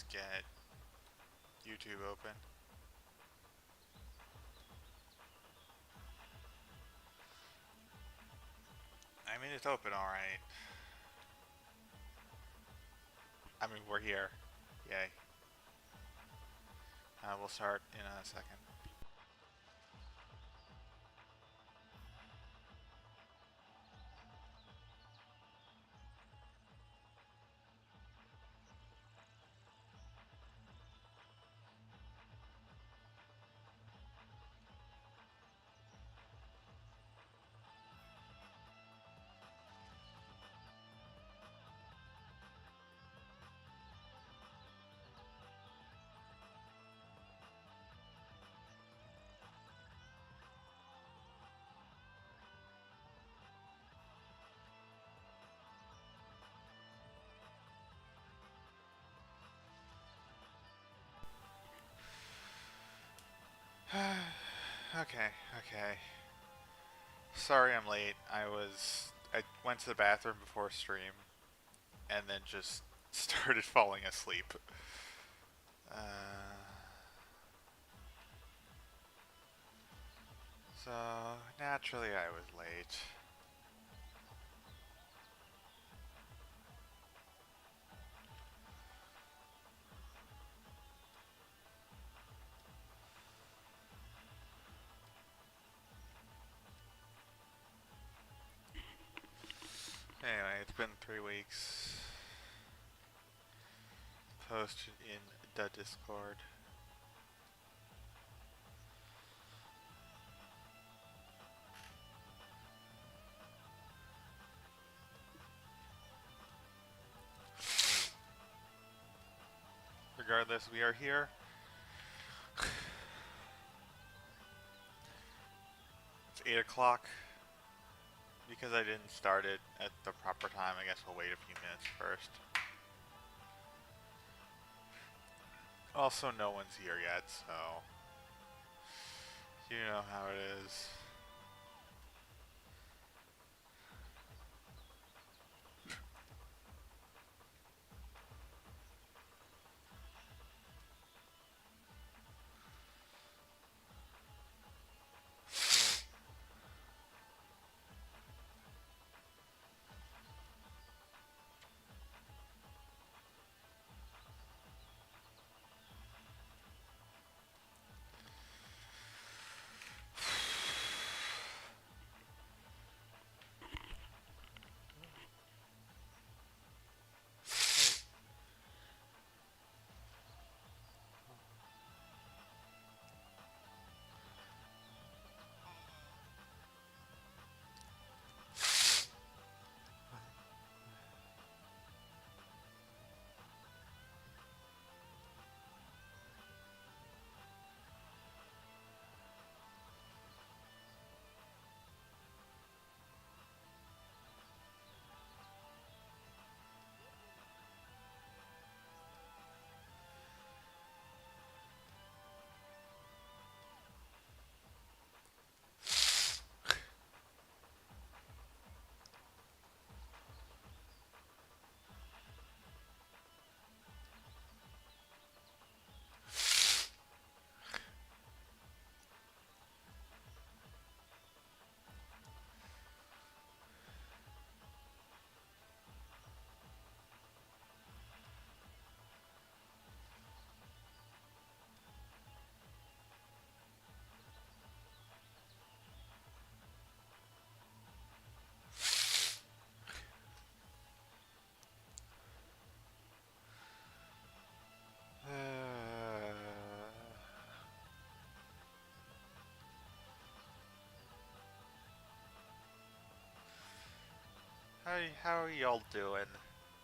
just get YouTube open. I mean, it's open alright. I mean, we're here. Yay. We'll start in a second. Okay, okay. Sorry I'm late. I went to the bathroom before stream and then just started falling asleep. Uh, so naturally I was late. Anyway, it's been 3 weeks. Posted in the Discord. Regardless, we are here. It's 8 o'clock. Because I didn't start it at the proper time, I guess we'll wait a few minutes first. Also, no one's here yet, so you know how it is. How are y'all doing,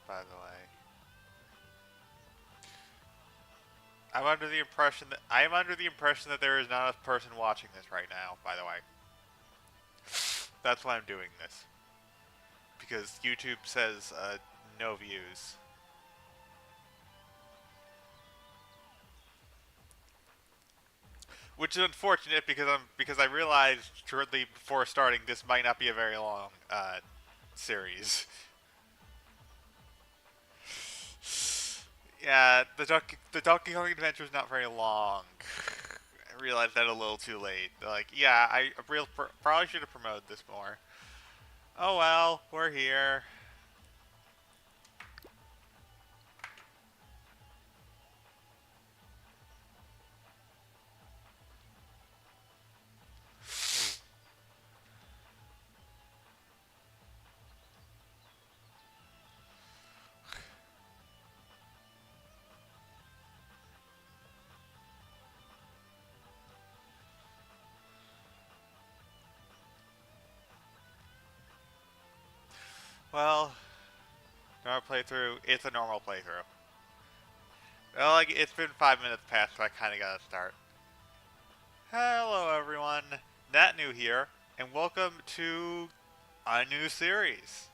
by the way? I am under the impression that there is not a person watching this right now. By the way, that's why I'm doing this because YouTube says no views. Which is unfortunate because I realized shortly before starting this might not be a very long series. Yeah, the Donkey Kong Adventure is not very long. I realized that a little too late. Like, yeah, probably should have promoted this more. Oh well, we're here. Well, normal playthrough. It's a normal playthrough. Well, like it's been 5 minutes past, so I kind of gotta start. Hello, everyone. Nat New here, and welcome to a new series.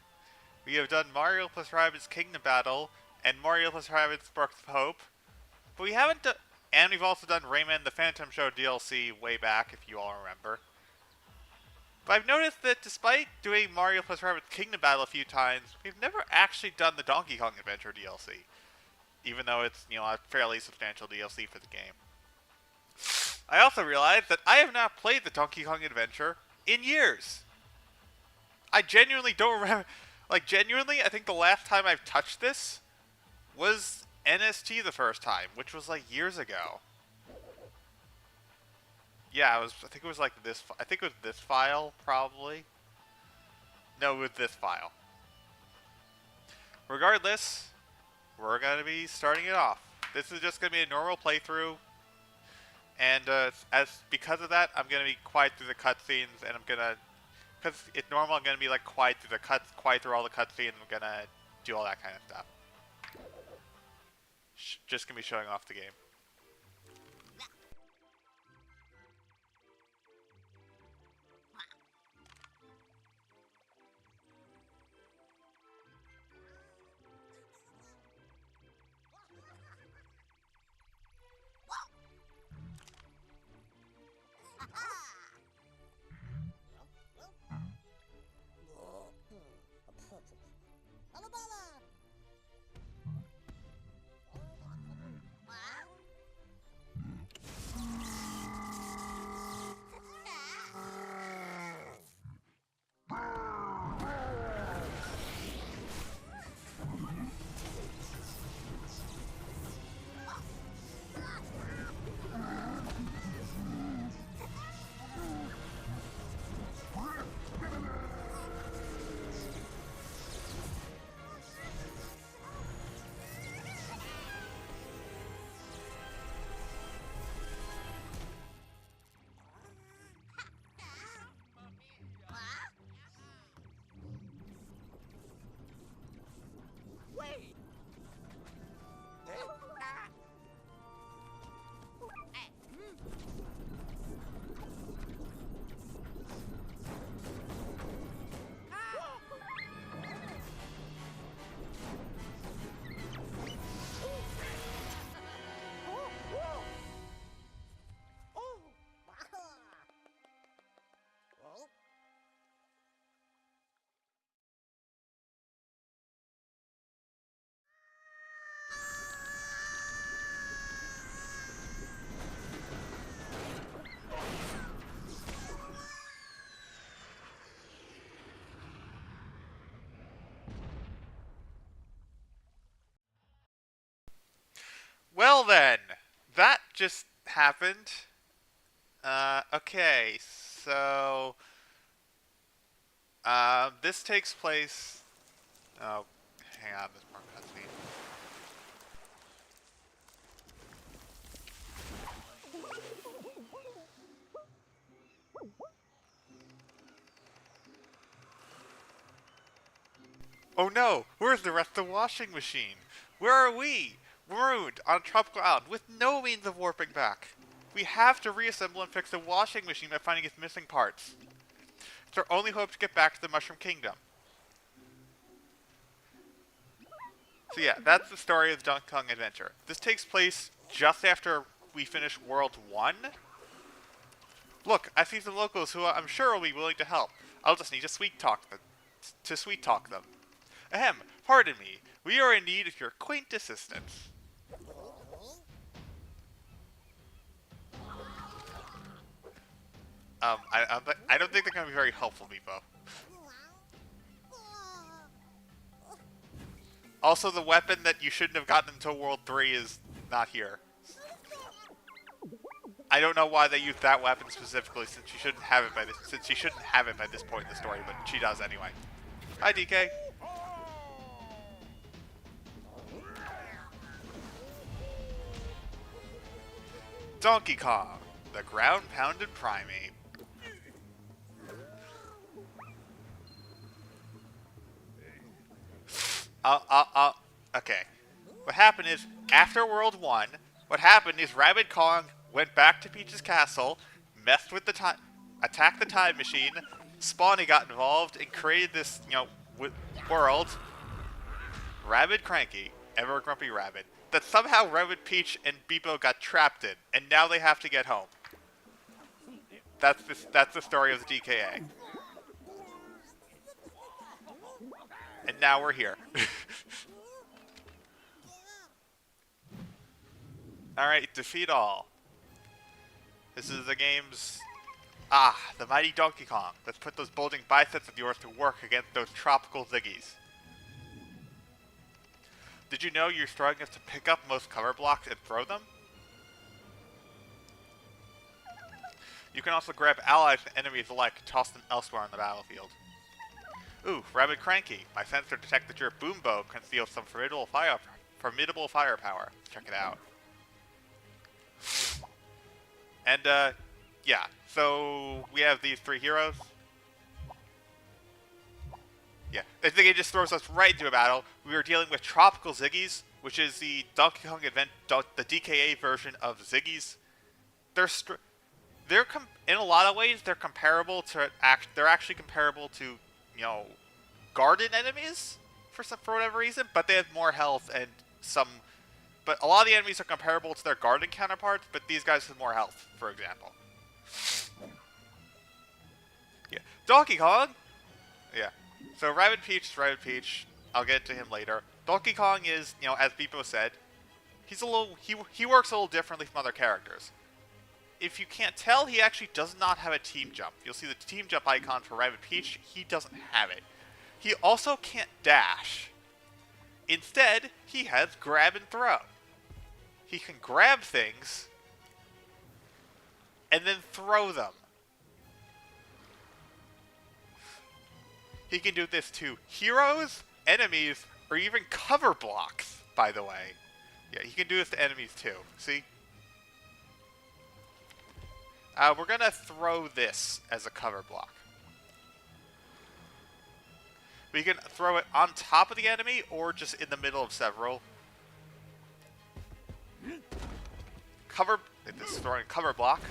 We have done Mario plus Rabbids Kingdom Battle and Mario plus Rabbids Sparks of Hope, but we haven't done. And we've also done Rayman the Phantom Show DLC way back, if you all remember. But I've noticed that despite doing Mario plus Rabbids Kingdom Battle a few times, we've never actually done the Donkey Kong Adventure DLC, even though it's a fairly substantial DLC for the game. I also realized that I have not played the Donkey Kong Adventure in years. I genuinely don't remember. Like, genuinely, I think the last time I've touched this was NST the first time, which was like years ago. Yeah, I think it was like this. I think it was this file, probably. No, it was this file. Regardless, we're going to be starting it off. This is just going to be a normal playthrough. And because of that, I'm going to be quiet through the cutscenes, and I'm going to, because it's normal, I'm going to be like quiet through all the cutscenes. I'm going to do all that kind of stuff. Just going to be showing off the game. Well then, that just happened. Okay, so this takes place. Oh, hang on, this part cutscene. Oh no, where's the rest of the washing machine? Where are we? Marooned on a tropical island with no means of warping back. We have to reassemble and fix the washing machine by finding its missing parts. It's our only hope to get back to the Mushroom Kingdom. So yeah, that's the story of the Donkey Kong Adventure. This takes place just after we finish World 1. Look, I see some locals who I'm sure will be willing to help. I'll just need to sweet talk them. Ahem, pardon me. We are in need of your quaint assistance. I don't think they're going to be very helpful, Meepo. Also, the weapon that you shouldn't have gotten until World 3 is not here. I don't know why they used that weapon specifically, since she shouldn't have it by this point in the story, but she does anyway. Hi, DK. Donkey Kong, the ground-pounded primate. Okay. What happened is, after World 1, what happened is Rabbid Kong went back to Peach's castle, messed with the time, attacked the time machine, Spawny got involved, and created this, world, Rabid Cranky, Ever Grumpy Rabbid, that somehow Rabbid Peach and Beepo got trapped in, and now they have to get home. That's the story of the DKA. And now we're here. Alright, defeat all. This is the game's... the mighty Donkey Kong. Let's put those bulging biceps of yours to work against those tropical Ziggies. Did you know you're strong enough to pick up most cover blocks and throw them? You can also grab allies and enemies alike and toss them elsewhere on the battlefield. Ooh, Rabid Cranky. My sensor detects that your boom bow conceals some formidable firepower. Check it out. And, yeah. So, we have these three heroes. Yeah, I think it just throws us right into a battle. We are dealing with Tropical Ziggies, which is the Donkey Kong the DKA version of Ziggies. In a lot of ways, they're comparable to they're actually comparable to, garden enemies for whatever reason, but they have more health and some. But a lot of the enemies are comparable to their garden counterparts, but these guys have more health, for example. Yeah, Donkey Kong. Yeah. So Rabbid Peach is Rabbid Peach. I'll get to him later. Donkey Kong is, as Beepo said, he works a little differently from other characters. If you can't tell, he actually does not have a team jump. You'll see the team jump icon for Rabbid Peach. He doesn't have it. He also can't dash. Instead, he has grab and throw. He can grab things and then throw them. He can do this to heroes, enemies, or even cover blocks, by the way. Yeah, he can do this to enemies too. See? We're going to throw this as a cover block. We can throw it on top of the enemy or just in the middle of several. This is throwing a cover block.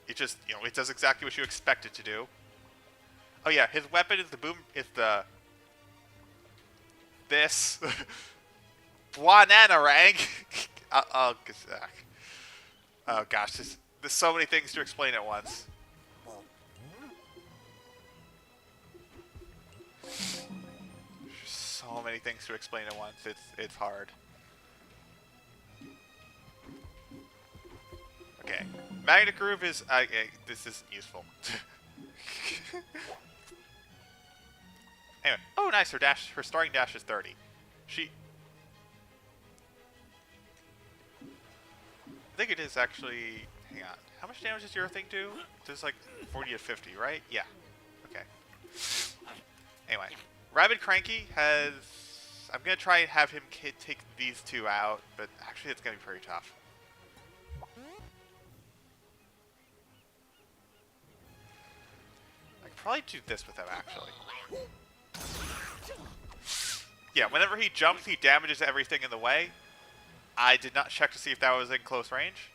It just, it does exactly what you expect it to do. Oh yeah, his weapon is this. Bananarang. Oh gosh, there's so many things to explain at once. So many things to explain at once. It's hard. Okay, Magnet Groove is this isn't useful. Anyway, oh nice, her starting dash is 30. I think it is actually. Hang on, how much damage does your thing do? There's like 40 to 50, right? Yeah. Okay. Anyway, Rabid Cranky has. I'm gonna try and have him take these two out, but actually it's gonna be pretty tough. I could probably do this with him actually. Yeah, whenever he jumps, he damages everything in the way. I did not check to see if that was in close range.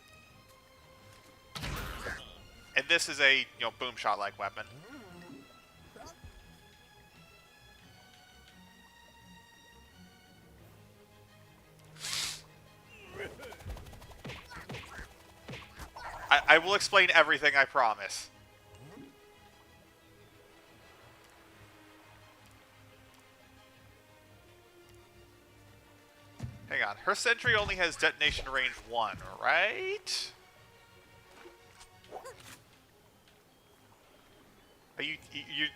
And this is a, boom shot-like weapon. I will explain everything, I promise. Hang on. Her sentry only has detonation range 1, right?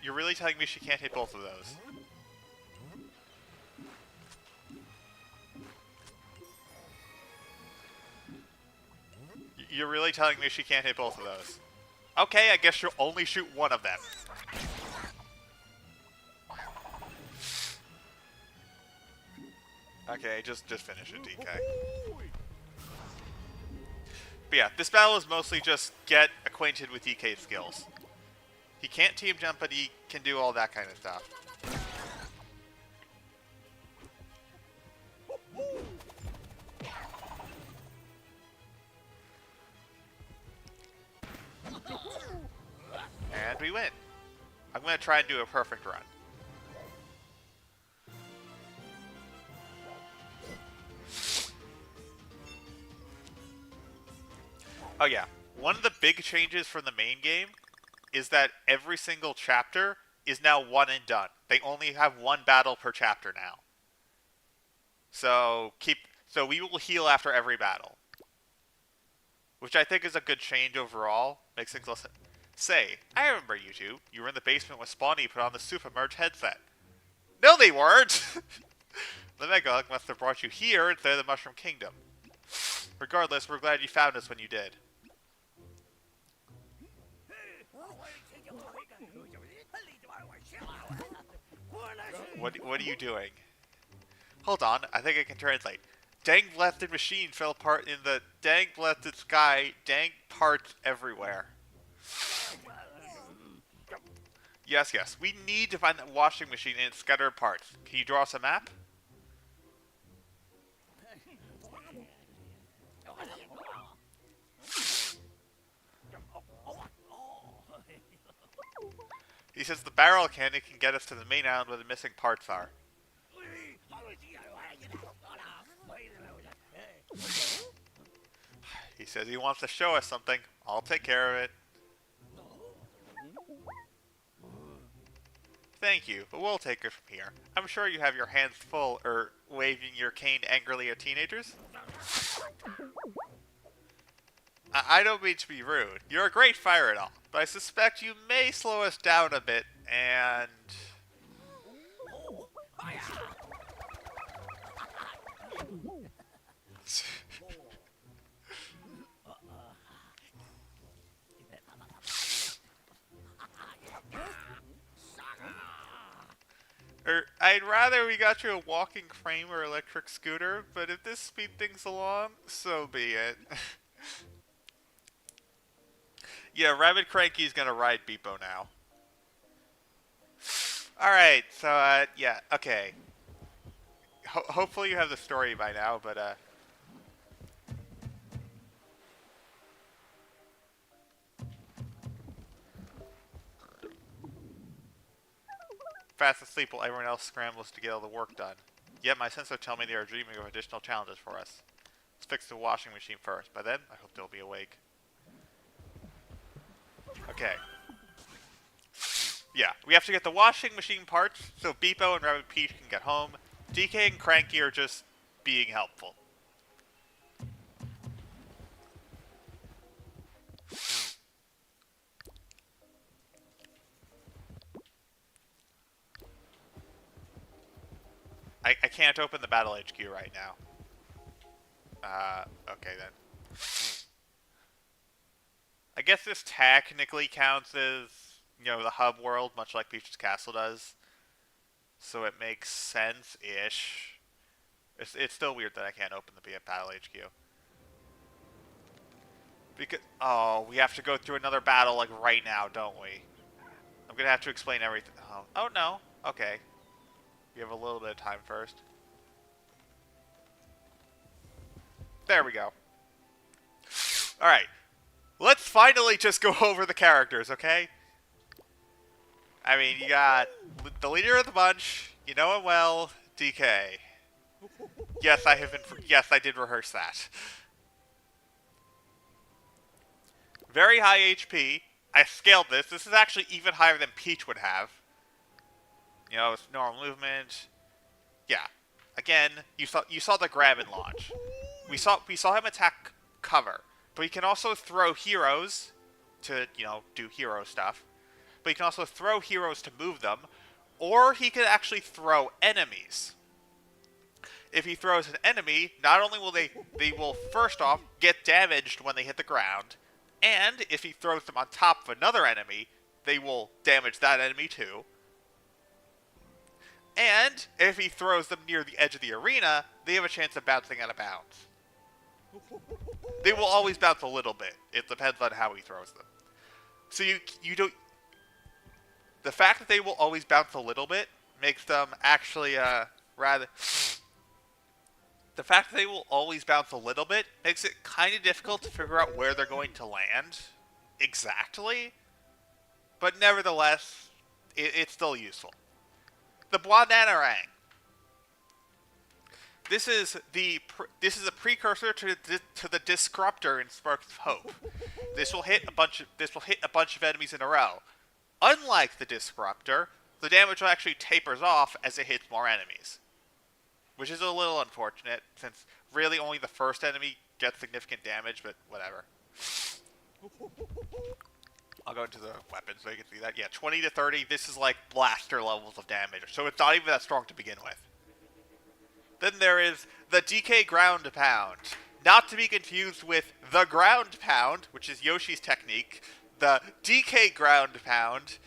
You're really telling me she can't hit both of those? You're really telling me she can't hit both of those? Okay, I guess she'll only shoot one of them. Okay, just finish it, DK. But yeah, this battle is mostly just get acquainted with DK's skills. He can't team jump, but he can do all that kind of stuff. And we win. I'm going to try and do a perfect run. Oh yeah, one of the big changes from the main game is that every single chapter is now one and done. They only have one battle per chapter now. So we will heal after every battle. Which I think is a good change overall. Makes things less... Say, I remember you two. You were in the basement with Spawny put on the Super Merge headset. No, they weren't! The Megalug must have brought you here instead of the Mushroom Kingdom. Regardless, we're glad you found us when you did. What are you doing? Hold on, I think I can translate. Dang blasted machine fell apart in the dang blasted sky, dang parts everywhere. Yes, we need to find that washing machine and its scattered parts. Can you draw us a map? He says the barrel cannon can get us to the main island where the missing parts are. He says he wants to show us something. I'll take care of it. Thank you, but we'll take it from here. I'm sure you have your hands full, waving your cane angrily at teenagers. I don't mean to be rude. You're a great fighter and all, but I suspect you may slow us down a bit, and... I'd rather we got you a walking frame or electric scooter, but if this speed things along, so be it. Yeah, Rabbid Cranky's gonna ride Beepo now. Alright, so, yeah, okay. Hopefully you have the story by now, but, fast asleep while everyone else scrambles to get all the work done. Yet my sensors tell me they are dreaming of additional challenges for us. Let's fix the washing machine first. By then, I hope they'll be awake. Okay. Yeah, we have to get the washing machine parts so Beepo and Rabbid Peach can get home. DK and Cranky are just being helpful. I can't open the Battle HQ right now. Okay then. I guess this technically counts as, you know, the hub world, much like Peach's Castle does. So it makes sense-ish. It's still weird that I can't open the Battle HQ. Because, oh, we have to go through another battle, like, right now, don't we? I'm gonna have to explain everything. Oh no. Okay. We have a little bit of time first. There we go. Alright. Let's finally just go over the characters, okay? I mean, you got the leader of the bunch, you know him well, DK. Yes, yes, I did rehearse that. Very high HP. I scaled this. This is actually even higher than Peach would have. You know, it's normal movement. Yeah. Again, you saw the grab and launch. We saw him attack cover, but he can also throw heroes to, you know, do hero stuff. but he can also throw heroes to move them, or he can actually throw enemies. If he throws an enemy, not only will they will first off get damaged when they hit the ground, and if he throws them on top of another enemy, they will damage that enemy too. And if he throws them near the edge of the arena, they have a chance of bouncing out of bounds. They will always bounce a little bit. It depends on how he throws them. So you don't. The fact that they will always bounce a little bit makes them actually rather. The fact that they will always bounce a little bit makes it kind of difficult to figure out where they're going to land exactly. But nevertheless, it's still useful. The Bananarang. This is a precursor to the Disruptor in Sparks of Hope. This will hit a bunch of enemies in a row. Unlike the Disruptor, the damage actually tapers off as it hits more enemies, which is a little unfortunate since really only the first enemy gets significant damage. But whatever. I'll go into the weapons so you can see that. Yeah, 20 to 30. This is like blaster levels of damage, so it's not even that strong to begin with. Then there is the DK Ground Pound. Not to be confused with the Ground Pound, which is Yoshi's technique. The DK Ground Pound.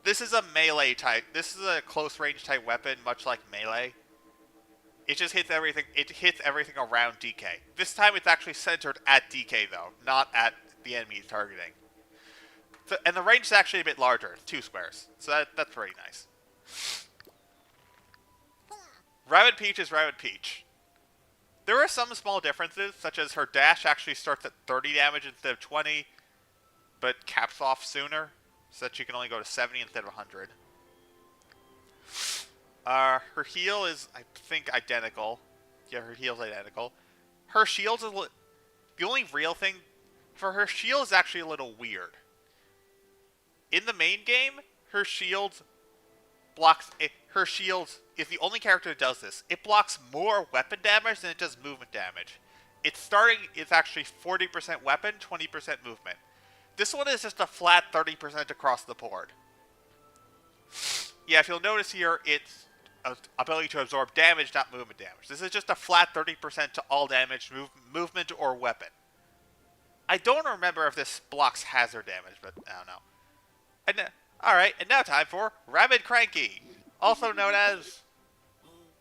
This is a melee type. This is a close range type weapon, much like melee. It just hits everything. It hits everything around DK. This time it's actually centered at DK though, not at the enemy it's targeting. So, and the range is actually a bit larger. It's 2 squares. So that's pretty nice. Rabbid Peach is Rabbid Peach. There are some small differences, such as her dash actually starts at 30 damage instead of 20, but caps off sooner, so that she can only go to 70 instead of 100. Her heal is, I think, identical. Yeah, her heal's identical. Her shield's the only real thing for her shield is actually a little weird. In the main game, her shield blocks. Her shield is the only character that does this. It blocks more weapon damage than it does movement damage. It's actually 40% weapon, 20% movement. This one is just a flat 30% across the board. Yeah, if you'll notice here, it's ability to absorb damage, not movement damage. This is just a flat 30% to all damage, movement, or weapon. I don't remember if this blocks hazard damage, but I don't know. Alright, and now time for Rabbid Cranky, also known as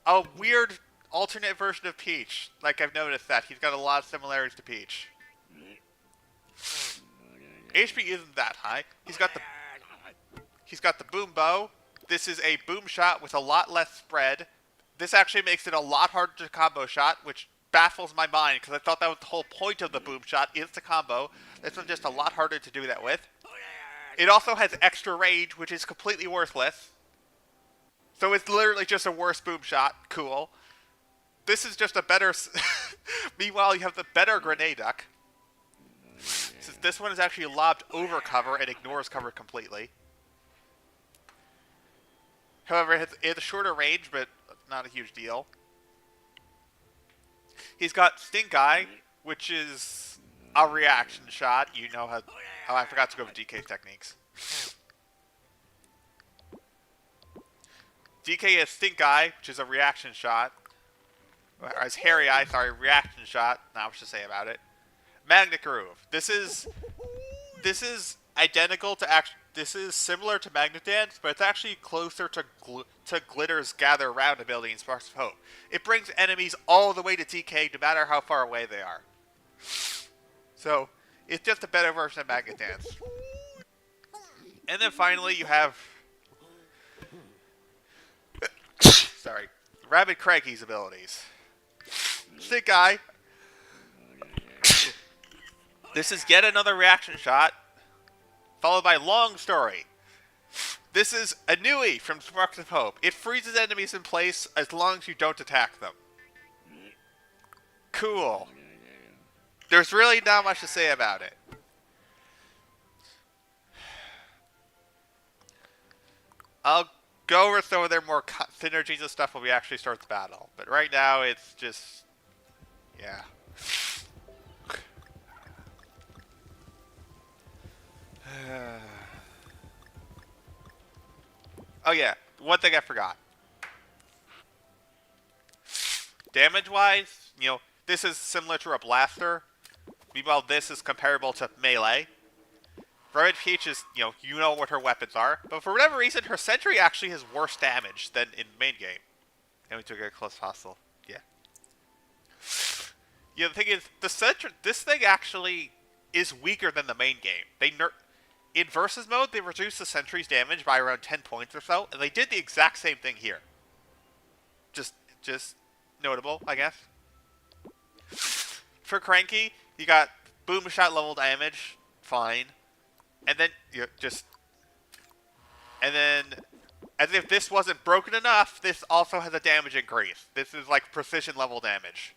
a weird alternate version of Peach. Like, I've noticed that. He's got a lot of similarities to Peach. HP isn't that high. He's got the boom bow. This is a boom shot with a lot less spread. This actually makes it a lot harder to combo shot, which baffles my mind because I thought that was the whole point of the boom shot, is the combo. This one's just a lot harder to do that with. It also has extra range, which is completely worthless. So it's literally just a worse boom shot. Cool. This is just a better... Meanwhile, you have the better grenade duck. Since this one is actually lobbed over cover and ignores cover completely. However, it has a shorter range, but not a huge deal. He's got Stink Eye, which is a reaction shot. You know how... Oh, I forgot to go over DK's techniques. DK has Stink Eye, which is a reaction shot. Or as Hairy Eye, sorry, reaction shot. Not much to say about it. Magnet Groove. This is identical to this is similar to Magnet Dance, but it's actually closer to Glitter's Gather Round ability in Sparks of Hope. It brings enemies all the way to DK, no matter how far away they are. So, it's just a better version of Magnet Dance. And then finally, you have... sorry. Rabbid Cranky's abilities. Stink Eye. This is yet another reaction shot, followed by Long Story. This is Anui from Sparks of Hope. It freezes enemies in place as long as you don't attack them. Cool. There's really not much to say about it. I'll go over some of their more synergies and stuff when we actually start the battle. But right now, it's just... yeah. Oh yeah, one thing I forgot. Damage-wise, this is similar to a blaster. Meanwhile, this is comparable to melee. Rabbid Peach is, you know what her weapons are, but for whatever reason, her sentry actually has worse damage than in main game. And we took a close hostile. Yeah. Yeah, the thing is, this thing actually is weaker than the main game. In versus mode, they reduced the sentry's damage by around 10 points or so, and they did the exact same thing here. Just notable, I guess. For Cranky, you got boom shot level damage, fine. And then and then as if this wasn't broken enough, this also has a damage increase. This is like precision level damage.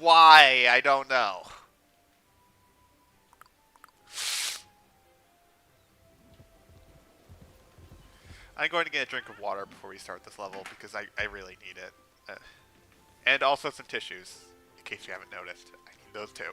Why? I don't know. I'm going to get a drink of water before we start this level because I really need it. And also some tissues, in case you haven't noticed. I need those too.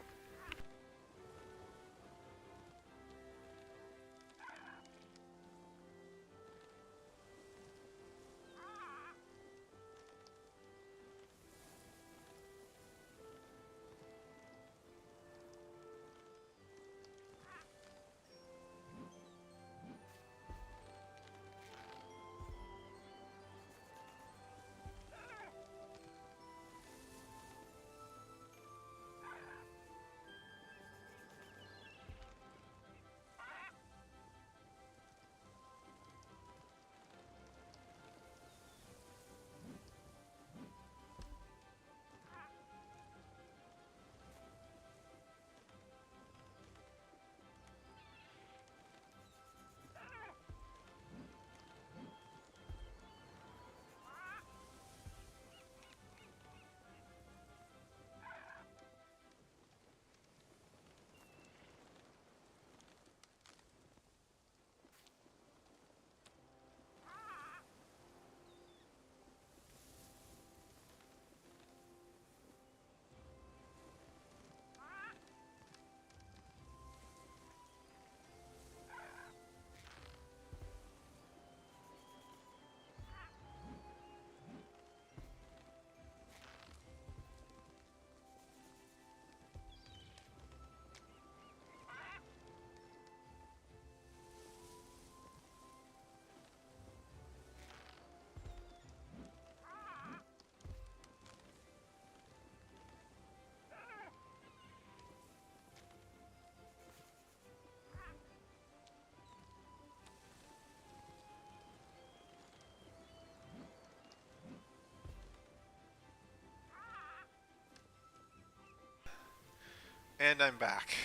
And I'm back.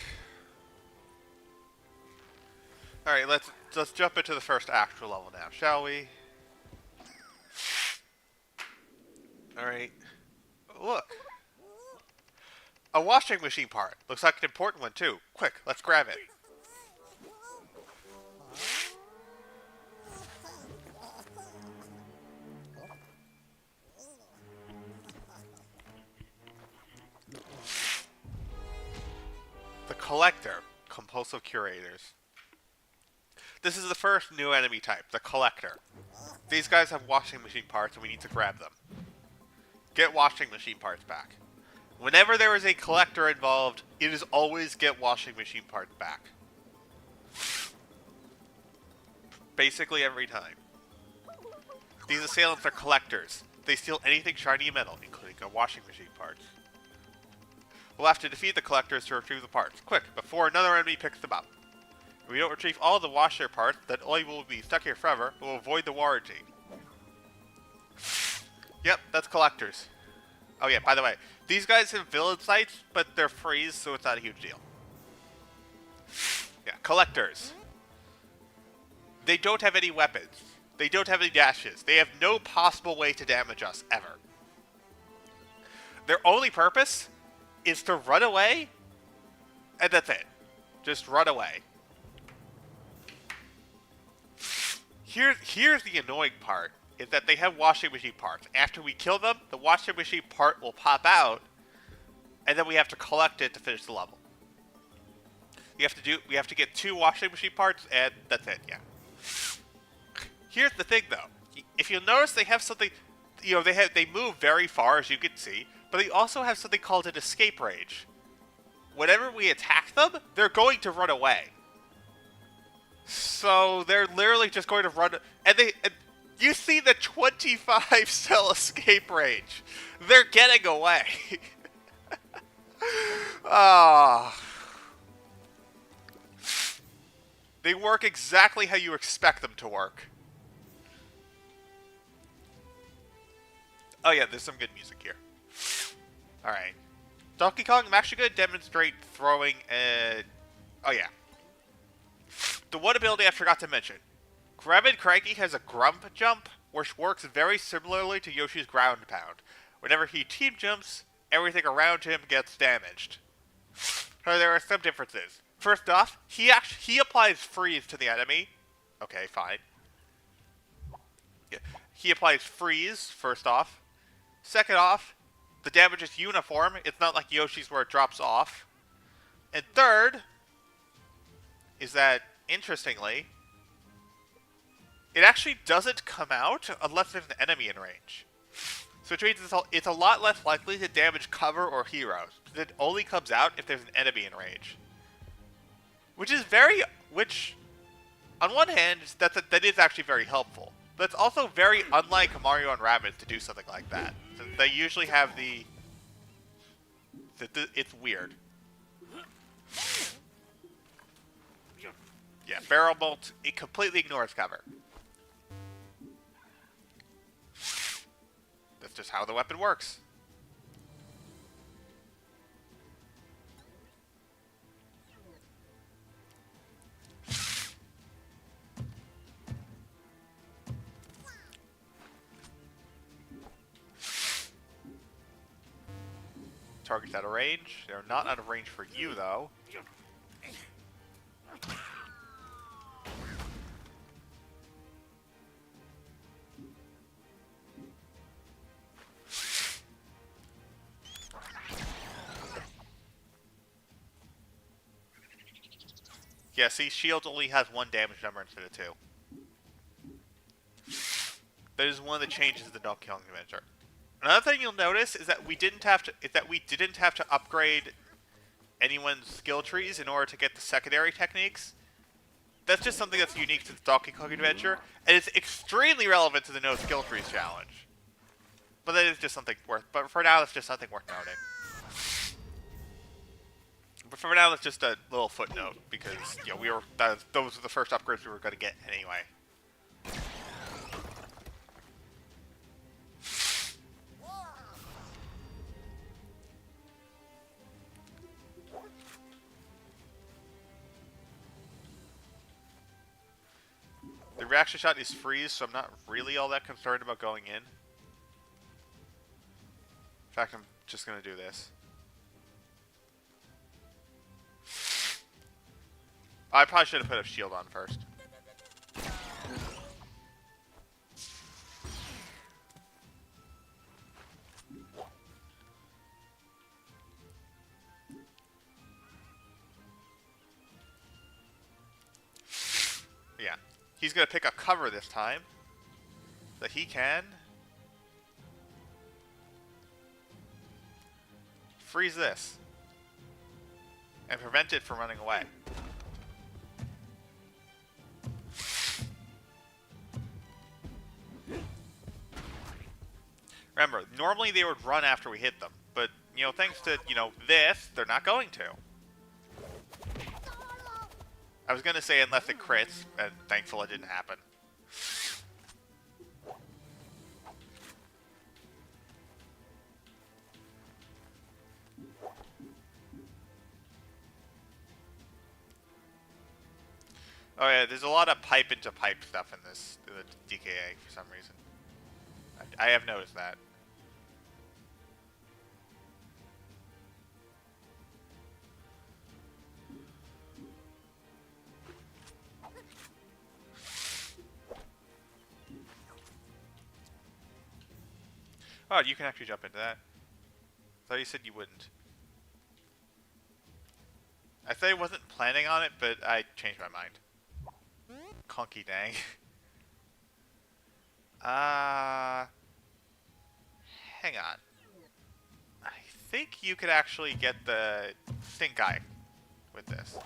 Alright, let's jump into the first actual level now, shall we? Alright. Look. A washing machine part. Looks like an important one too. Quick, let's grab it. The Collector. Compulsive Curators. This is the first new enemy type, the Collector. These guys have washing machine parts and we need to grab them. Get washing machine parts back. Whenever there is a collector involved, it is always get washing machine parts back. Basically every time. These assailants are collectors. They steal anything shiny and metal, including our washing machine parts. We'll have to defeat the collectors to retrieve the parts. Quick, before another enemy picks them up. If we don't retrieve all the washer parts, then Oi will be stuck here forever. We'll avoid the warranty. Yep, that's collectors. Oh yeah, by the way, these guys have villain sights, but they're freeze, so it's not a huge deal. Yeah, collectors. They don't have any weapons. They don't have any dashes. They have no possible way to damage us, ever. Their only purpose is to run away, and that's it. Just run away. Here's the annoying part, is that they have washing machine parts. After we kill them, the washing machine part will pop out, and then we have to collect it to finish the level. We have to get 2 washing machine parts, and that's it, yeah. Here's the thing, though. If you'll notice, they have something. You know, they move very far, as you can see, but they also have something called an escape range. Whenever we attack them, they're going to run away. So they're literally just going to run, and you see the 25 cell escape range. They're getting away. Ah. They work exactly how you expect them to work. Oh yeah, there's some good music here. Alright. Donkey Kong, I'm actually going to demonstrate throwing oh yeah. The one ability I forgot to mention. Rabbids Cranky has a grump jump, which works very similarly to Yoshi's ground pound. Whenever he team jumps, everything around him gets damaged. So there are some differences. First off, he applies freeze to the enemy. Okay, fine. Yeah. He applies freeze, first off. Second off, the damage is uniform. It's not like Yoshi's where it drops off. And third, is that, interestingly, it actually doesn't come out unless there's an enemy in range. So which means it's a lot less likely to damage cover or heroes. It only comes out if there's an enemy in range. Which, on one hand, that is actually very helpful. But it's also very unlike Mario and Rabbids to do something like that. So they usually have it's weird. Yeah, Barrel Bolt, it completely ignores cover. That's just how the weapon works. Targets out of range. They're not out of range for you, though. Yeah, see, shield only has one damage number instead of two. That is one of the changes of the Donkey Kong Adventure. Another thing you'll notice is that we didn't have to upgrade anyone's skill trees in order to get the secondary techniques. That's just something that's unique to the Donkey Kong Adventure, and it's extremely relevant to the No Skill Trees challenge. But that is just something but for now, that's just something worth noting. But for now, that's just a little footnote because those were the first upgrades we were going to get anyway. The reaction shot is freeze, so I'm not really all that concerned about going in. In fact, I'm just going to do this. I probably should have put a shield on first. Yeah. He's going to pick a cover this time. So he can freeze this. And prevent it from running away. Remember, normally they would run after we hit them. But, thanks to, this, they're not going to. I was going to say unless it crits, and thankful it didn't happen. Oh yeah, there's a lot of pipe into pipe stuff in the DKA for some reason. I have noticed that. Oh, you can actually jump into that. I thought you said you wouldn't. I said I wasn't planning on it, but I changed my mind. Conky dang. Uh, hang on. I think you could actually get the stink eye with this.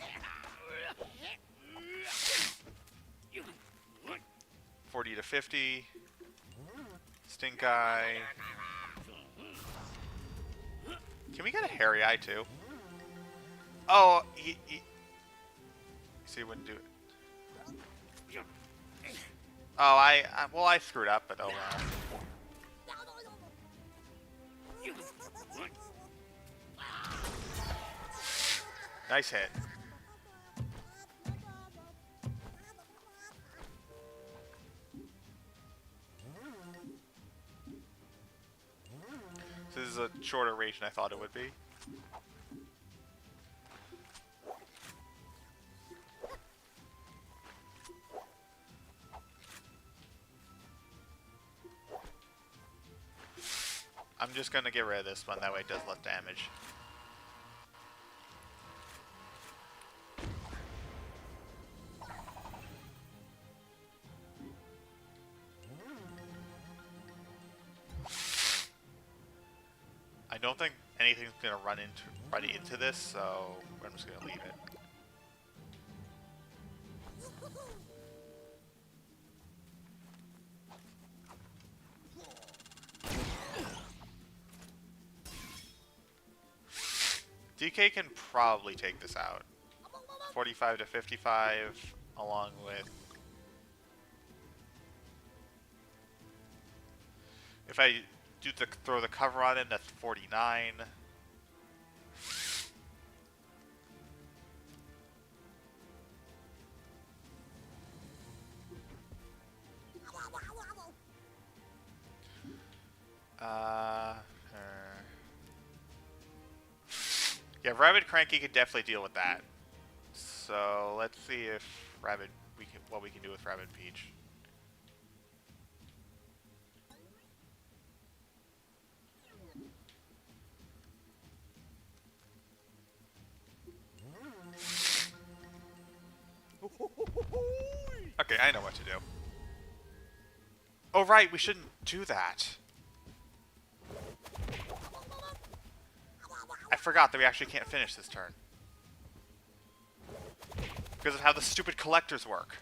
40 to 50. Stink eye. Can we get a hairy eye too? Oh, so he wouldn't do it. Oh, well, I screwed up, but oh well. Nice hit. This is a shorter range than I thought it would be. I'm just gonna get rid of this one, that way it does less damage. I don't think anything's gonna run into this, so I'm just gonna leave it. DK can probably take this out. 45 to 55, along with... If I do throw the cover on him, that's 49. Yeah, Rabbid Cranky could definitely deal with that. So let's see if what we can do with Rabbid Peach. Okay, I know what to do. Oh right, we shouldn't do that. I forgot that we actually can't finish this turn. Because of how the stupid collectors work.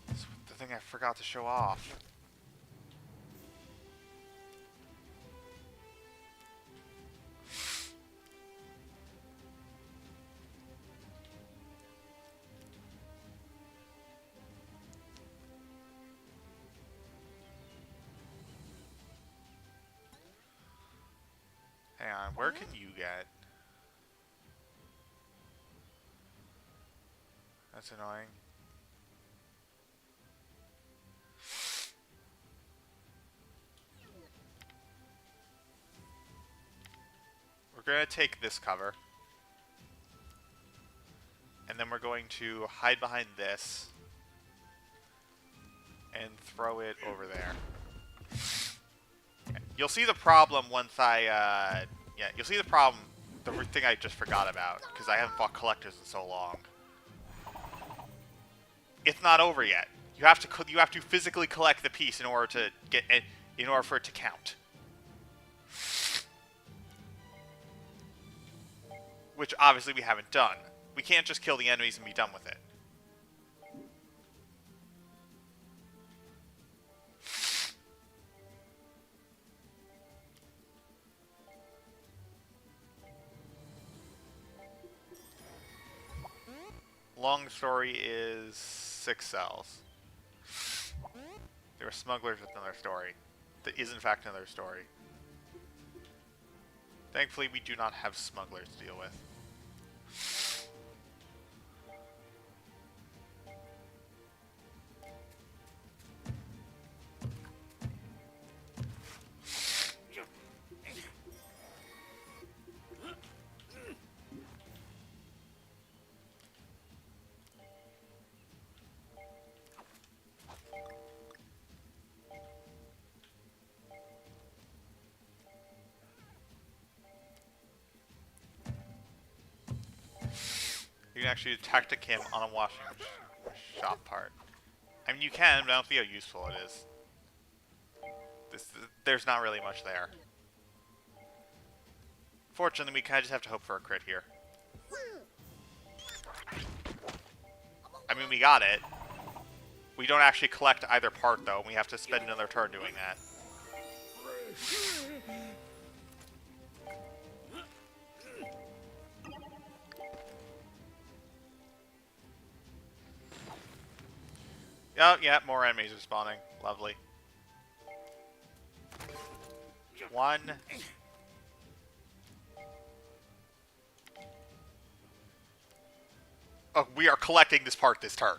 That's the thing I forgot to show off. Hang on, where can you get? That's annoying. We're gonna take this cover. And then we're going to hide behind this. And throw it over there. You'll see the problem once yeah, you'll see the problem, the thing I just forgot about, because I haven't fought collectors in so long. It's not over yet. You have to physically collect the piece in order to get it, in order for it to count. Which obviously we haven't done. We can't just kill the enemies and be done with it. Long story is 6 cells. There were smugglers with another story. That is in fact another story. Thankfully we do not have smugglers to deal with. You can actually tactic him on a washing shop part. I mean, you can, but I don't see how useful it is. There's not really much there. Fortunately, we kind of just have to hope for a crit here. I mean, we got it. We don't actually collect either part, though. We have to spend another turn doing that. Oh, yeah, more enemies are spawning. Lovely. One. Oh, we are collecting this part this turn.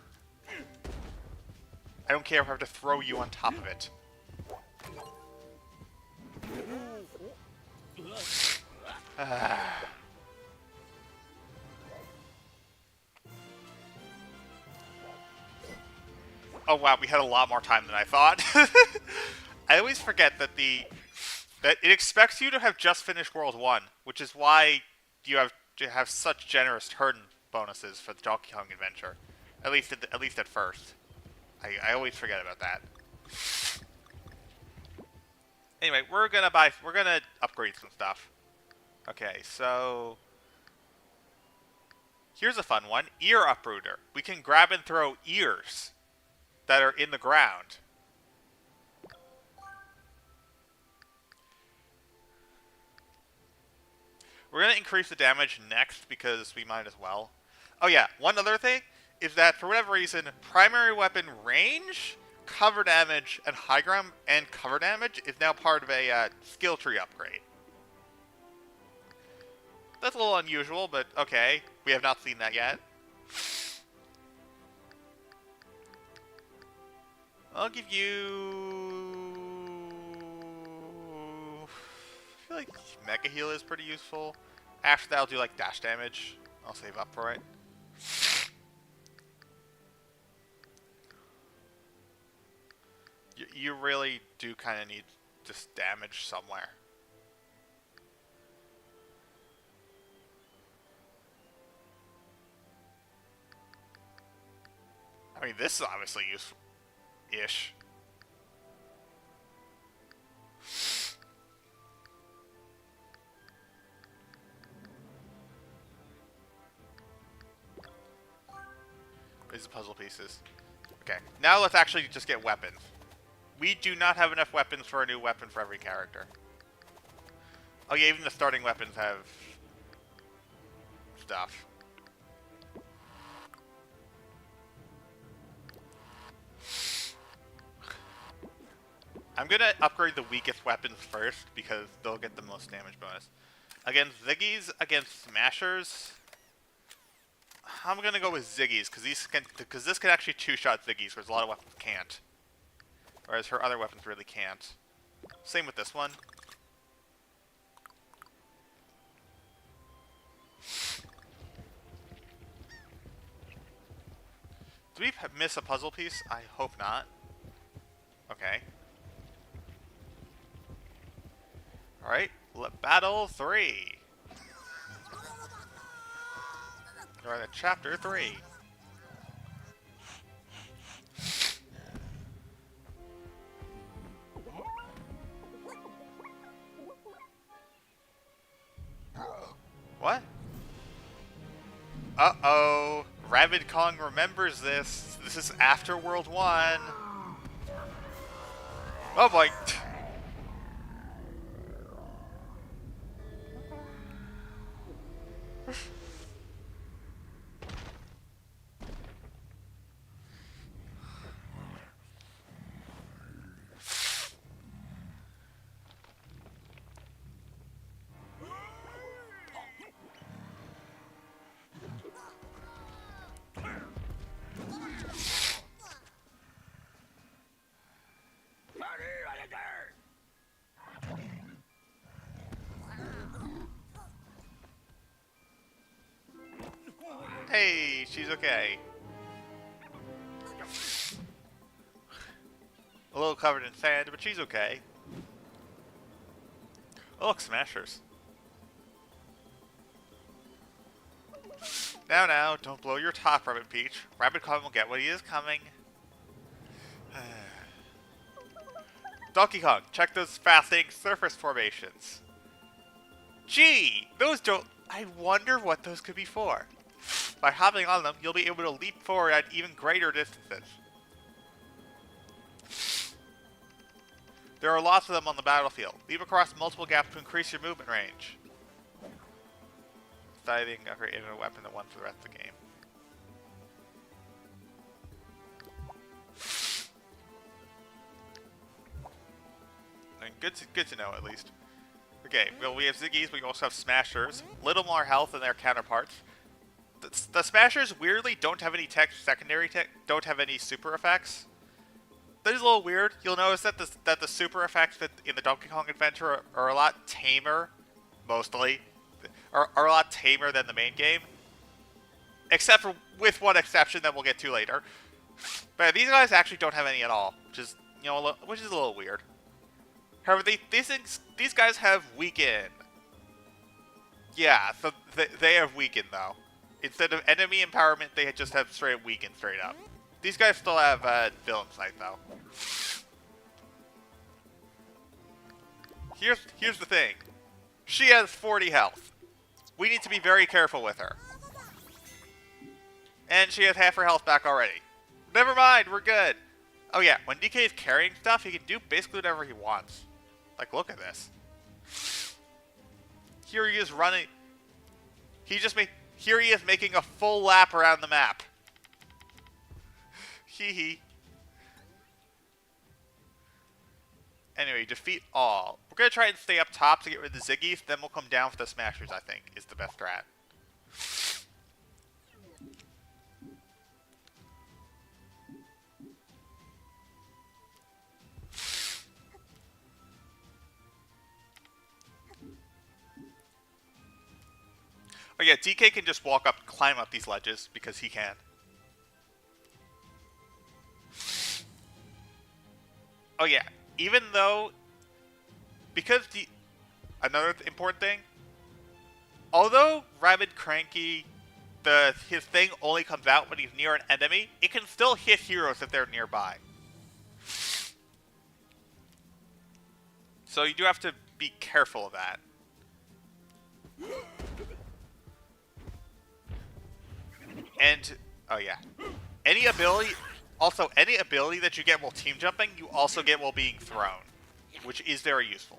I don't care if I have to throw you on top of it. Oh wow, we had a lot more time than I thought. I always forget that that it expects you to have just finished World 1, which is why you have to have such generous turn bonuses for the Donkey Kong adventure. At least at first. I always forget about that. Anyway, we're gonna upgrade some stuff. Okay, so here's a fun one. Ear Uprooter. We can grab and throw ears that are in the ground. We're going to increase the damage next because we might as well. Oh yeah, one other thing is that for whatever reason, primary weapon range, cover damage, and high ground and cover damage is now part of a skill tree upgrade. That's a little unusual, but okay. We have not seen that yet. I'll give you... I feel like Mega Heal is pretty useful. After that, I'll do like dash damage. I'll save up for it. You really do kind of need just damage somewhere. I mean, this is obviously useful-ish. These are puzzle pieces. Okay, now let's actually just get weapons. We do not have enough weapons for a new weapon for every character. Oh yeah, even the starting weapons have stuff. I'm gonna upgrade the weakest weapons first because they'll get the most damage bonus. Against Ziggies, against Smashers, I'm gonna go with Ziggies because this can actually two-shot Ziggies, whereas a lot of weapons can't. Whereas her other weapons really can't. Same with this one. Did we miss a puzzle piece? I hope not. Okay. Alright, Battle 3. We're at Chapter 3. What? Uh-oh. Rabid Kong remembers this. This is after World 1. Oh boy. Hey, she's okay. A little covered in sand, but she's okay. Oh, look, Smashers. Now, don't blow your top, Rabbid Peach. Rabbid Kong will get what he is coming. Donkey Kong, check those fascinating surface formations. Gee, those don't... I wonder what those could be for. By hopping on them, you'll be able to leap forward at even greater distances. There are lots of them on the battlefield. Leap across multiple gaps to increase your movement range. Deciding a create a weapon that won for the rest of the game. I mean, good to know at least. Okay, well we have Ziggies, but we also have Smashers. Little more health than their counterparts. The Smashers weirdly don't have any secondary tech, don't have any super effects. That is a little weird. You'll notice that the super effects that in the Donkey Kong Adventure are a lot tamer, mostly, are a lot tamer than the main game. Except for with one exception that we'll get to later. But these guys actually don't have any at all, which is a little weird. However, these guys have weaken. Yeah, so they have weaken though. Instead of enemy empowerment, they just have straight up weaken straight up. These guys still have villain sight though. Here's the thing. She has 40 health. We need to be very careful with her. And she has half her health back already. Never mind, we're good. Oh yeah, when DK is carrying stuff, he can do basically whatever he wants. Like, look at this. Here he is running. Here he is making a full lap around the map. Hee hee. Anyway, defeat all. We're going to try and stay up top to get rid of the Ziggies, then we'll come down for the Smashers, I think, is the best strat. Oh yeah, DK can just climb up these ledges, because he can. Oh yeah, even though, another important thing, although Rabid Cranky, his thing only comes out when he's near an enemy, it can still hit heroes if they're nearby. So you do have to be careful of that. And, oh yeah, any ability that you get while team jumping, you also get while being thrown, which is very useful.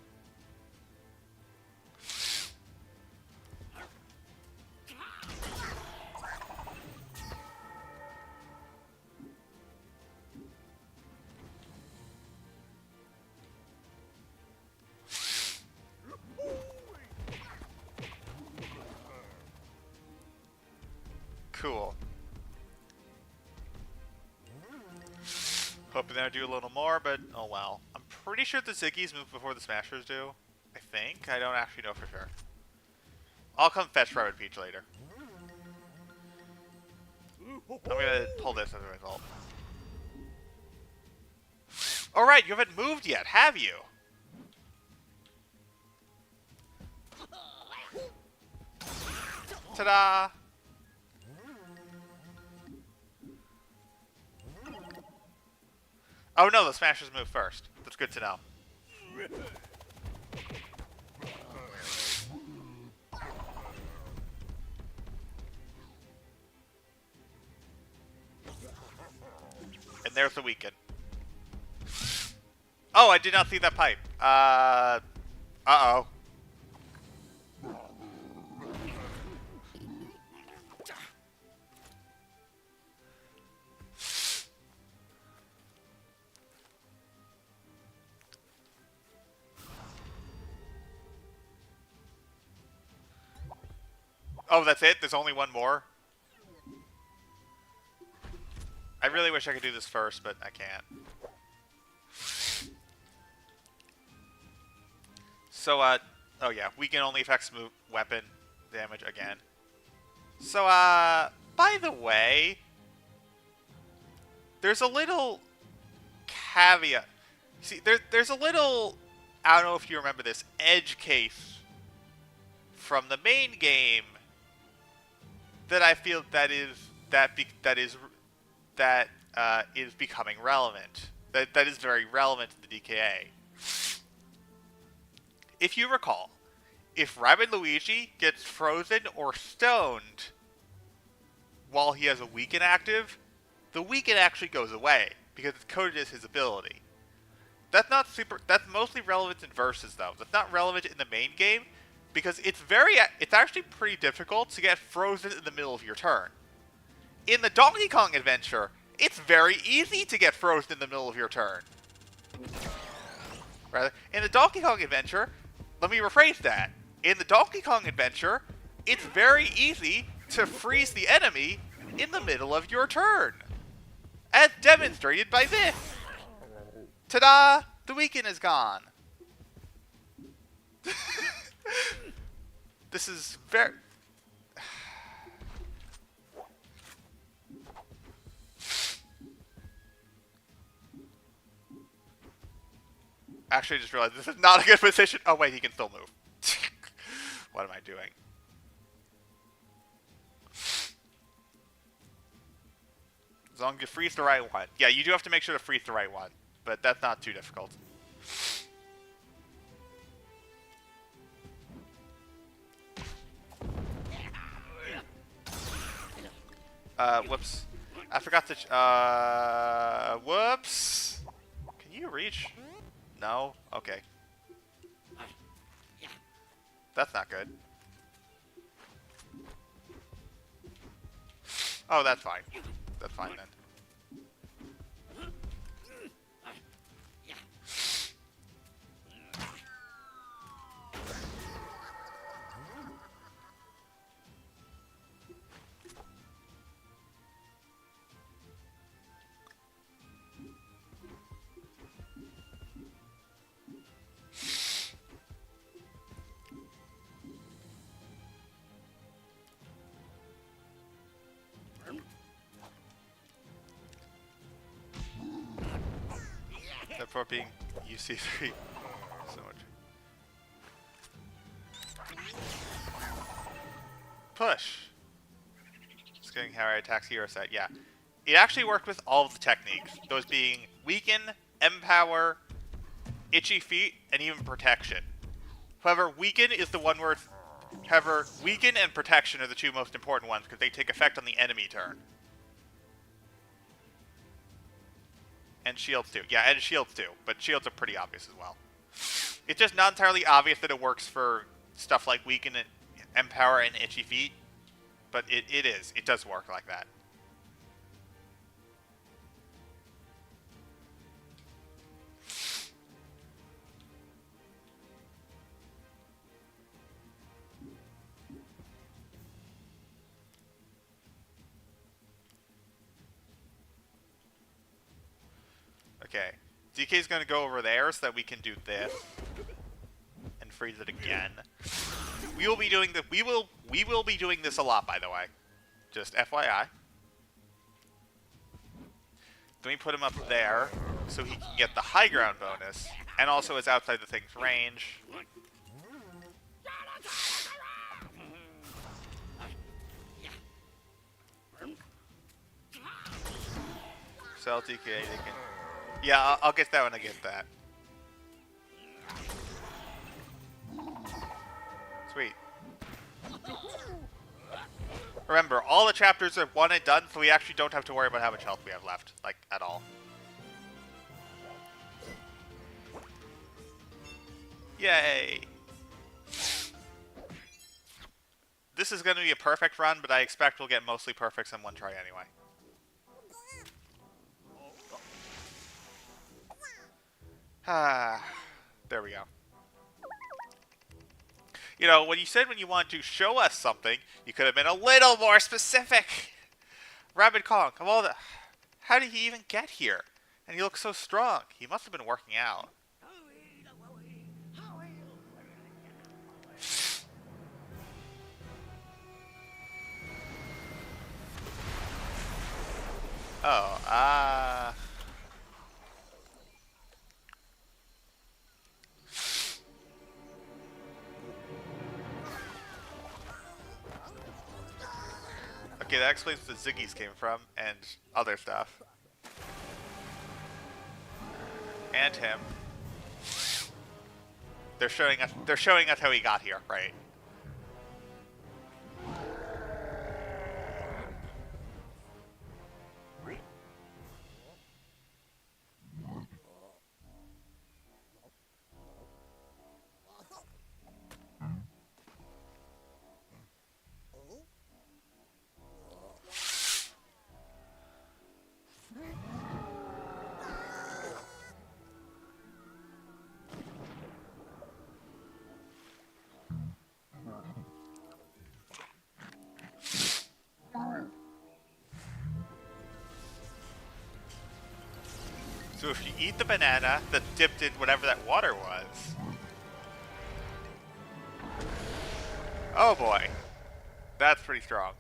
Cool. Hoping they'll do a little more, but oh well. I'm pretty sure the Ziggies move before the Smashers do. I think. I don't actually know for sure. I'll come fetch Rabbid Peach later. I'm gonna pull this as a result. Alright, you haven't moved yet, have you? Ta-da! Oh no, the Smashers move first. That's good to know. And there's the weaken. Oh, I did not see that pipe. Uh-oh. Oh, that's it? There's only one more? I really wish I could do this first, but I can't. So, oh yeah, weaken only affects weapon damage again. So, by the way, there's a little caveat. See, there's a little, I don't know if you remember this, edge case from the main game that I feel is becoming relevant. That is very relevant to the DKA. If you recall, if Rabbid Luigi gets frozen or stoned while he has a weaken active, the weaken actually goes away because it's coded as his ability. That's not super. That's mostly relevant in versus though. That's not relevant in the main game because it's actually pretty difficult to get frozen in the middle of your turn. In the Donkey Kong adventure, it's very easy to get frozen in the middle of your turn. Rather, in the Donkey Kong adventure, let me rephrase that. In the Donkey Kong adventure, it's very easy to freeze the enemy in the middle of your turn. As demonstrated by this. Ta-da! The weekend is gone. This is very... Actually, I just realized this is not a good position. Oh, wait, he can still move. What am I doing? As long as you freeze the right one. Yeah, you do have to make sure to freeze the right one. But that's not too difficult. Whoops. I forgot to... whoops! Can you reach? No? Okay. That's not good. Oh, that's fine. That's fine then. For being UC3 so much. Push. Just getting how I attacks hero set. Yeah. It actually worked with all of the techniques. Those being weaken, empower, itchy feet, and even protection. However, weaken is the one where however, weaken and protection are the two most important ones because they take effect on the enemy turn. And shields too. Yeah, and shields too. But shields are pretty obvious as well. It's just not entirely obvious that it works for stuff like weaken and empower and itchy feet. But it is. It does work like that. Okay, DK's gonna go over there so that we can do this and freeze it again. We will be doing we will be doing this a lot, by the way. Just FYI. Then we put him up there so he can get the high ground bonus, and also is outside the thing's range. So DK, they can. Yeah, I'll get that when I get that. Sweet. Remember, all the chapters are one and done, so we actually don't have to worry about how much health we have left, like, at all. Yay! This is going to be a perfect run, but I expect we'll get mostly perfects in one try anyway. Ah, there we go. You know, when you said when you wanted to show us something, you could have been a little more specific. Rabbid Kong, of all the... How did he even get here? And he looks so strong. He must have been working out. Oh, okay, that explains where the Ziggies came from, and other stuff. And him. They're showing us. They're showing us how he got here, right? So if you eat the banana that's dipped in whatever that water was... Oh boy. That's pretty strong.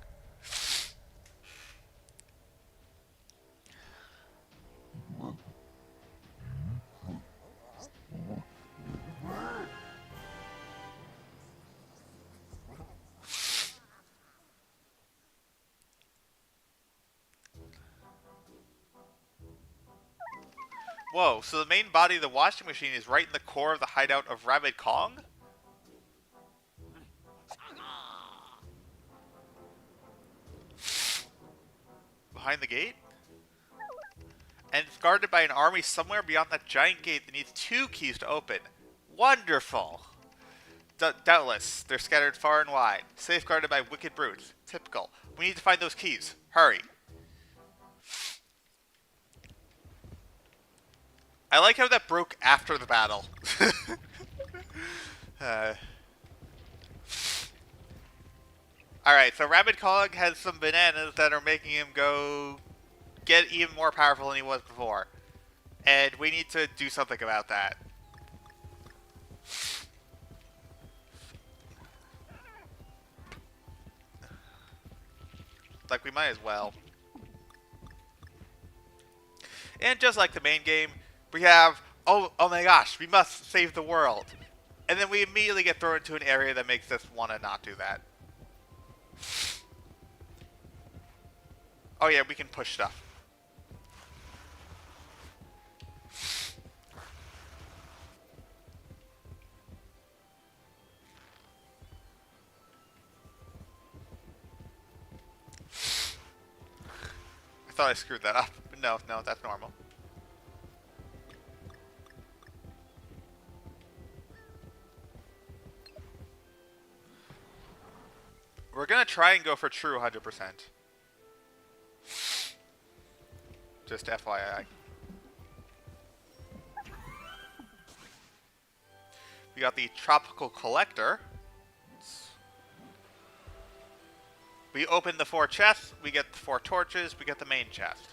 Whoa, so the main body of the washing machine is right in the core of the hideout of Rabbid Kong? Behind the gate? And it's guarded by an army somewhere beyond that giant gate that needs 2 keys to open. Wonderful! Doubtless, they're scattered far and wide, safeguarded by wicked brutes. Typical. We need to find those keys. Hurry. I like how that broke after the battle. Alright, so Rabbid Kong has some bananas that are making him go get even more powerful than he was before. And we need to do something about that. Like, we might as well. And just like the main game, we have, oh my gosh, we must save the world. And then we immediately get thrown into an area that makes us want to not do that. Oh yeah, we can push stuff. I thought I screwed that up. But no, that's normal. We're gonna try and go for true 100%. Just FYI. We got the Tropical Collector. We open the 4 chests, we get the 4 torches, we get the main chest.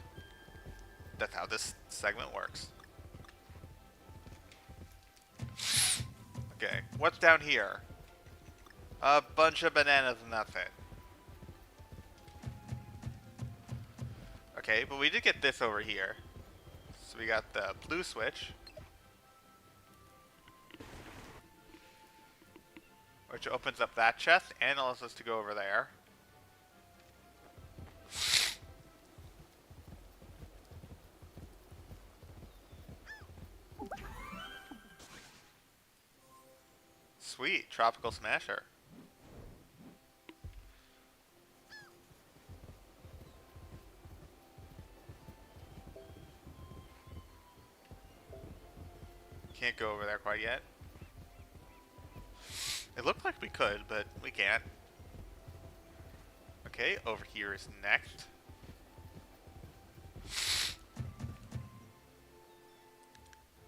That's how this segment works. Okay, what's down here? A bunch of bananas and that's it. Okay, but we did get this over here. So we got the blue switch. Which opens up that chest and allows us to go over there. Sweet, Tropical Smasher. Can't go over there quite yet. It looked like we could, but we can't. Okay, over here is next.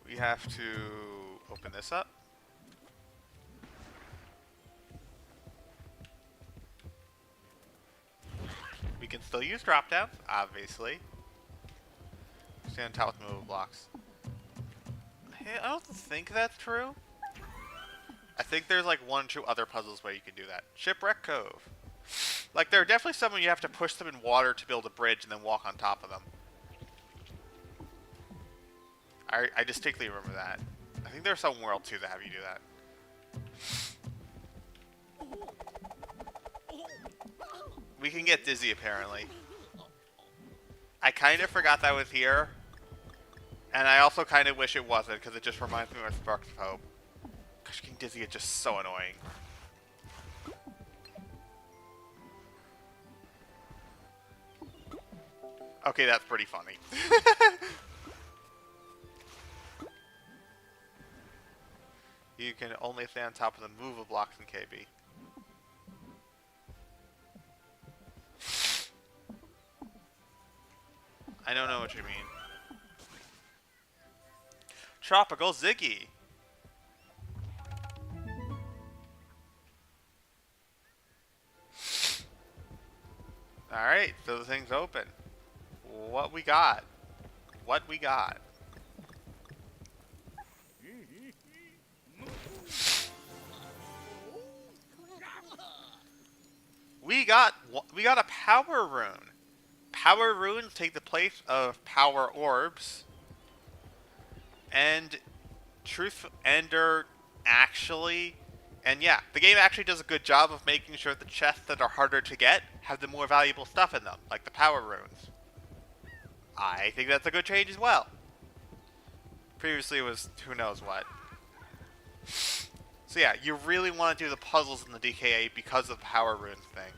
We have to open this up. We can still use drop downs, obviously. Stand on top with movable blocks. Hey, I don't think that's true. I think there's like 1 or 2 other puzzles where you can do that. Shipwreck Cove. Like, there are definitely some where you have to push them in water to build a bridge and then walk on top of them. I distinctly remember that. I think there's some world too that have you do that. We can get dizzy apparently. I kind of forgot that was here. And I also kind of wish it wasn't, because it just reminds me of Sparks of Hope. Gosh, getting dizzy is just so annoying. Okay, that's pretty funny. You can only stay on top of the movable blocks in KB. I don't know what you mean. Tropical Ziggy. Alright, so the thing's open. What we got? What we got? We got a power rune. Power runes take the place of power orbs. And are actually, and yeah, the game actually does a good job of making sure the chests that are harder to get have the more valuable stuff in them, like the power runes. I think that's a good change as well. Previously it was who knows what. So yeah, you really want to do the puzzles in the DKA because of the power runes thing.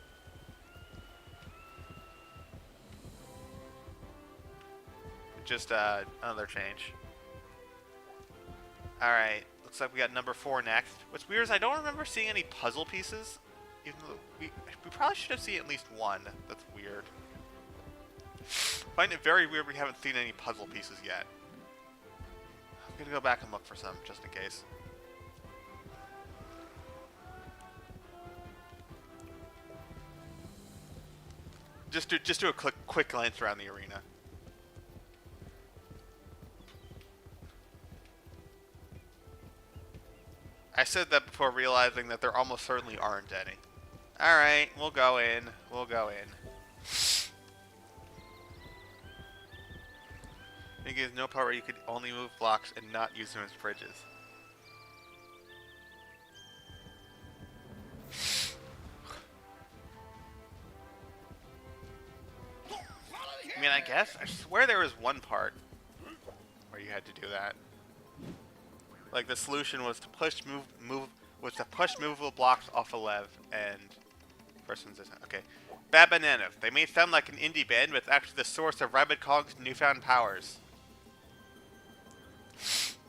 Just another change. Alright, looks like we got number 4 next. What's weird is I don't remember seeing any puzzle pieces. Even though we probably should have seen at least one. That's weird. I find it very weird we haven't seen any puzzle pieces yet. I'm gonna go back and look for some, just in case. Just do a quick glance around the arena. I said that before realizing that there almost certainly aren't any. Alright, we'll go in. We'll go in. I think there's no part where you could only move blocks and not use them as bridges. I mean, I guess. I swear there was one part where you had to do that. Like the solution was to push movable blocks off a lev and person's okay. Bad Bananas. They may sound like an indie band, but it's actually the source of Rabbid Kong's newfound powers.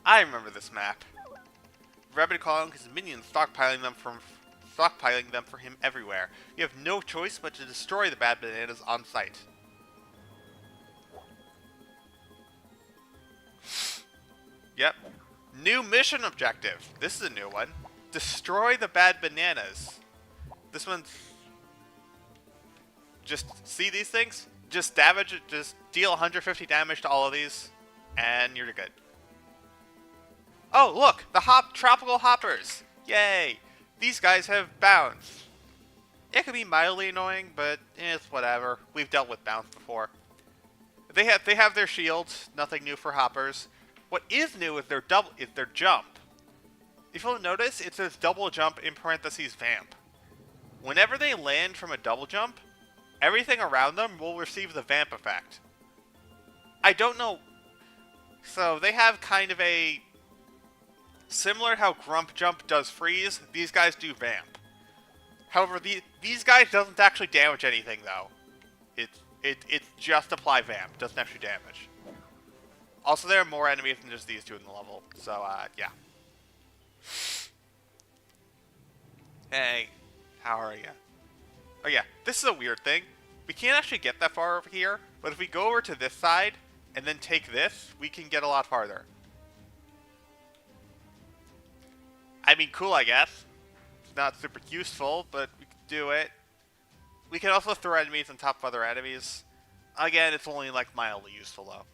I remember this map. Rabbid Kong has minions stockpiling them for him everywhere. You have no choice but to destroy the Bad Bananas on sight. Yep. New mission objective. This is a new one. Destroy the Bad Bananas. This one's... Just see these things? Just deal 150 damage to all of these, and you're good. Oh, look! The tropical hoppers! Yay! These guys have bounce. It can be mildly annoying, but it's whatever. We've dealt with bounce before. They have their shields. Nothing new for hoppers. What is new is their jump. If you'll notice, it says double jump in parentheses vamp. Whenever they land from a double jump, everything around them will receive the vamp effect. I don't know. So they have kind of a similar how Grump Jump does freeze. These guys do vamp. However, these guys doesn't actually damage anything though. It's just apply vamp. Doesn't actually damage. Also, there are more enemies than just these two in the level, so, yeah. Hey, how are ya? Oh yeah, this is a weird thing. We can't actually get that far over here, but if we go over to this side, and then take this, we can get a lot farther. I mean, cool, I guess. It's not super useful, but we can do it. We can also throw enemies on top of other enemies. Again, it's only, like, mildly useful, though.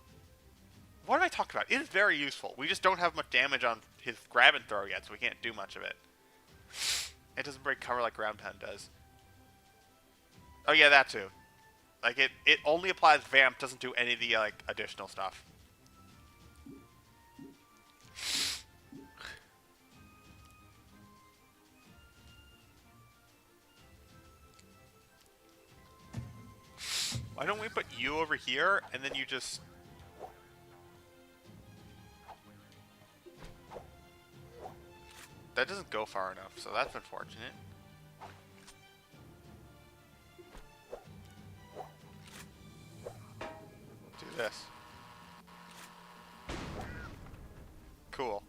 What am I talking about? It is very useful. We just don't have much damage on his grab and throw yet, so we can't do much of it. It doesn't break cover like ground pound does. Oh yeah, that too. Like it only applies vamp, doesn't do any of the like additional stuff. Why don't we put you over here and then you just That doesn't go far enough, so that's unfortunate. Do this. Cool.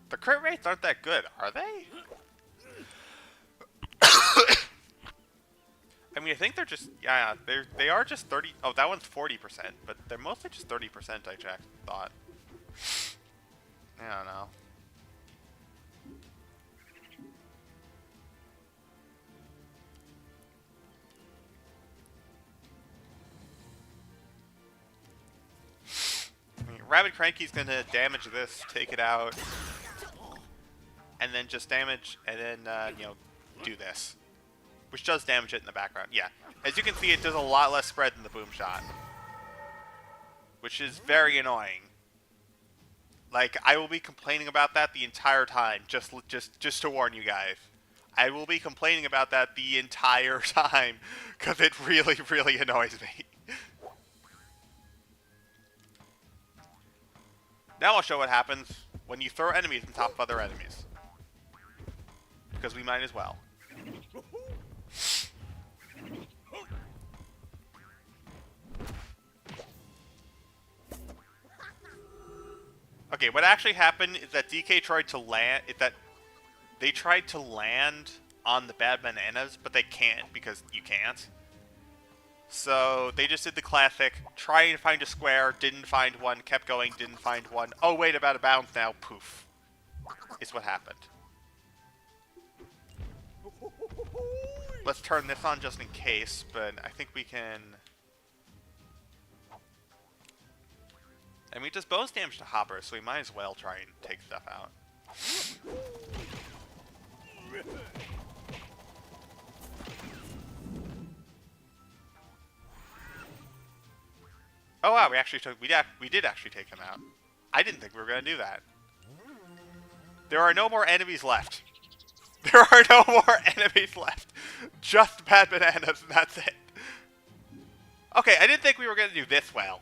The crit rates aren't that good, are they? I mean, I think they're just, yeah, they are just 30, oh, that one's 40%, but they're mostly just 30%, I thought. I don't know. I mean, Rabbid Cranky's gonna damage this, take it out, and then just damage, and then, you know, do this. Which does damage it in the background, yeah. As you can see, it does a lot less spread than the boom shot. Which is very annoying. Like, I will be complaining about that the entire time, just to warn you guys. I will be complaining about that the entire time, because it really, really annoys me. Now I'll show what happens when you throw enemies on top of other enemies. Because we might as well. Okay, what actually happened is that DK tried to land. They tried to land on the bad bananas, but they can't because you can't. So they just did the classic: try and find a square, didn't find one, kept going, didn't find one. Oh wait, about to bounce now. Poof. Is what happened. Let's turn this on just in case, but I think we can. I mean, it does bonus damage to Hopper, so we might as well try and take stuff out. Oh wow, we did actually take him out. I didn't think we were gonna do that. There are no more enemies left. There are no more enemies left. Just bad bananas, and that's it. Okay, I didn't think we were gonna do this well.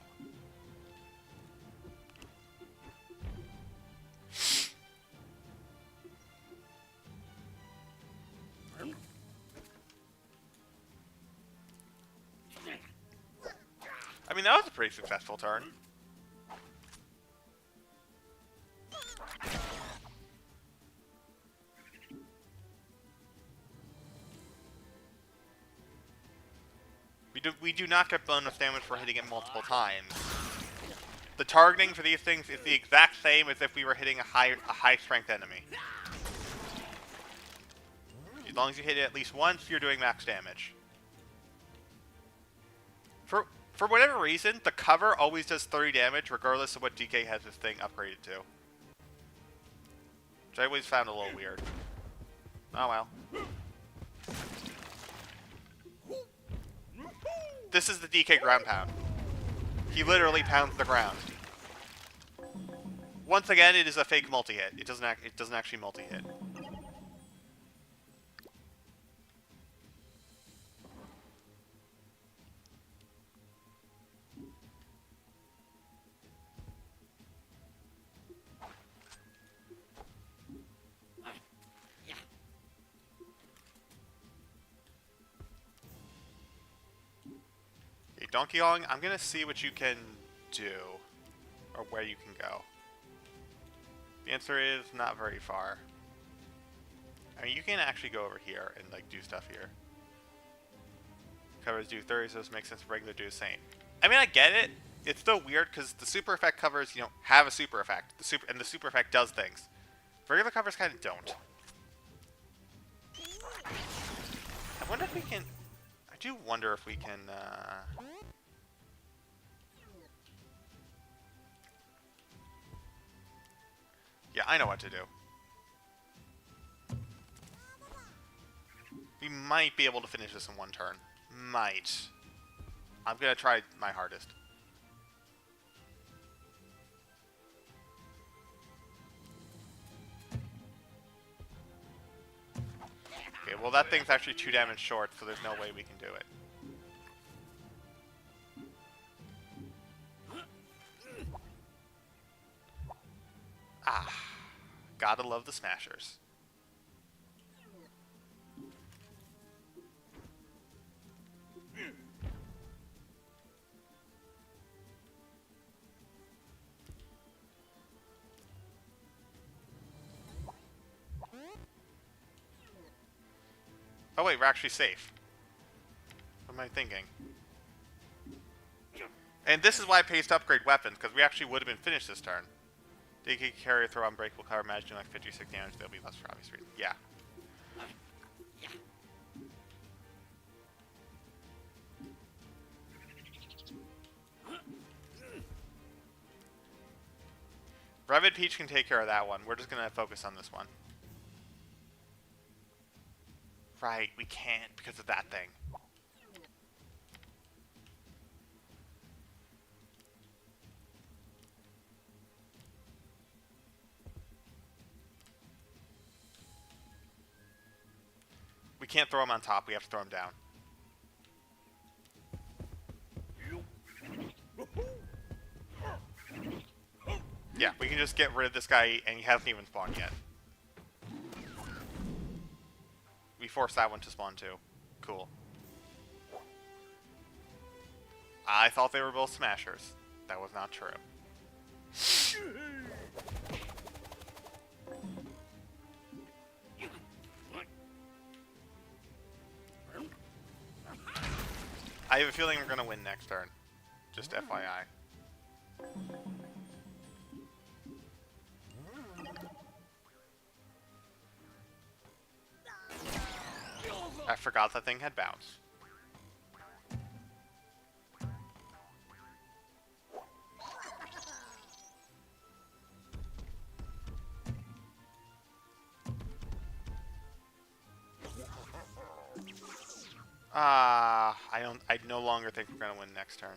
I mean, that was a pretty successful turn. We do not get bonus damage for hitting it multiple times. The targeting for these things is the exact same as if we were hitting a high strength enemy. As long as you hit it at least once, you're doing max damage. For whatever reason, the cover always does 30 damage, regardless of what DK has this thing upgraded to. Which I always found a little weird. Oh well. This is the DK ground pound. He literally pounds the ground. Once again, it is a fake multi-hit. It doesn't actually multi-hit. Donkey Kong, I'm gonna see what you can do, or where you can go. The answer is not very far. I mean, you can actually go over here and like do stuff here. Covers do 30, so this makes sense. Regular do the same. I mean, I get it. It's still weird because the super effect covers, you know, have a super effect. The super effect does things. Regular covers kind of don't. I wonder if we can. I do wonder if we can. Yeah, I know what to do. We might be able to finish this in one turn. Might. I'm gonna try my hardest. Okay, well that thing's actually 2 damage short, so there's no way we can do it. Ah. Gotta love the smashers. Oh wait, we're actually safe. What am I thinking? And this is why it pays to upgrade weapons, because we actually would have been finished this turn. They could carry throw unbreakable cover, imagining like 56 damage, they'll be less for obvious reasons. Yeah. Rabbids Peach can take care of that one. We're just going to focus on this one. Right, we can't because of that thing. We can't throw him on top, we have to throw him down. Yeah, we can just get rid of this guy, and he hasn't even spawned yet. We forced that one to spawn too. Cool. I thought they were both smashers. That was not true. I have a feeling we're gonna win next turn. Just FYI. I forgot that thing had bounce. I no longer think we're gonna win next turn.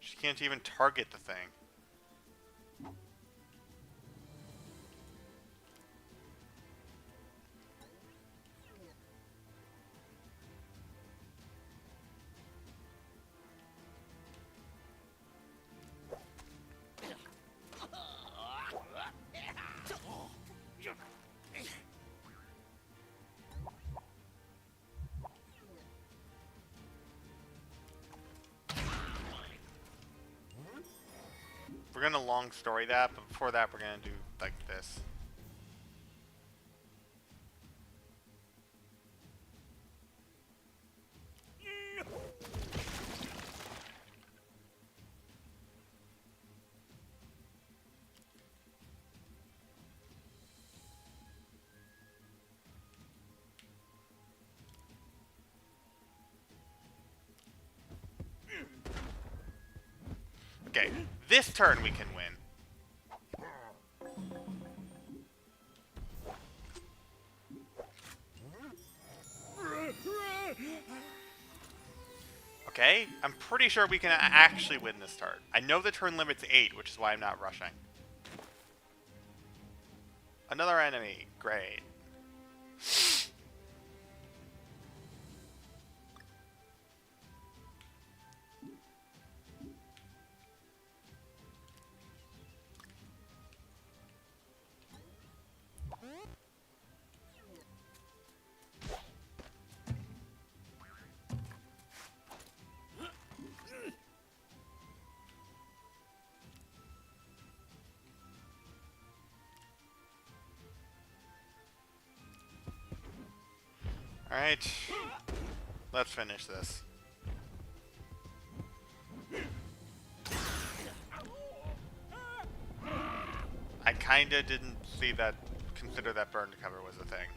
She can't even target the thing. We're gonna long story that, but before that we're gonna do like this. Okay, this turn we can win. Okay, I'm pretty sure we can actually win this turn. I know the turn limit's 8, which is why I'm not rushing. Another enemy. Great. Alright. Let's finish this. I kinda didn't see that, consider that burn to cover was a thing.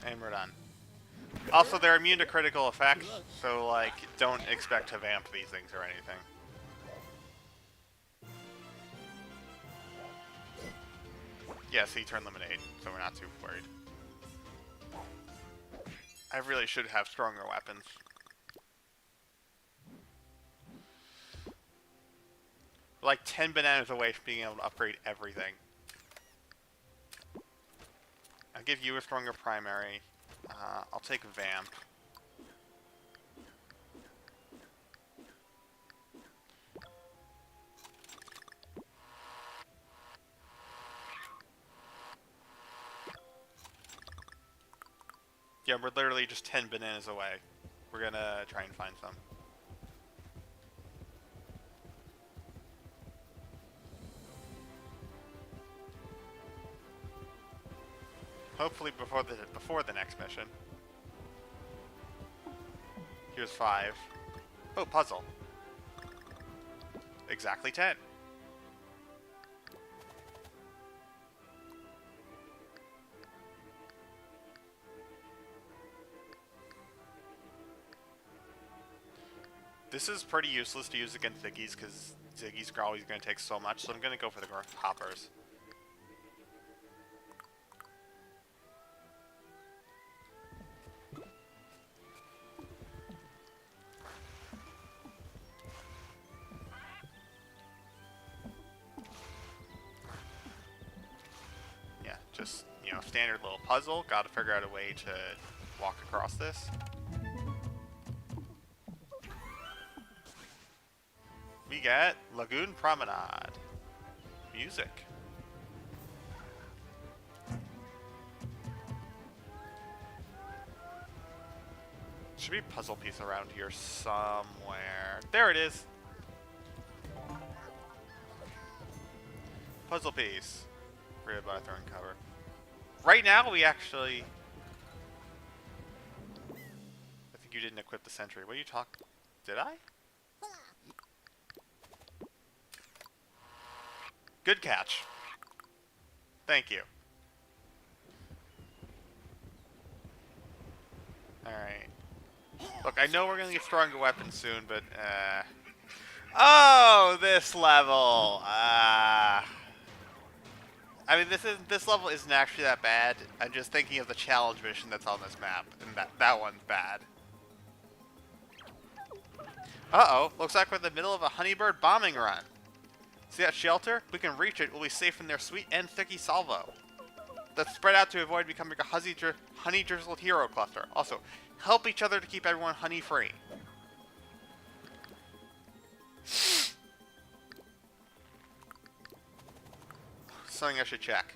And we're done. Also, they're immune to critical effects, so, like, don't expect to vamp these things or anything. Yeah, so you turn Lemonade, so we're not too worried. I really should have stronger weapons. We're like 10 bananas away from being able to upgrade everything. I'll give you a stronger primary. I'll take Vamp. Yeah, we're literally just 10 bananas away. We're gonna try and find some. Hopefully before the next mission. Here's 5. Oh, puzzle. Exactly 10. This is pretty useless to use against Ziggy's because Ziggy's are always going to take so much, so I'm going to go for the hoppers. Yeah, just, you know, standard little puzzle. Got to figure out a way to walk across this. We get Lagoon Promenade. Music. Should be a puzzle piece around here somewhere. There it is. Puzzle piece. Created by throwing cover. Right now, we actually... I think you didn't equip the sentry. What are you talking... Did I? Good catch. Thank you. Alright. Look, I know we're gonna get stronger weapons soon, but, oh, this level! I mean, this level isn't actually that bad. I'm just thinking of the challenge mission that's on this map, and that one's bad. Uh-oh, looks like we're in the middle of a honeybird bombing run. See that shelter? We can reach it. We'll be safe from their sweet and sticky salvo. Let's spread out to avoid becoming a honey-drizzled hero cluster. Also, help each other to keep everyone honey-free. Something I should check.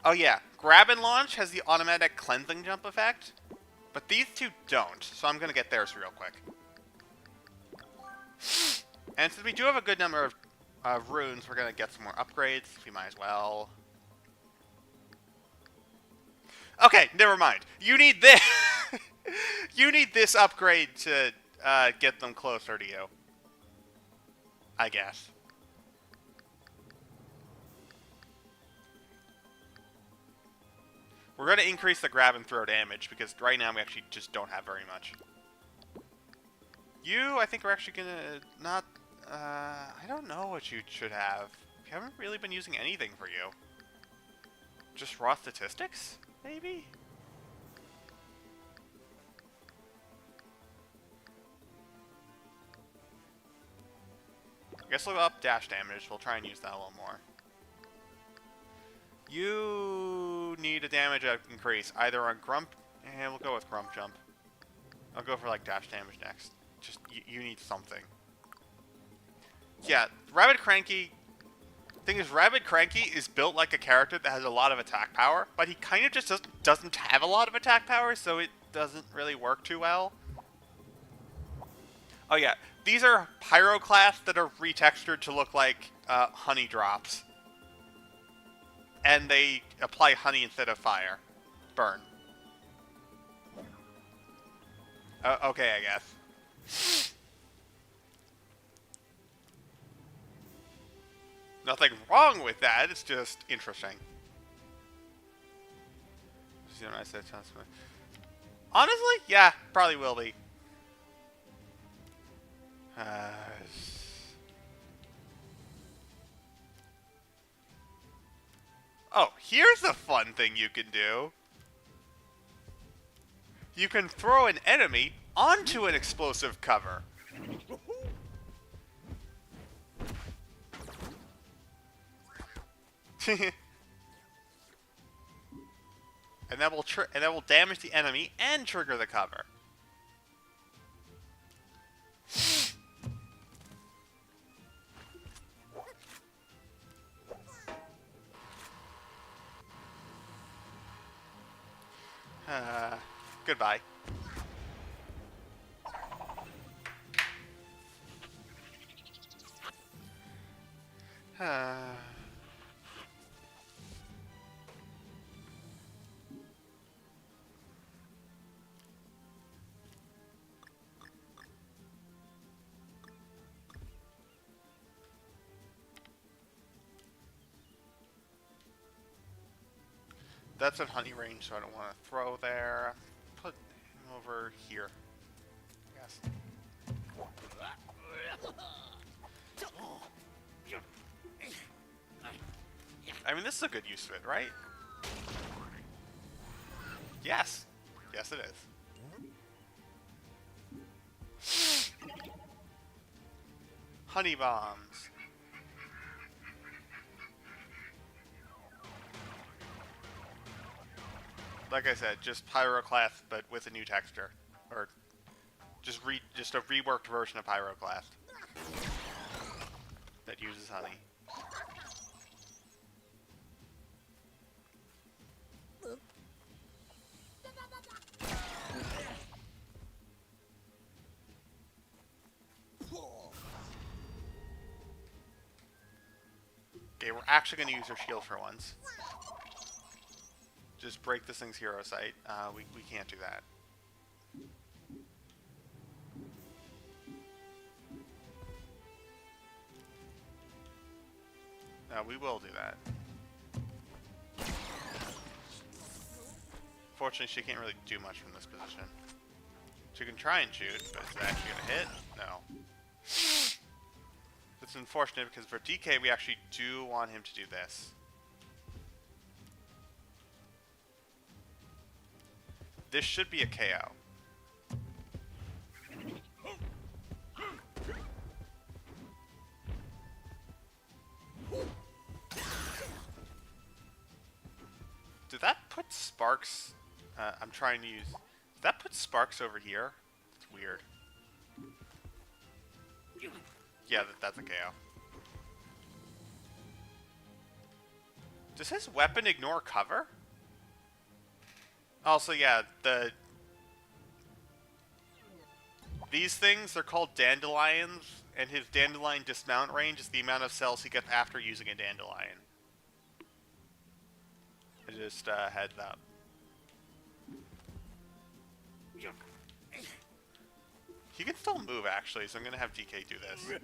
Oh yeah, grab and launch has the automatic cleansing jump effect, but these two don't, so I'm gonna get theirs real quick. And since we do have a good number of runes, we're gonna get some more upgrades. We might as well. Okay, never mind. You need this. You need this upgrade to get them closer to you, I guess. We're going to increase the grab and throw damage because right now we actually just don't have very much. You, I think we're actually going to not... I don't know what you should have. We haven't really been using anything for you. Just raw statistics, maybe? I guess we'll go up dash damage. We'll try and use that a little more. You need a damage increase, either on Grump, and we'll go with Grump Jump. I'll go for like dash damage next. Just, you need something. Yeah, Rabbid Cranky, thing is, Rabbid Cranky is built like a character that has a lot of attack power, but he kind of just doesn't have a lot of attack power, so it doesn't really work too well. Oh yeah, these are Pyroclasts that are retextured to look like honey drops. And they apply honey instead of fire. Burn. Okay, I guess. Nothing wrong with that, it's just interesting. Honestly, yeah, probably will be. Oh, here's a fun thing you can do. You can throw an enemy onto an explosive cover. and that will damage the enemy and trigger the cover. Goodbye. That's in honey range, so I don't want to throw there. Put him over here. Yes. I mean, this is a good use of it, right? Yes. Yes, it is. Honey bombs. Like I said, just Pyroclast, but with a new texture. Or just a reworked version of Pyroclast that uses honey. Okay, we're actually going to use her shield for once. Just break this thing's hero site. We can't do that. No, we will do that. Fortunately, she can't really do much from this position. She can try and shoot, but is it actually going to hit? No. It's unfortunate because for DK, we actually do want him to do this. This should be a KO. Did that put sparks? I'm trying to use. Did that put sparks over here? It's weird. Yeah, that's a KO. Does his weapon ignore cover? Also, yeah, these things are called dandelions, and his dandelion dismount range is the amount of cells he gets after using a dandelion. Just heads up. He can still move, actually, so I'm going to have DK do this.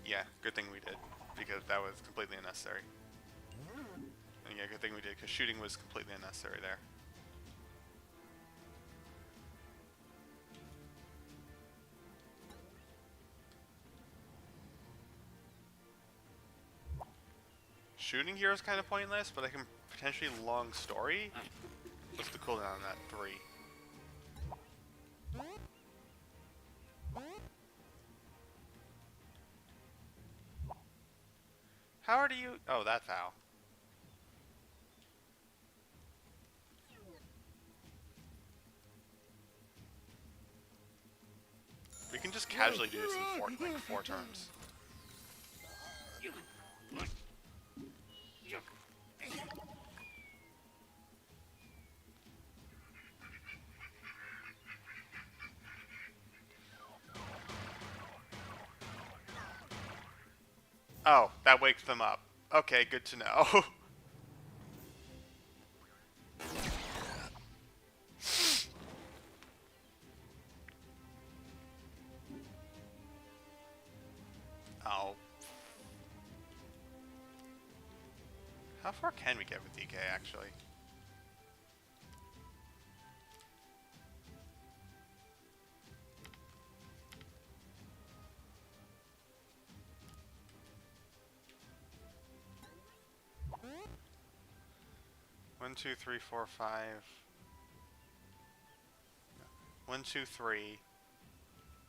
Yeah, good thing we did, because that was completely unnecessary. And yeah, good thing we did, because shooting was completely unnecessary there. Shooting here is kind of pointless, but I can potentially long story. What's the cooldown on that? 3. How do you... Oh, that's how. We can just casually do this in 4 turns. Oh, that wakes them up. Okay, good to know. Oh. How far can we get with DK, actually? 1, 2, 3, 4, 5. 1, 2, 3.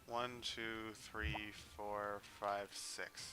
1, 2, 3, 4, 5, 6.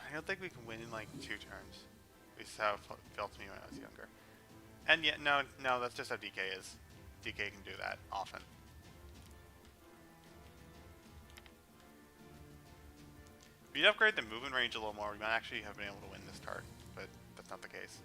I don't think we can win in like 2 turns. At least how it felt to me when I was younger. And yet, no, that's just how DK is. DK can do that often. If you'd upgrade the movement range a little more, we might actually have been able to win this turn, but that's not the case.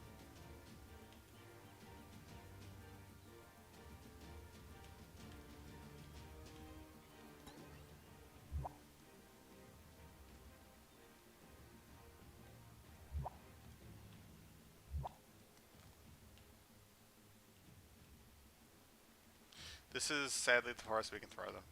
This is sadly the farthest we can throw them.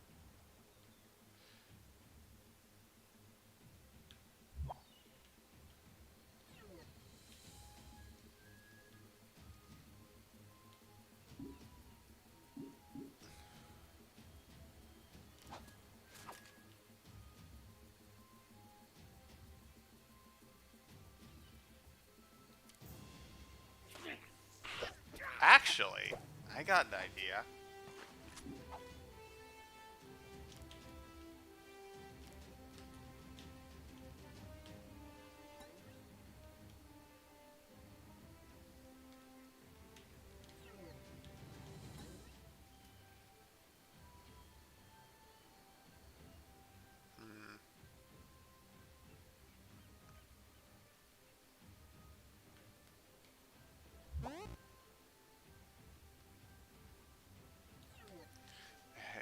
Actually, I got an idea.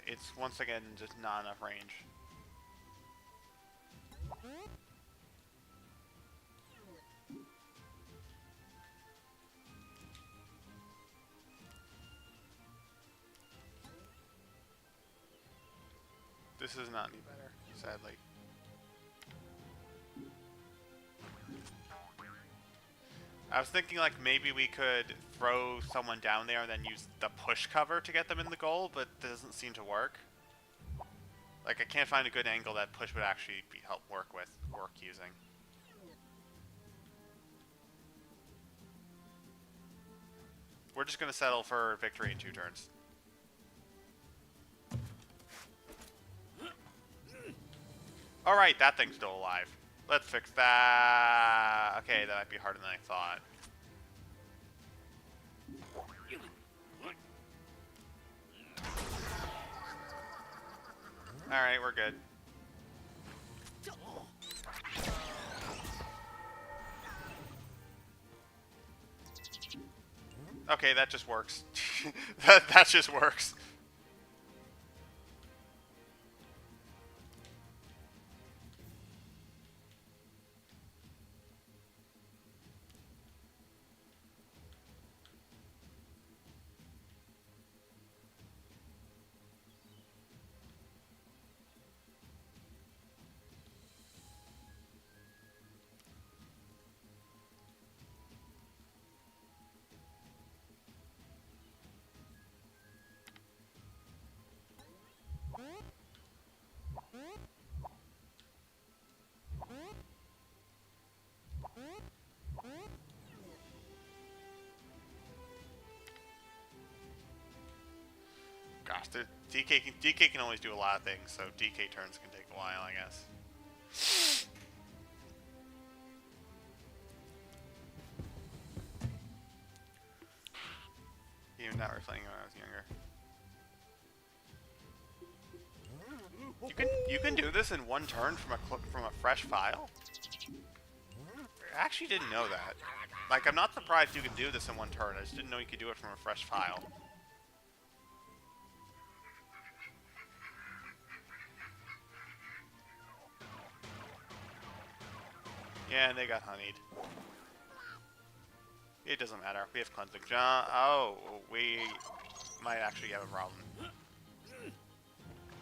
It's once again just not enough range. This is not any better, sadly. I was thinking like maybe we could throw someone down there and then use the push cover to get them in the goal, but that doesn't seem to work. Like I can't find a good angle that push would actually help work using. We're just gonna settle for victory in 2 turns. Alright, that thing's still alive. Let's fix that. Okay, that might be harder than I thought. Alright, we're good. Okay, that just works. that just works. Gosh, DK can always do a lot of things, so DK turns can take a while, I guess. Even not replaying when I was younger. You can do this in 1 turn from a fresh file? I actually didn't know that. Like, I'm not surprised you can do this in 1 turn. I just didn't know you could do it from a fresh file. Yeah, and they got honeyed. It doesn't matter. We have cleansing. Oh, we might actually have a problem.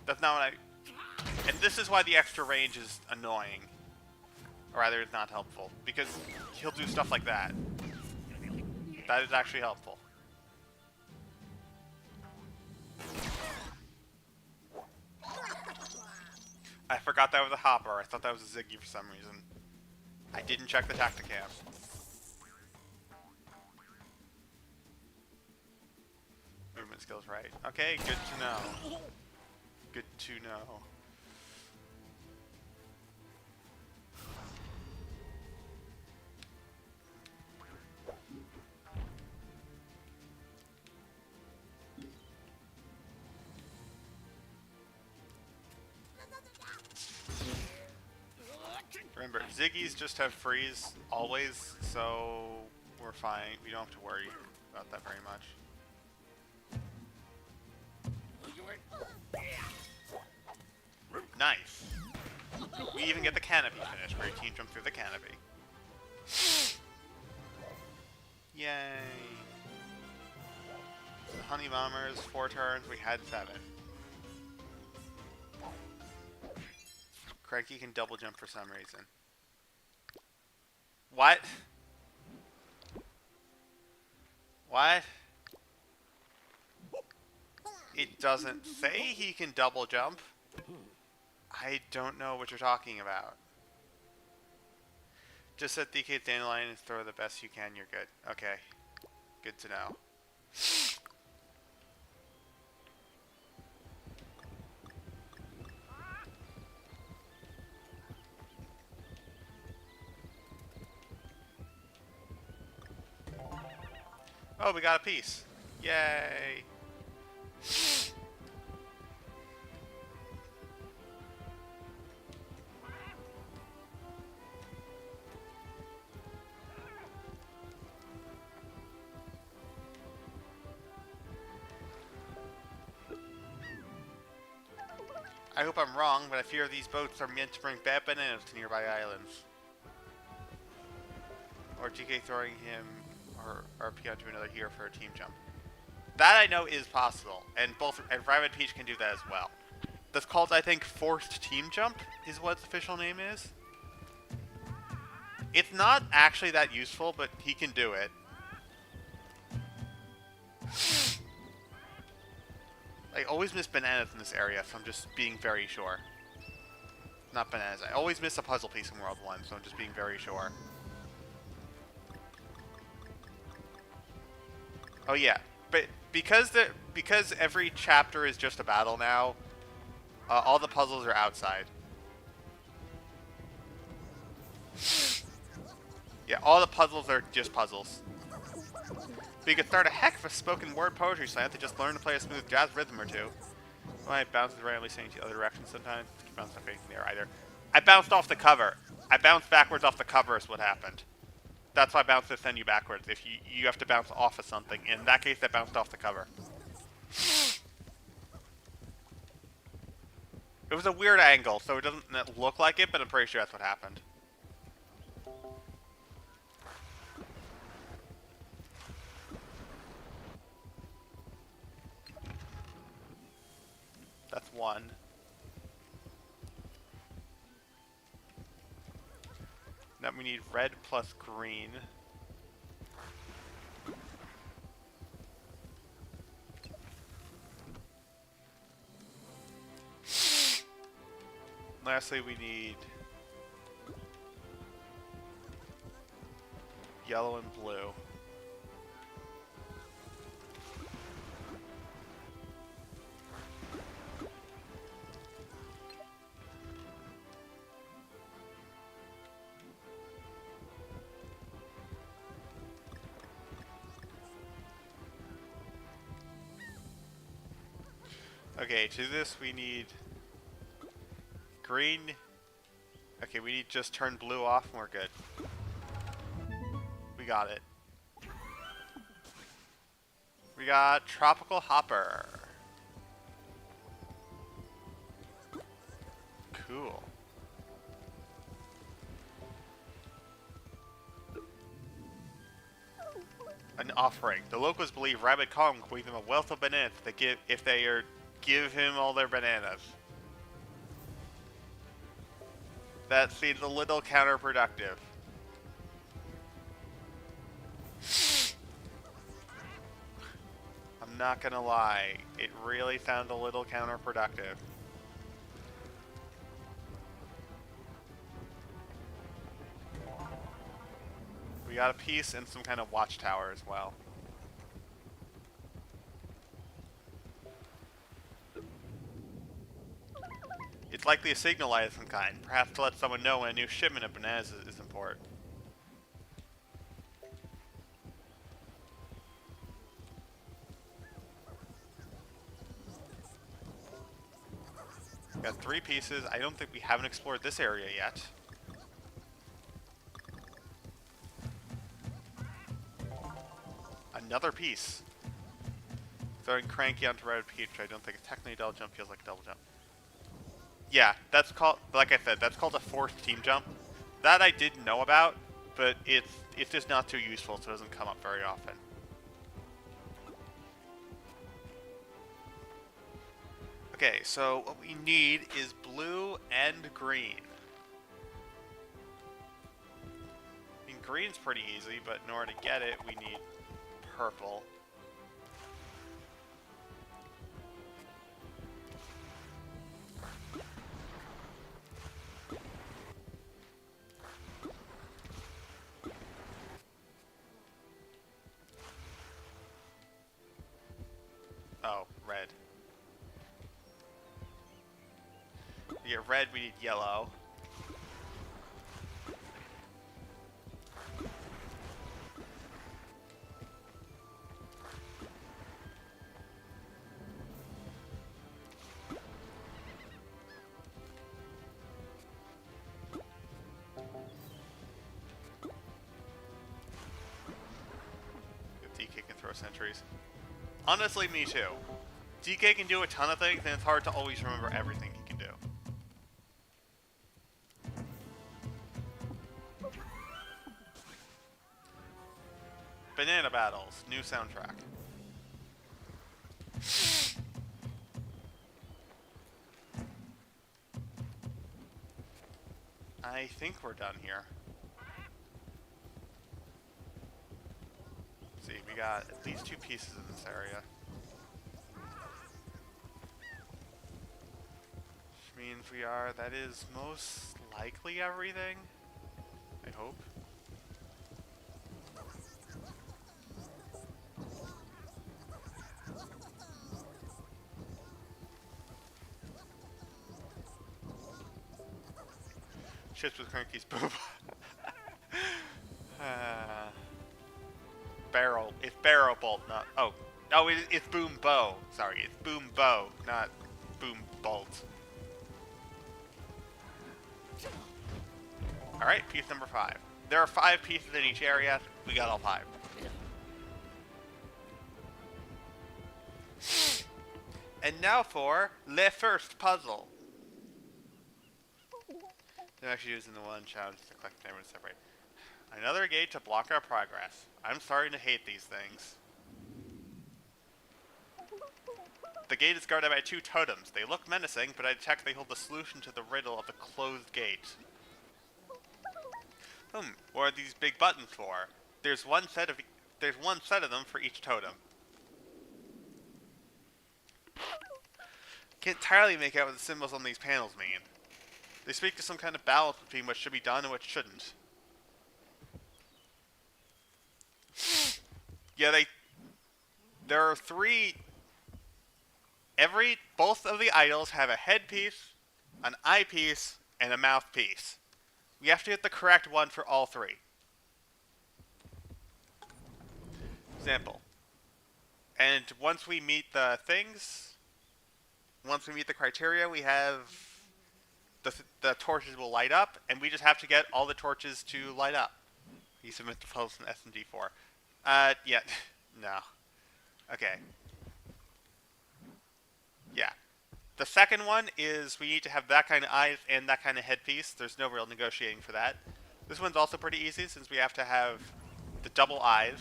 That's not what I... And this is why the extra range is annoying. Or rather, it's not helpful. Because he'll do stuff like that. That is actually helpful. I forgot that was a hopper. I thought that was a Ziggy for some reason. I didn't check the tacticam. Movement skills right. Okay, good to know. Good to know. Remember, Ziggies just have freeze always, so we're fine. We don't have to worry about that very much. Nice. We even get the canopy finish, where your team jumps through the canopy. Yay. The Honey Bombers, 4 turns, we had 7. Cranky can double jump for some reason. What? What? It doesn't say he can double jump. I don't know what you're talking about. Just set DK Dandelion and throw the best you can, you're good. Okay. Good to know. Oh, we got a piece. Yay. I hope I'm wrong, but I fear these boats are meant to bring bad bananas to nearby islands. Or GK throwing him or RP onto another hero for a team jump. That I know is possible, and Rabbid Peach can do that as well. That's called, I think, forced team jump is what its official name is. It's not actually that useful, but he can do it. I always miss bananas in this area, so I'm just being very sure. Not bananas. I always miss a puzzle piece in World 1, so I'm just being very sure. Oh yeah, but because every chapter is just a battle now, all the puzzles are outside. Yeah, all the puzzles are just puzzles. But you could start a heck of a spoken word poetry slam to just learn to play a smooth jazz rhythm or two. Well, I bounces randomly saying to the other direction sometimes. You bounce not facing there either. I bounced off the cover. I bounced backwards off the cover is what happened. That's why bounces send you backwards. If you have to bounce off of something. In that case, I bounced off the cover. It was a weird angle, so it doesn't look like it, but I'm pretty sure that's what happened. That's one. Now we need red plus green. Lastly, we need yellow and blue. Okay, to this we need green. Okay, we need just turn blue off and we're good. We got it. We got Tropical Hopper. Cool. an offering. The locals believe Rabbid Kong will give them a wealth of bananas if they give him all their bananas. That seems a little counterproductive. I'm not gonna lie, it really sounds a little counterproductive. We got a piece and some kind of watchtower as well. It's likely a signal light of some kind, perhaps to let someone know when a new shipment of bananas is in port. Got 3 pieces. I don't think we haven't explored this area yet. Another piece. Throwing Cranky onto Red Peach, I don't think it's technically a double jump, feels like a double jump. Yeah, that's called, like I said, that's called a forced team jump. That I did know about, but it's just not too useful, so it doesn't come up very often. Okay, so what we need is blue and green. I mean, green's pretty easy, but in order to get it, we need purple. Oh, red. To get red, we need yellow. DK can throw sentries. Honestly, me too. DK can do a ton of things, and it's hard to always remember everything he can do. Banana Battles, new soundtrack. I think we're done here. Let's see, we got at least 2 pieces in this area. Which means that is most likely everything. I hope. Chips with Cranky's boob. Barrel. It's barrel bolt, not. Oh. No, it's boom bow. Sorry, it's boom bow, not boom bolt. Alright, piece number 5. There are 5 pieces in each area. We got all 5. And now for le first puzzle. I'm actually using the one challenge to collect damage separate. Another gate to block our progress. I'm starting to hate these things. The gate is guarded by 2 totems. They look menacing, but I detect they hold the solution to the riddle of the closed gate. What are these big buttons for? There's one set of them for each totem. Can't entirely make out what the symbols on these panels mean. They speak to some kind of balance between what should be done and what shouldn't. Yeah, there are 3. Both of the idols have a headpiece, an eyepiece, and a mouthpiece. We have to get the correct one for all 3. Example. And once we meet the criteria, we have the torches will light up, and we just have to get all the torches to light up. You submit the puzzles in SMD4. Yeah. No. Okay. Yeah. The second one is we need to have that kind of eyes and that kind of headpiece. There's no real negotiating for that. This one's also pretty easy since we have to have the double eyes.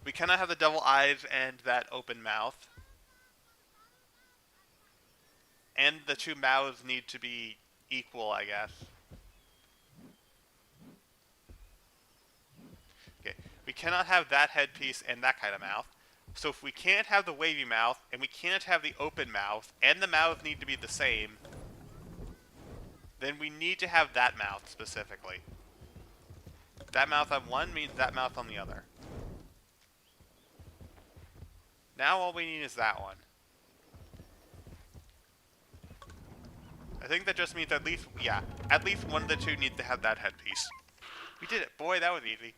We cannot have the double eyes and that open mouth. And the two mouths need to be equal, I guess. Okay, we cannot have that headpiece and that kind of mouth. So if we can't have the wavy mouth, and we can't have the open mouth, and the mouths need to be the same, then we need to have that mouth specifically. That mouth on one means that mouth on the other. Now all we need is that one. I think that just means at least one of the two needs to have that headpiece. We did it. Boy, that was easy.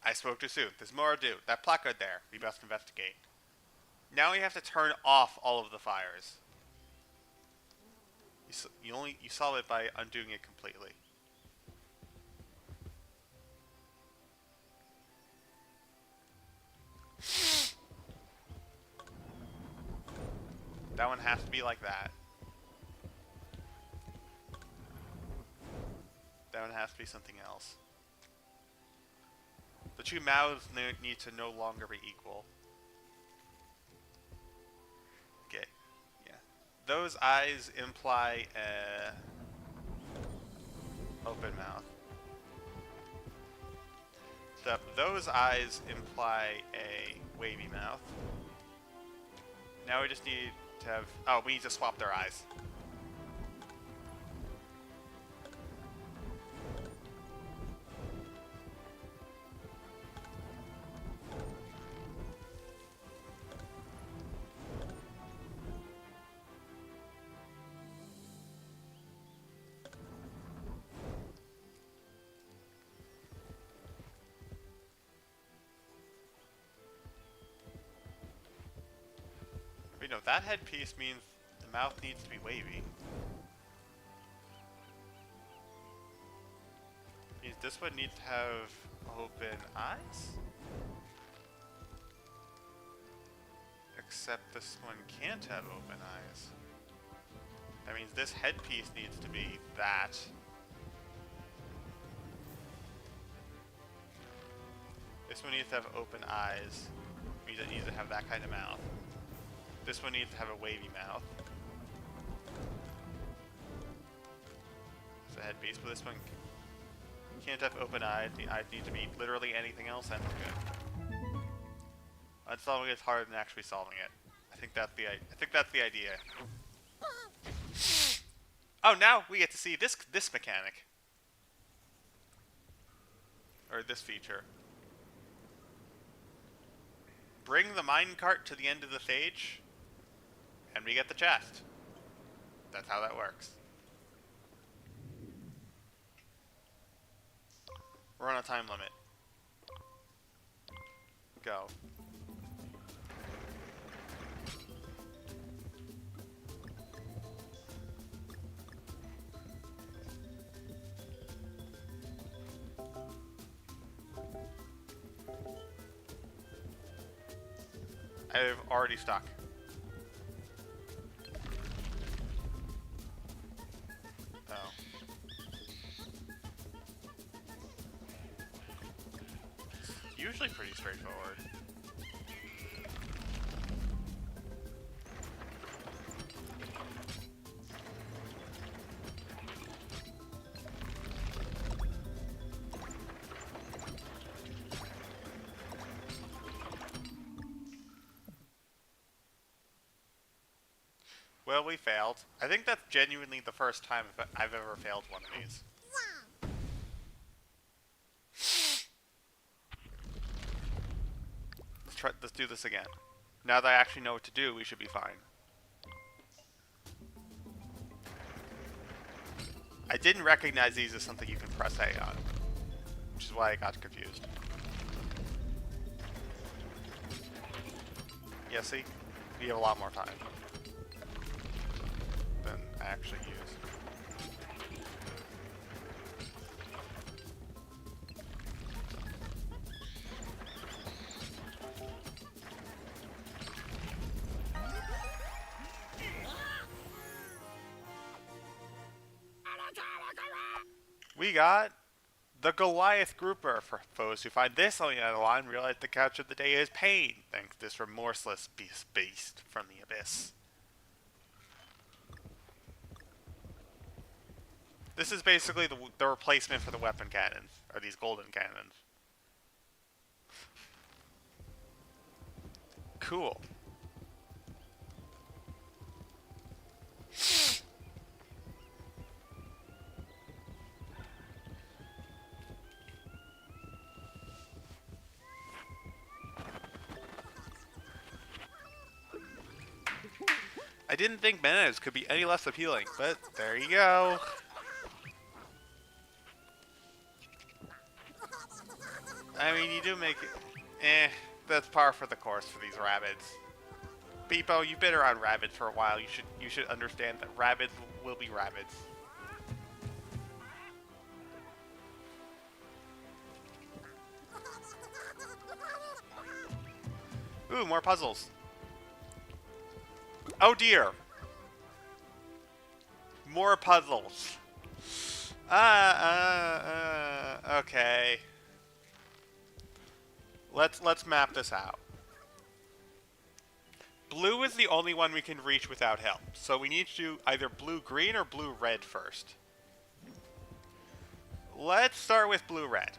I spoke too soon. There's more to do. That placard there. We must investigate. Now we have to turn off all of the fires. You solve it by undoing it completely. That one has to be like that. That one has to be something else. The two mouths need to no longer be equal. Okay, yeah. Those eyes imply a open mouth. So those eyes imply a wavy mouth. Now we just need to have... Oh, we need to swap their eyes. Wait, no, that headpiece means the mouth needs to be wavy. Means this one needs to have open eyes? Except this one can't have open eyes. That means this headpiece needs to be that. This one needs to have open eyes. Means it needs to have that kind of mouth. This one needs to have a wavy mouth. It's a headpiece, but this one can't have open eyes. The eyes need to be literally anything else, and we're good. Unsolving is harder than actually solving it. I think that's the idea. Oh, now we get to see this mechanic. Or this feature. Bring the minecart to the end of the stage, and we get the chest. That's how that works. We're on a time limit. Go. I've already stuck. Oh. It's usually pretty straightforward. Well, we failed. I think that's genuinely the first time I've ever failed one of these. Let's do this again. Now that I actually know what to do, we should be fine. I didn't recognize these as something you can press A on, which is why I got confused. Yeah, see? We have a lot more time than I actually use. We got The Goliath Grouper, for foes who find this on the end of the line, realize the catch of the day is pain. Thanks to this remorseless beast from the abyss. This is basically the replacement for the weapon cannons, or these golden cannons. Cool. I didn't think bananas could be any less appealing, but there you go. I mean, you do make it. That's par for the course for these Rabbids. Beepo, you've been around Rabbids for a while. You should understand that Rabbids will be Rabbids. Ooh, more puzzles. Oh dear. More puzzles. Okay. Let's map this out. Blue is the only one we can reach without help, so we need to do either blue-green or blue-red first. Let's start with blue-red.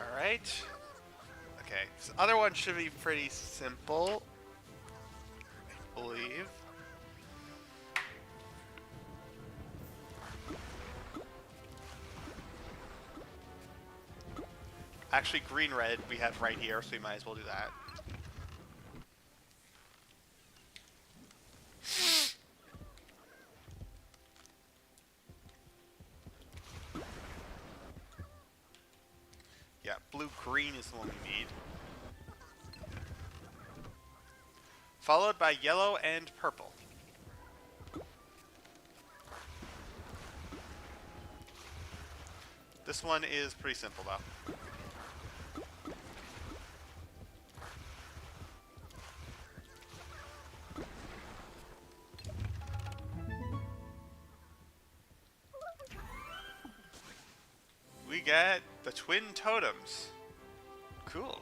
Alright. Okay, this other one should be pretty simple, I believe. Actually, green-red we have right here, so we might as well do that. Yeah, blue-green is the one we need. Followed by yellow and purple. This one is pretty simple, though. We get the twin totems. Cool.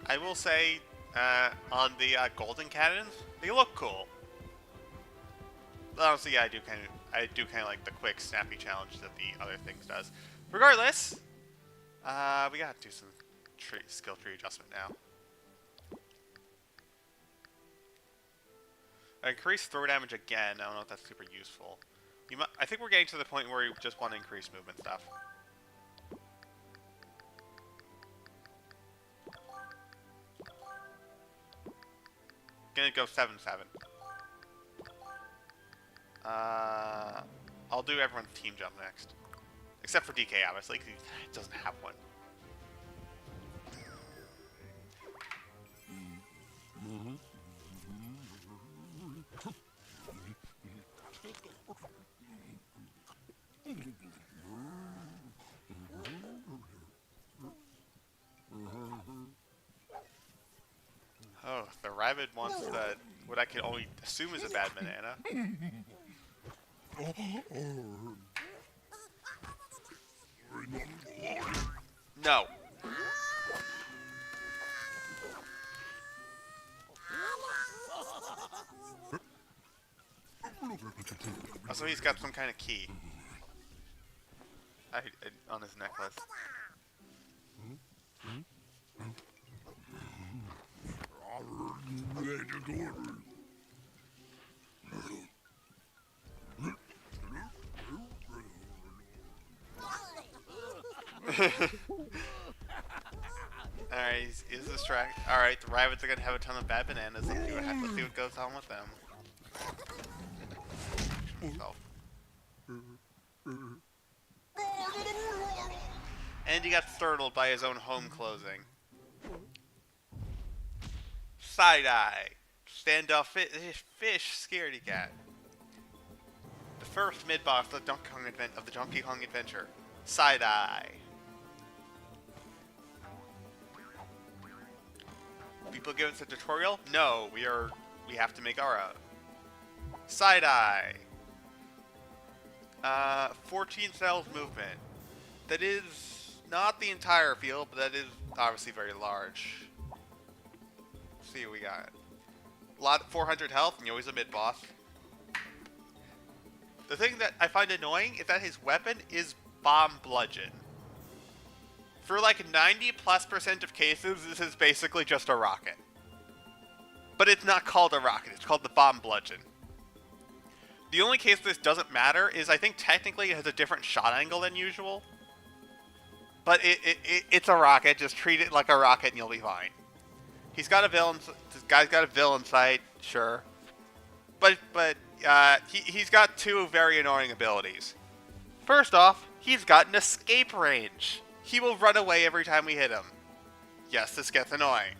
I will say, on the golden cannons, they look cool. But honestly, yeah, I do kind of like the quick, snappy challenge that the other things does. Regardless, we gotta do some skill tree adjustment now. Increase throw damage again. I don't know if that's super useful. I think we're getting to the point where we just want to increase movement stuff. Gonna go 7-7. I'll do everyone's team jump next. Except for DK, obviously, because he doesn't have one. Oh, the rabbit wants what I can only assume is a bad banana. No. Oh, so he's got some kind of key. On his necklace. Alright, is this track? Alright, the rabbits are gonna have a ton of bad bananas. Let's see what goes on with them. Himself. And he got startled by his own home closing. Side-eye. Standoff fish scaredy cat. The first mid-boss of the Donkey Kong Adventure. Side-eye. People give us a tutorial? No, we have to make our own. Side-eye. 14 cells movement. That is not the entire field, but that is obviously very large. Let's see what we got. A lot of 400 health, and he's a mid-boss. The thing that I find annoying is that his weapon is Bomb Bludgeon. For like 90+% of cases, this is basically just a rocket. But it's not called a rocket, it's called the Bomb Bludgeon. The only case this doesn't matter is I think technically it has a different shot angle than usual. But it's a rocket, just treat it like a rocket and you'll be fine. He's got a villain, this guy's got a villain sight, sure. But he's got two very annoying abilities. First off, he's got an escape range. He will run away every time we hit him. Yes, this gets annoying.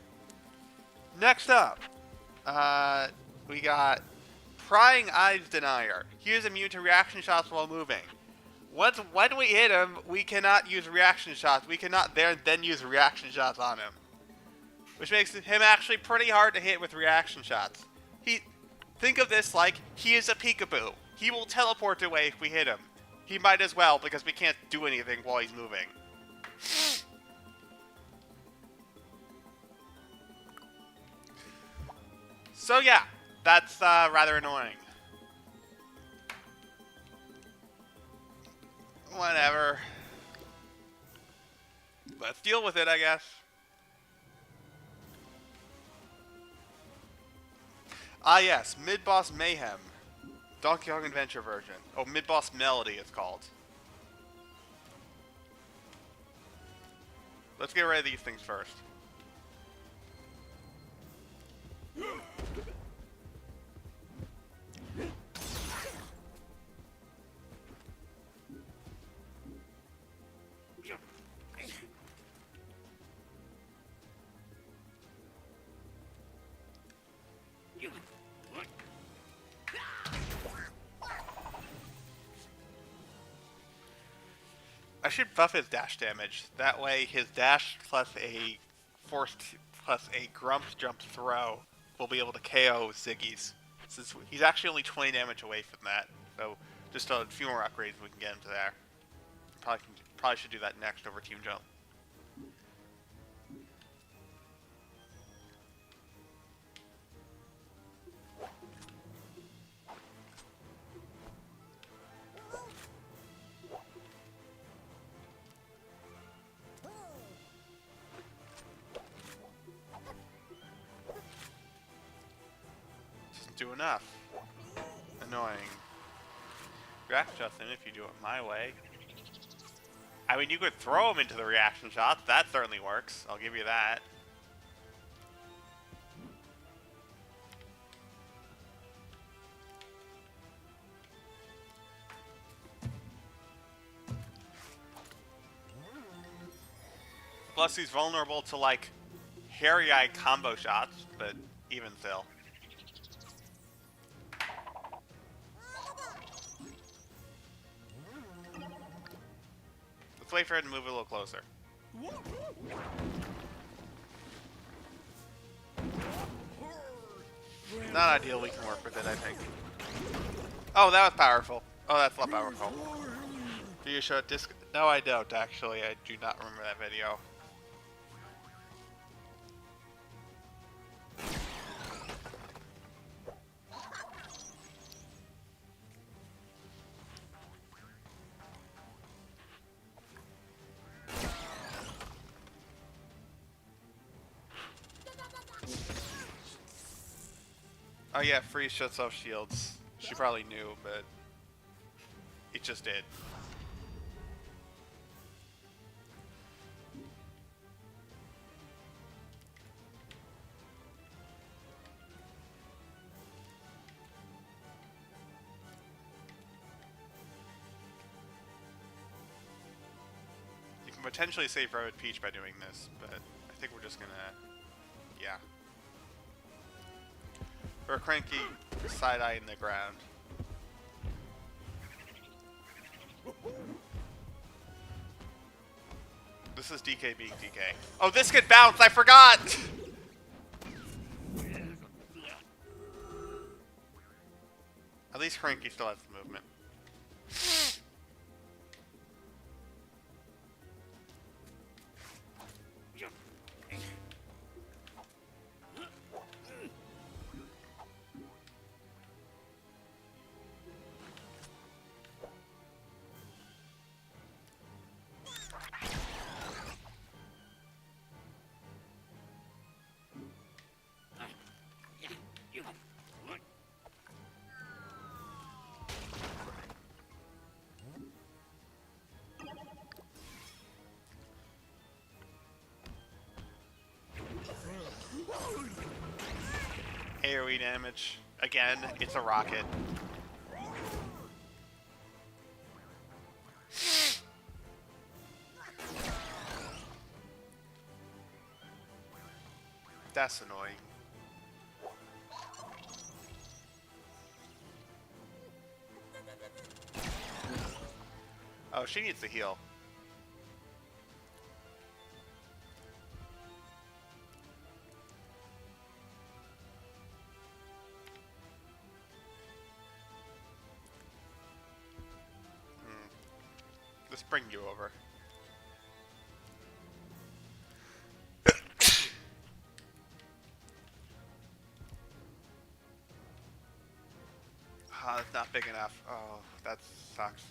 Next up, we got Prying Eyes Denier. He is immune to reaction shots while moving. When we hit him, we cannot use reaction shots. We cannot then use reaction shots on him. Which makes him actually pretty hard to hit with reaction shots. Think of this like he is a peekaboo. He will teleport away if we hit him. He might as well because we can't do anything while he's moving. So yeah, that's rather annoying. Whatever. Let's deal with it, I guess. Ah yes, Mid-Boss Mayhem. Donkey Kong Adventure version. Oh, Mid-Boss Melody it's called. Let's get rid of these things first. I should buff his dash damage. That way his dash plus a Grumps jump throw will be able to KO Ziggy's. Since he's actually only 20 damage away from that. So just a few more upgrades we can get him to there. Probably should do that next over Team Jump. Do enough. Annoying. Reaction shots in if you do it my way. I mean, you could throw him into the reaction shots. That certainly works. I'll give you that. Plus, he's vulnerable to, like, hairy-eye combo shots, but even still. Let's wait for it to move a little closer. Not ideal, we can work with it, I think. Oh, that was powerful. Oh, that's a lot powerful. Do you show a disc? No, I don't, actually. I do not remember that video. Oh yeah, freeze shuts off shields. She probably knew, but it just did. potentially save Rabbid Peach by doing this, but I think we're just gonna, yeah. Or Cranky side-eyeing the ground. This is DK being DK. Oh, this could bounce! I forgot! At least Cranky still has the movement. AoE damage. Again, it's a rocket. That's annoying. Oh, she needs to heal. Let's bring you over. It's not big enough. Oh, that sucks.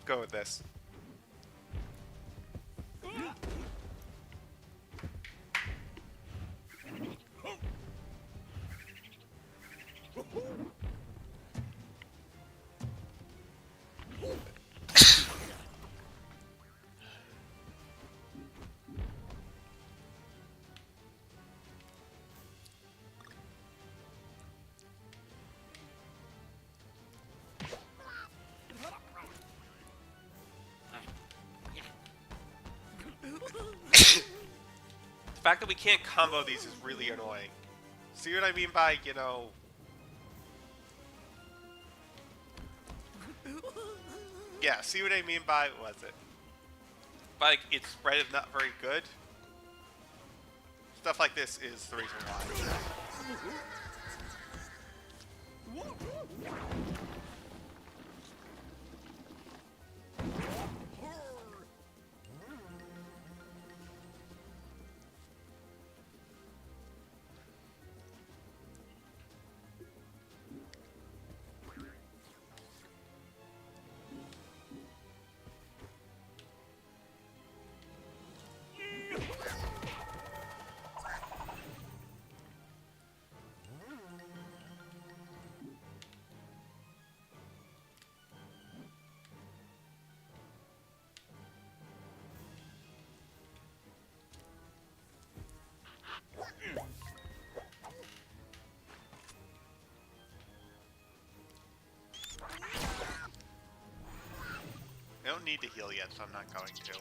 Go with this. The fact that we can't combo these is really annoying. See what I mean by, you know... Yeah, see what I mean by, what was it? By, like, its spread is not very good. Stuff like this is the reason why. I don't need to heal yet, so I'm not going to.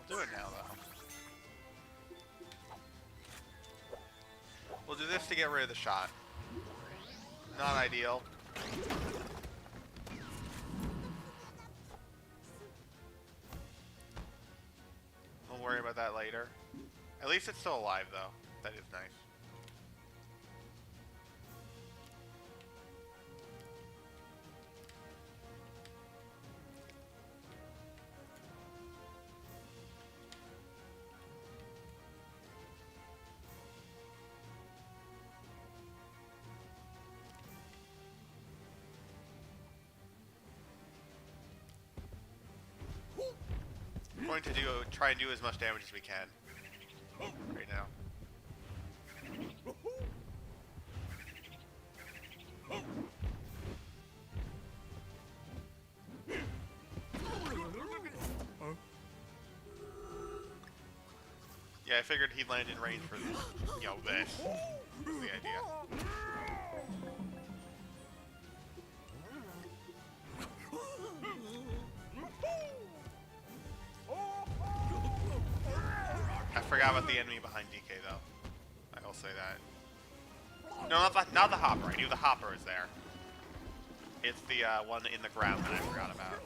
Do it now, though. We'll do this to get rid of the shot. Not ideal. We'll worry about that later. At least it's still alive, though. That is nice. going to try and do as much damage as we can right now. Yeah, I figured he'd land in range for, you know, this. That's the idea. I forgot about the enemy behind DK though. I will say that. No, not the hopper. I knew the hopper is there. It's the one in the ground that I forgot about.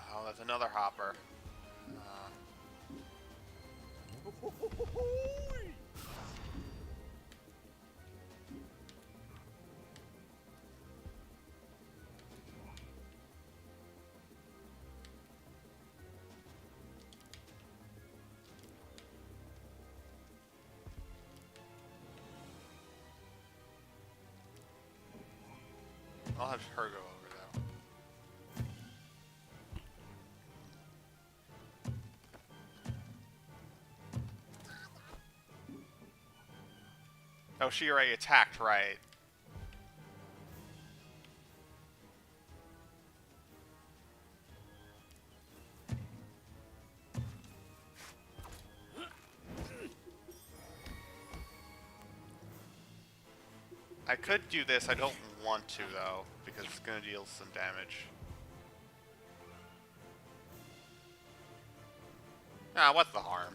Oh, that's another hopper. I'll have her go over though. Oh, she already attacked, right? I could do this, I don't want to though, because it's going to deal some damage. Ah, what's the harm?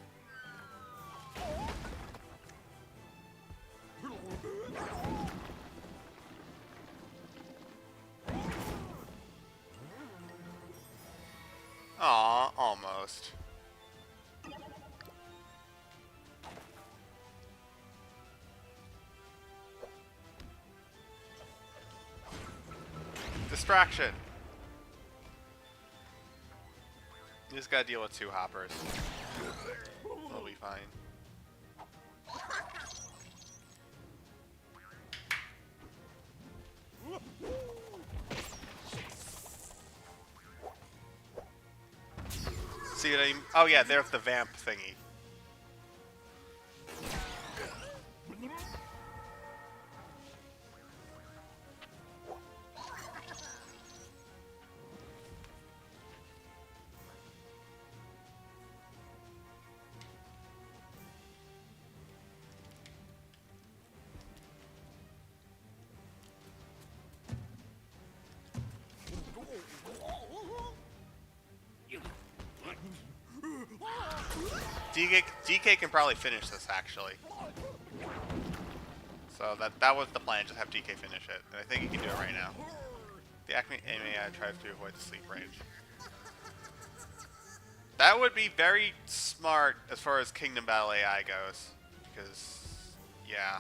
Aw, almost. Distraction. You just gotta deal with two hoppers. We'll be fine. See what I mean? Oh yeah, there's the vamp thingy. DK can probably finish this actually. So that was the plan, just have DK finish it. And I think he can do it right now. The Acme AI tries to avoid the sleep range. That would be very smart as far as Kingdom Battle AI goes. Because, yeah.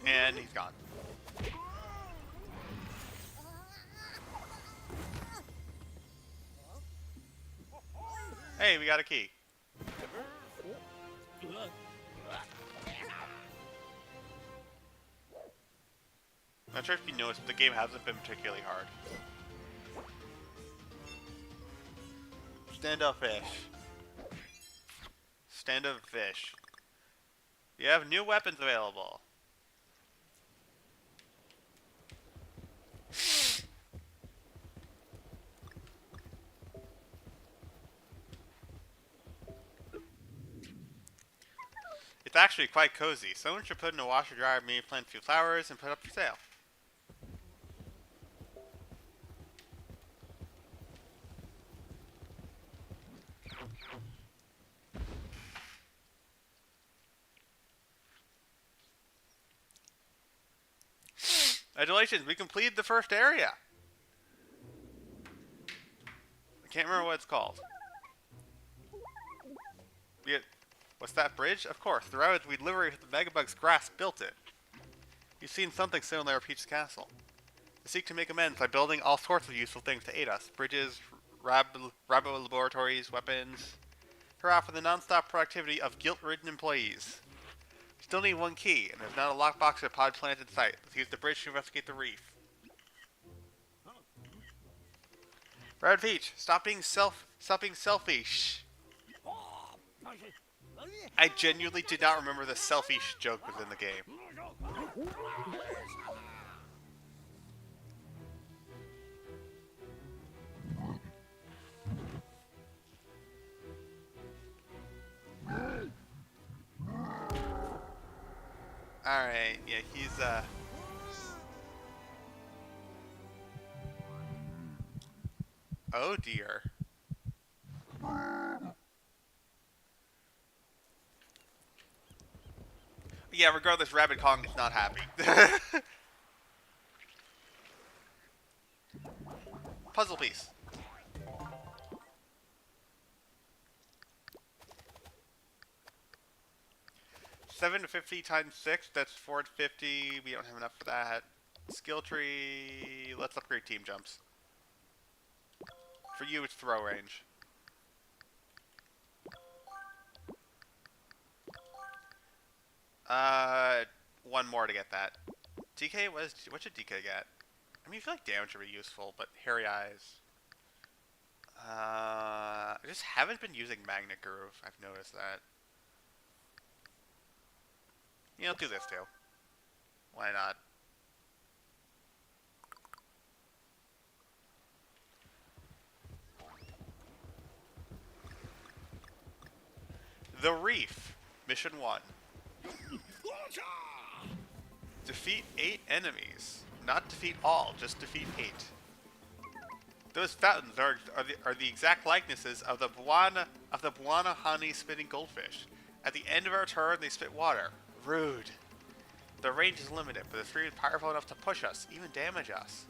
And he's gone. Hey, we got a key. Not sure if you noticed, but the game hasn't been particularly hard. Stand up fish. Stand up fish. You have new weapons available. It's actually quite cozy. Someone should put in a washer dryer, maybe plant a few flowers, and put up for sale. Congratulations, we completed the first area. I can't remember what it's called. What's that bridge? Of course, the Rabbids we liberated the Megabug's grasp built it. You've seen something similar at Peach's Castle. They seek to make amends by building all sorts of useful things to aid us. Bridges, Rabbit laboratories, weapons. Hurrah for the non-stop productivity of guilt-ridden employees. We still need one key, and there's not a lockbox or pod plant in sight. Let's use the bridge to investigate the reef. Rabbid Peach, stop being selfish. I genuinely did not remember the selfish joke within the game. Alright, yeah, he's, oh dear. Yeah, regardless, Rabbid Kong is not happy. Puzzle piece. $750 times 6, that's $450. We don't have enough for that. Skill tree. Let's upgrade team jumps. For you, it's throw range. One more to get that. DK, what should DK get? I mean, I feel like damage would be useful, but hairy eyes. I just haven't been using Magnet Groove. I've noticed that. Yeah, I'll do this too. Why not? The Reef. Mission 1. Defeat 8 enemies. Not defeat all, just defeat 8. Those fountains are the exact likenesses of the Buana honey spitting goldfish. At the end of our turn, they spit water. Rude. The range is limited, but the stream is powerful enough to push us, even damage us.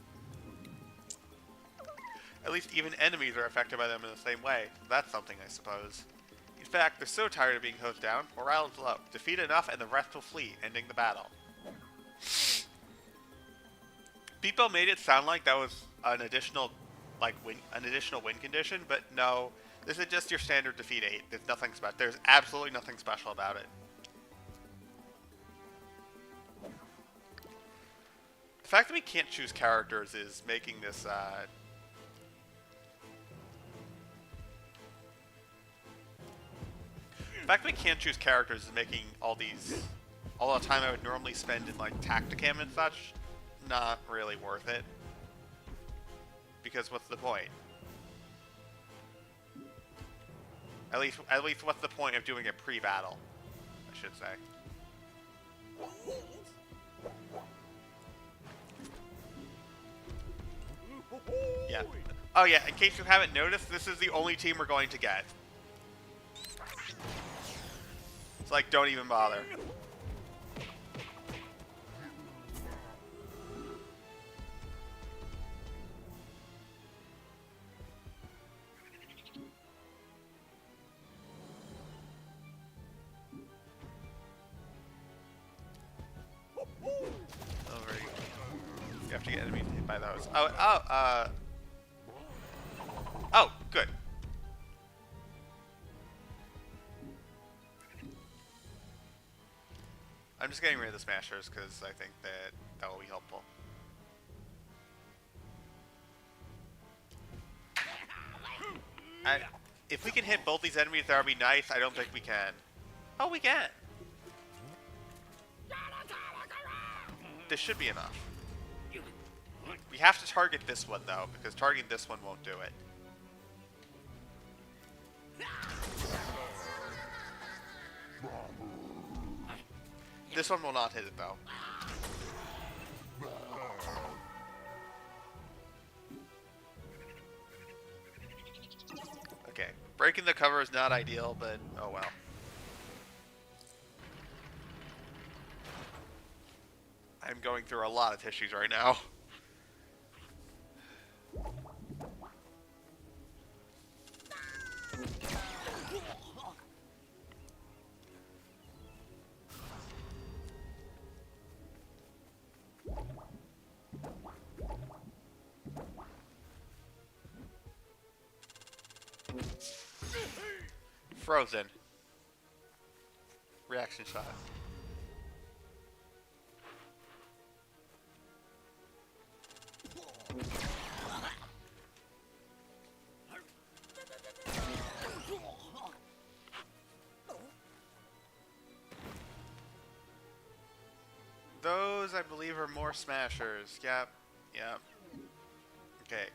At least even enemies are affected by them in the same way. That's something, I suppose. In fact, they're so tired of being hosed down, morale is low. Defeat enough and the rest will flee, ending the battle. Beepo made it sound like that was an additional win condition, but no, this is just your standard defeat 8. There's nothing special. There's absolutely nothing special about it. The fact that we can't choose characters is making this, the fact that we can't choose characters is making all the time I would normally spend in, like, Tacticam and such, not really worth it. Because what's the point? At least what's the point of doing it pre-battle, I should say. Yeah. Oh yeah, in case you haven't noticed, this is the only team we're going to get. It's like, don't even bother. You have to get enemies hit by those. Oh, good. I'm just getting rid of the smashers because I think that will be helpful. If we can hit both these enemies, that would be nice. I don't think we can. Oh, we can. This should be enough. We have to target this one, though, because targeting this one won't do it. This one will not hit it, though. Okay. Breaking the cover is not ideal, but oh well. I'm going through a lot of tissues right now. Frozen. Reaction shot. Those, I believe, are more smashers. Yep. Yep. Okay.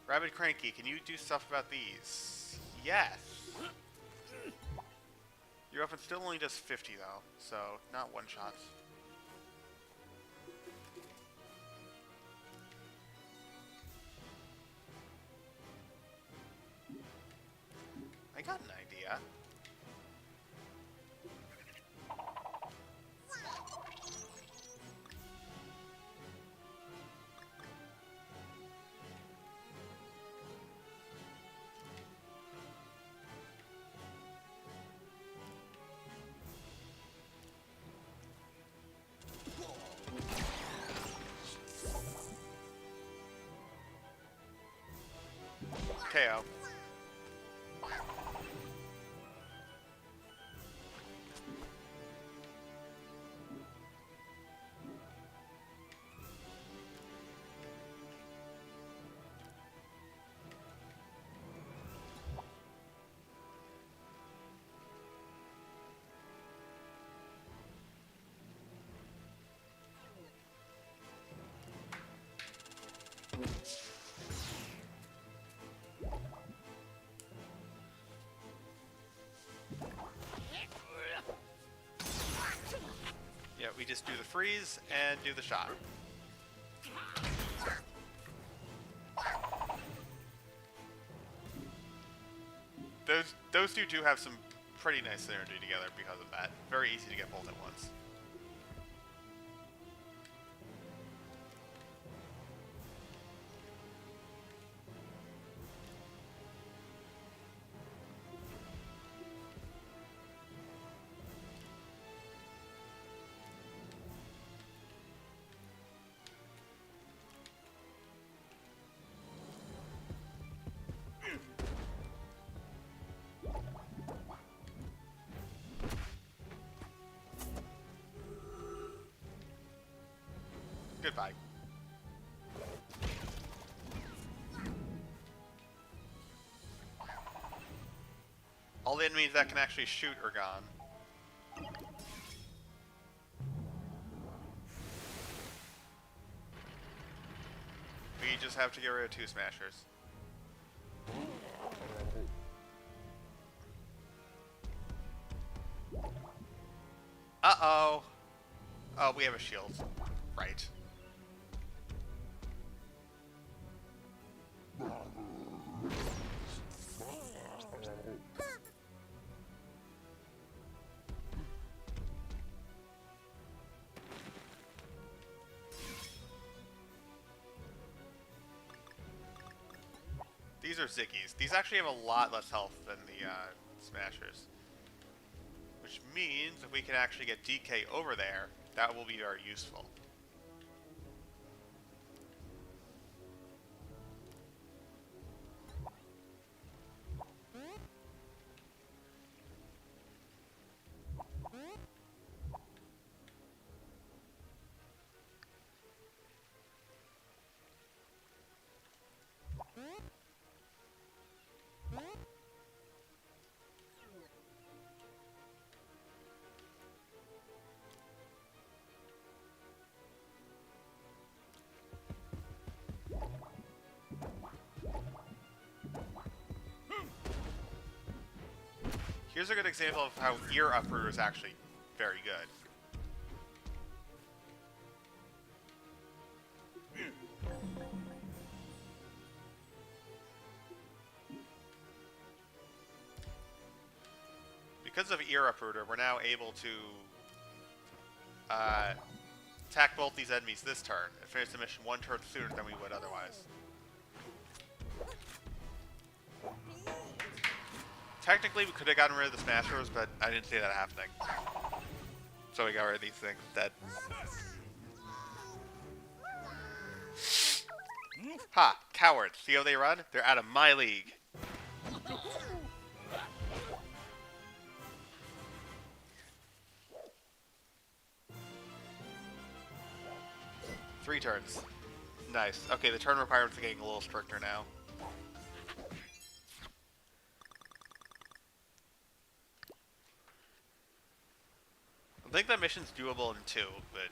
Rabbid Cranky, can you do stuff about these? Yes! Your weapon still only does 50 though, so not one shots. I got an idea. KO. Yeah, we just do the freeze and do the shot. Those two do have some pretty nice synergy together because of that. Very easy to get both at once. Goodbye. All the enemies that can actually shoot are gone. We just have to get rid of 2 smashers. Uh-oh. Oh, we have a shield. Right. These are Ziggies. These actually have a lot less health than the Smashers. Which means if we can actually get DK over there, that will be very useful. Here's a good example of how Ear Uprooter is actually very good. Because of Ear Uprooter, we're now able to attack both these enemies this turn and finish the mission 1 turn sooner than we would otherwise. Technically, we could have gotten rid of the Smashers, but I didn't see that happening. So we got rid of these things instead. Ha! Cowards. See how they run? They're out of my league. Three turns. Nice. Okay, the turn requirements are getting a little stricter now. I think that mission's doable in 2, but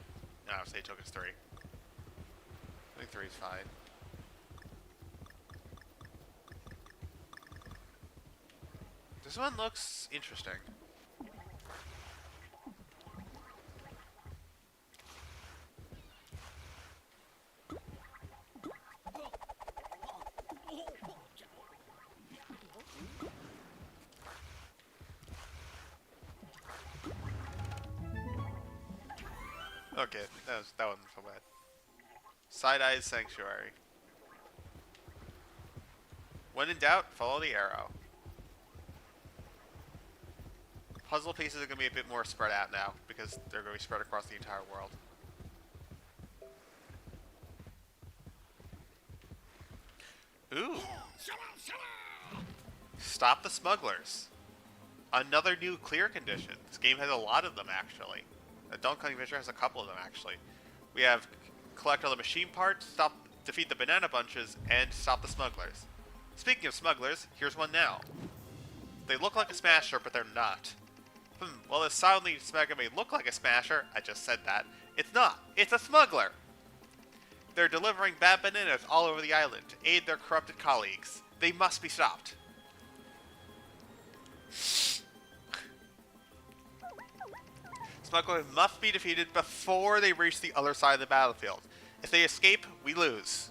no, say it took us 3. I think 3 is fine. This one looks interesting. Okay, that wasn't so bad. Side-Eyed Sanctuary. When in doubt, follow the arrow. Puzzle pieces are going to be a bit more spread out now, because they're going to be spread across the entire world. Ooh! Stop the smugglers. Another new clear condition. This game has a lot of them, actually. Don't Cunning Fisher has a couple of them, actually. We have collect all the machine parts, defeat the banana bunches, and stop the smugglers. Speaking of smugglers, here's one now. They look like a smasher, but they're not. Well, this silently smuggler may look like a smasher, I just said that. It's not. It's a smuggler. They're delivering bad bananas all over the island to aid their corrupted colleagues. They must be stopped. Smugglers must be defeated before they reach the other side of the battlefield. If they escape, we lose.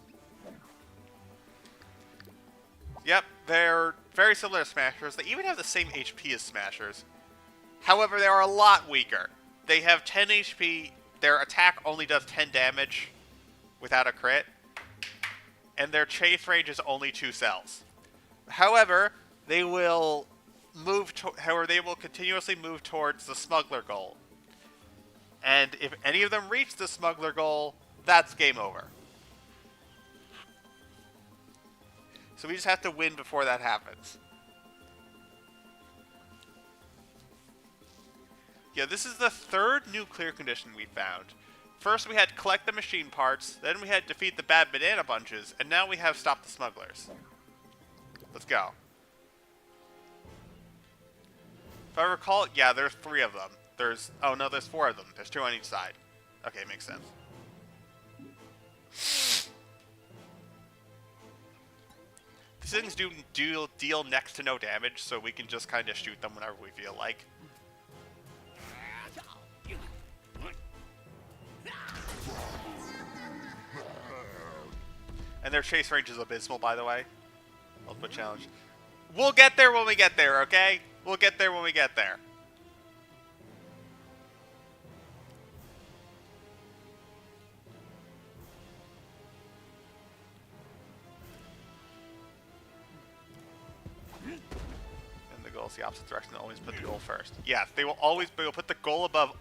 Yep, they're very similar to Smashers. They even have the same HP as Smashers. However, they are a lot weaker. They have 10 HP, their attack only does 10 damage without a crit, and their chase range is only 2 cells. However, they will continuously move towards the smuggler goal. And if any of them reach the smuggler goal, that's game over. So we just have to win before that happens. Yeah, this is the third new clear condition we found. First we had collect the machine parts, then we had defeat the bad banana bunches, and now we have stop the smugglers. Let's go. If I recall, yeah, there's 3 of them. There's 4 of them. There's 2 on each side. Okay, makes sense. These things deal next to no damage, so we can just kind of shoot them whenever we feel like. And their chase range is abysmal, by the way. Ultimate challenge. We'll get there when we get there, okay? We'll get there when we get there. And the goal's the opposite direction. They'll always put the goal first. Yes, they will put the goal above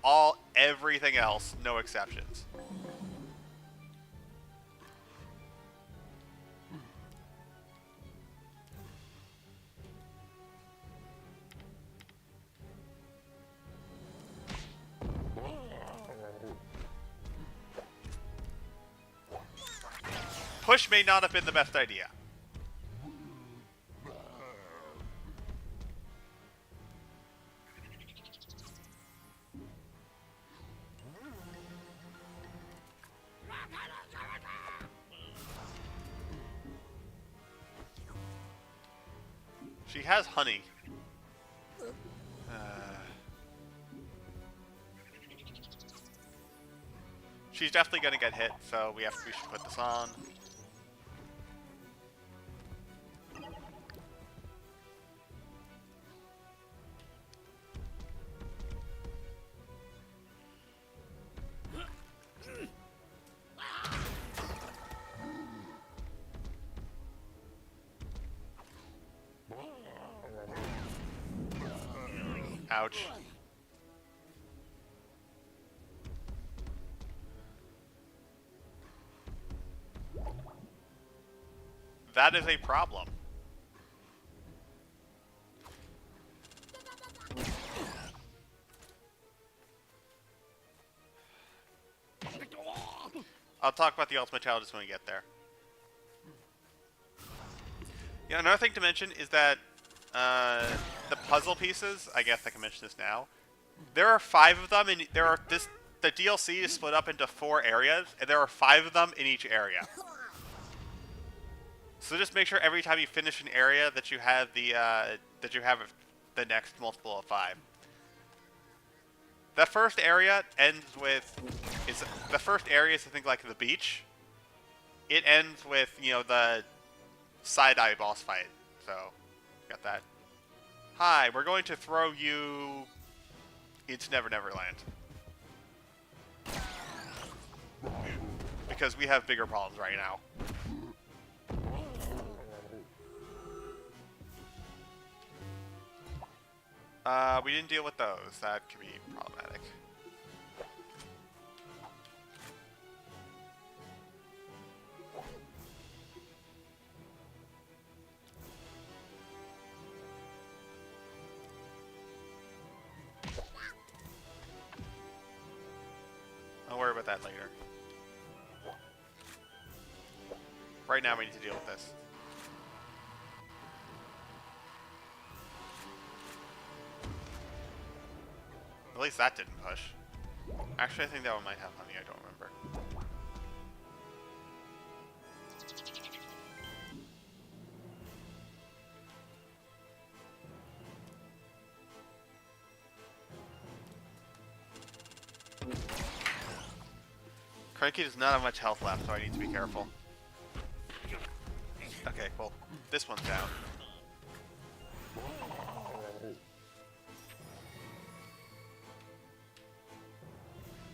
everything else, no exceptions. Push may not have been the best idea. She has honey. She's definitely gonna get hit, so we should put this on. Ouch. That is a problem. I'll talk about the ultimate challenges when we get there. Yeah, another thing to mention is that the puzzle pieces, I guess I can mention this now. There are 5 of them, and the DLC is split up into 4 areas, and there are 5 of them in each area. So just make sure every time you finish an area that you have the next multiple of 5. The first area ends with the first area is I think like the beach. It ends with, you know, the side-eye boss fight. So got that. Hi, we're going to throw you into Never Never Land. Because we have bigger problems right now. We didn't deal with those. That could be problematic. I'll worry about that later. Right now we need to deal with this. At least that didn't push. Actually, I think that one might have honey, I don't remember. Cranky does not have much health left, so I need to be careful. Okay, well, this one's down.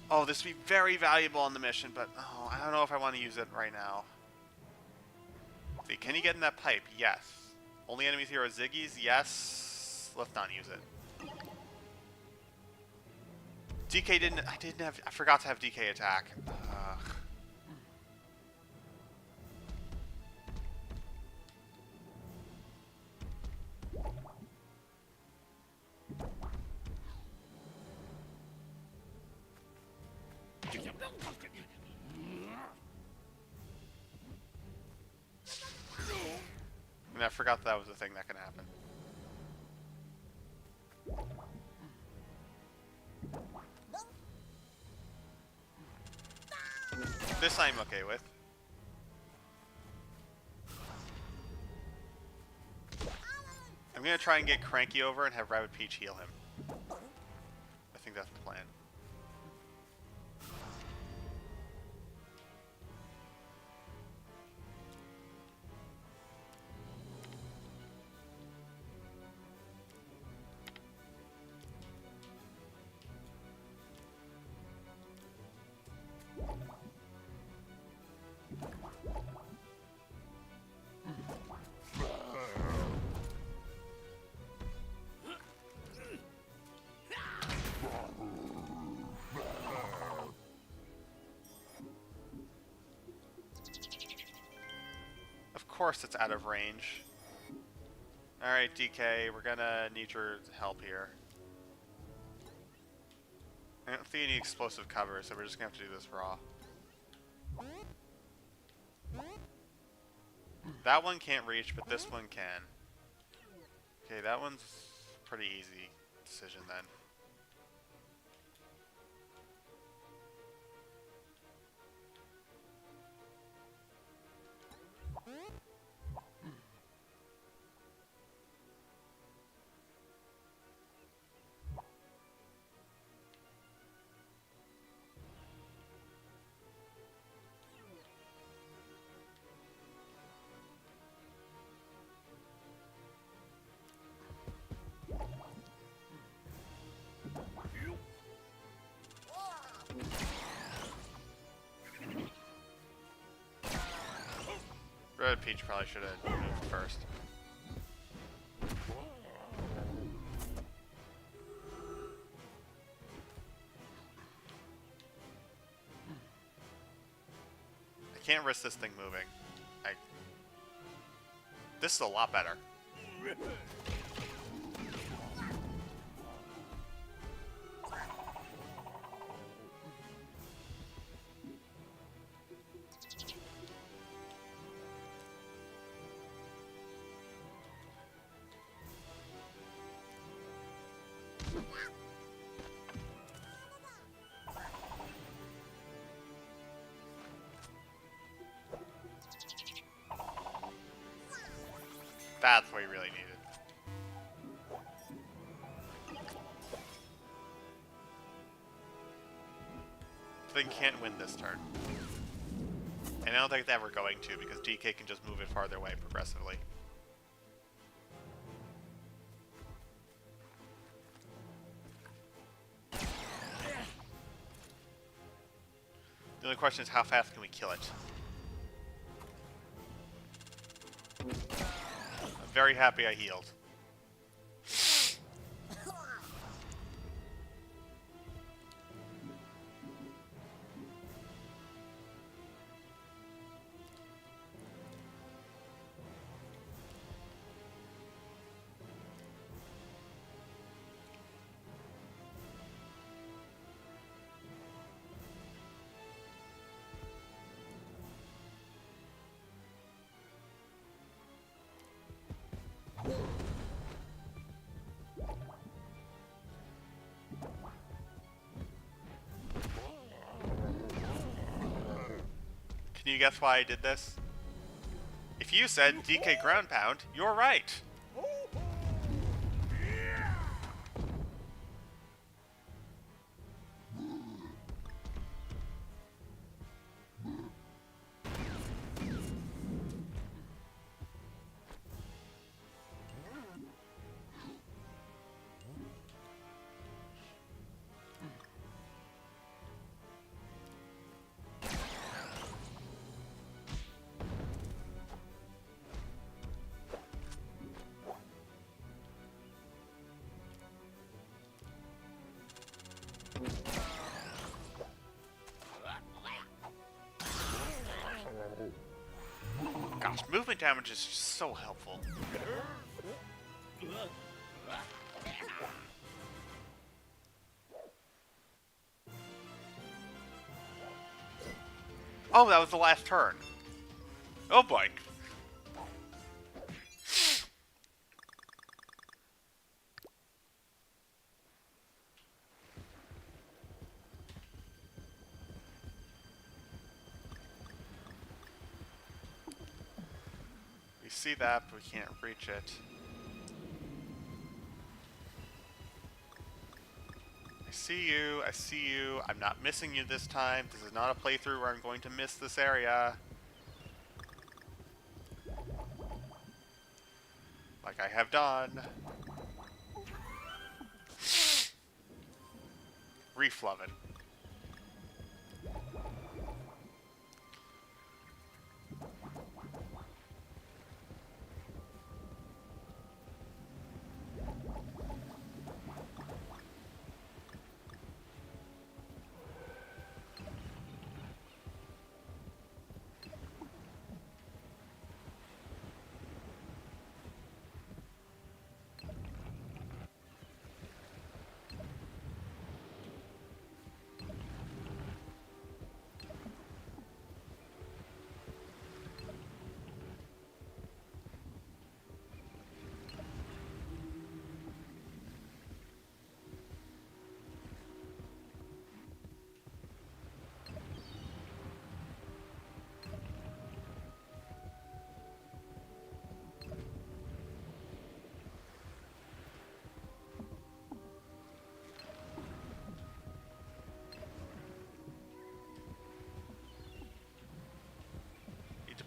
Oh, this would be very valuable on the mission, but oh, I don't know if I want to use it right now. Let's see, can you get in that pipe? Yes. Only enemies here are Ziggies? Yes. Let's not use it. DK didn't... I forgot to have DK attack. Ugh. And I forgot that was a thing that can happen. This I'm okay with. I'm gonna try and get Cranky over and have Rabbid Peach heal him. I think that's the plan. Of course it's out of range. Alright, DK, we're gonna need your help here. I don't see any explosive cover, so we're just gonna have to do this raw. That one can't reach, but this one can. Okay, that one's pretty easy decision then. Red Peach probably should have moved first. I can't risk this thing moving. This is a lot better. That's what he really needed. Thing can't win this turn. And I don't think they're ever going to, because DK can just move it farther away progressively. The only question is, how fast can we kill it? I'm very happy I healed. Can you guess why I did this? If you said DK ground pound, you're right. Gosh, movement damage is just so helpful. Oh, that was the last turn. Oh boy. We see that, but we can't reach it. I see you, I see you. I'm not missing you this time. This is not a playthrough where I'm going to miss this area. Like I have done. Reflovin.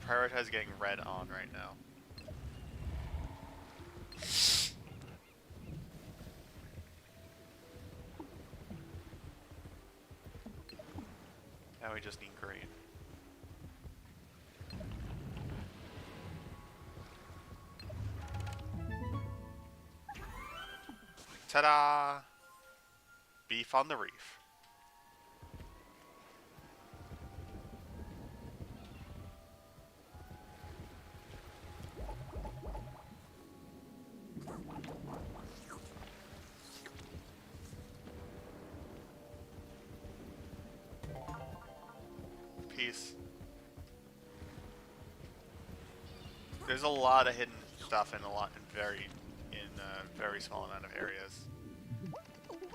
Prioritize getting red on right now. Now we just need green. Ta-da! Beef on the reef. Peace. There's a lot of hidden stuff in a very small amount of areas.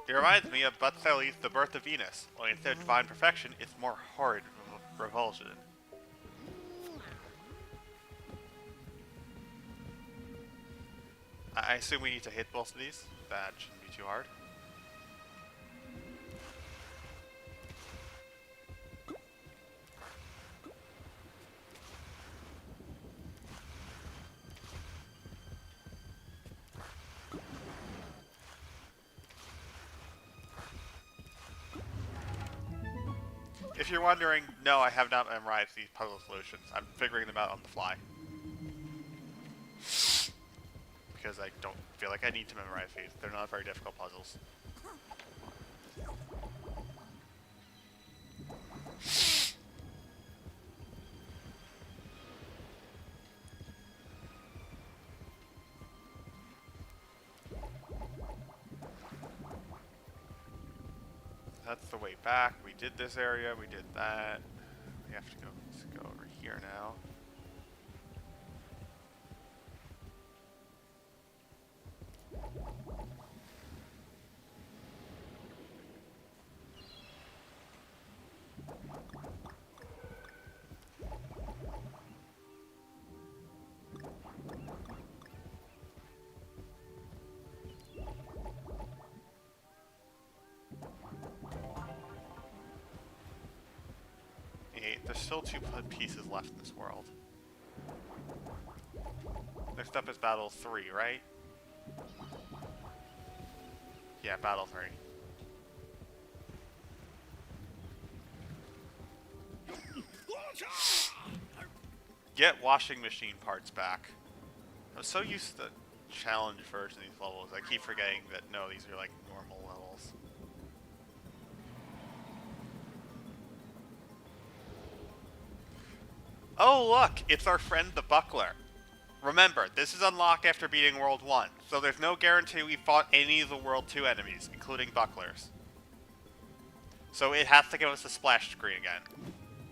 It reminds me of Butzelli's The Birth of Venus, only instead of divine perfection, it's more horrid revulsion. I assume we need to hit both of these. That shouldn't be too hard. If you're wondering, no, I have not memorized these puzzle solutions. I'm figuring them out on the fly. Because I don't feel like I need to memorize these. They're not very difficult puzzles. That's the way back. We did this area, we did that. We have to go, let's go over here now. There's still 2 pieces left in this world. Next up is Battle 3, right? Yeah, Battle 3. Get washing machine parts back. I'm so used to the challenge version of these levels, I keep forgetting that no, these are like normal levels. Oh look, it's our friend the Buckler. Remember, this is unlocked after beating World 1, so there's no guarantee we fought any of the World 2 enemies, including Bucklers. So it has to give us a splash screen again.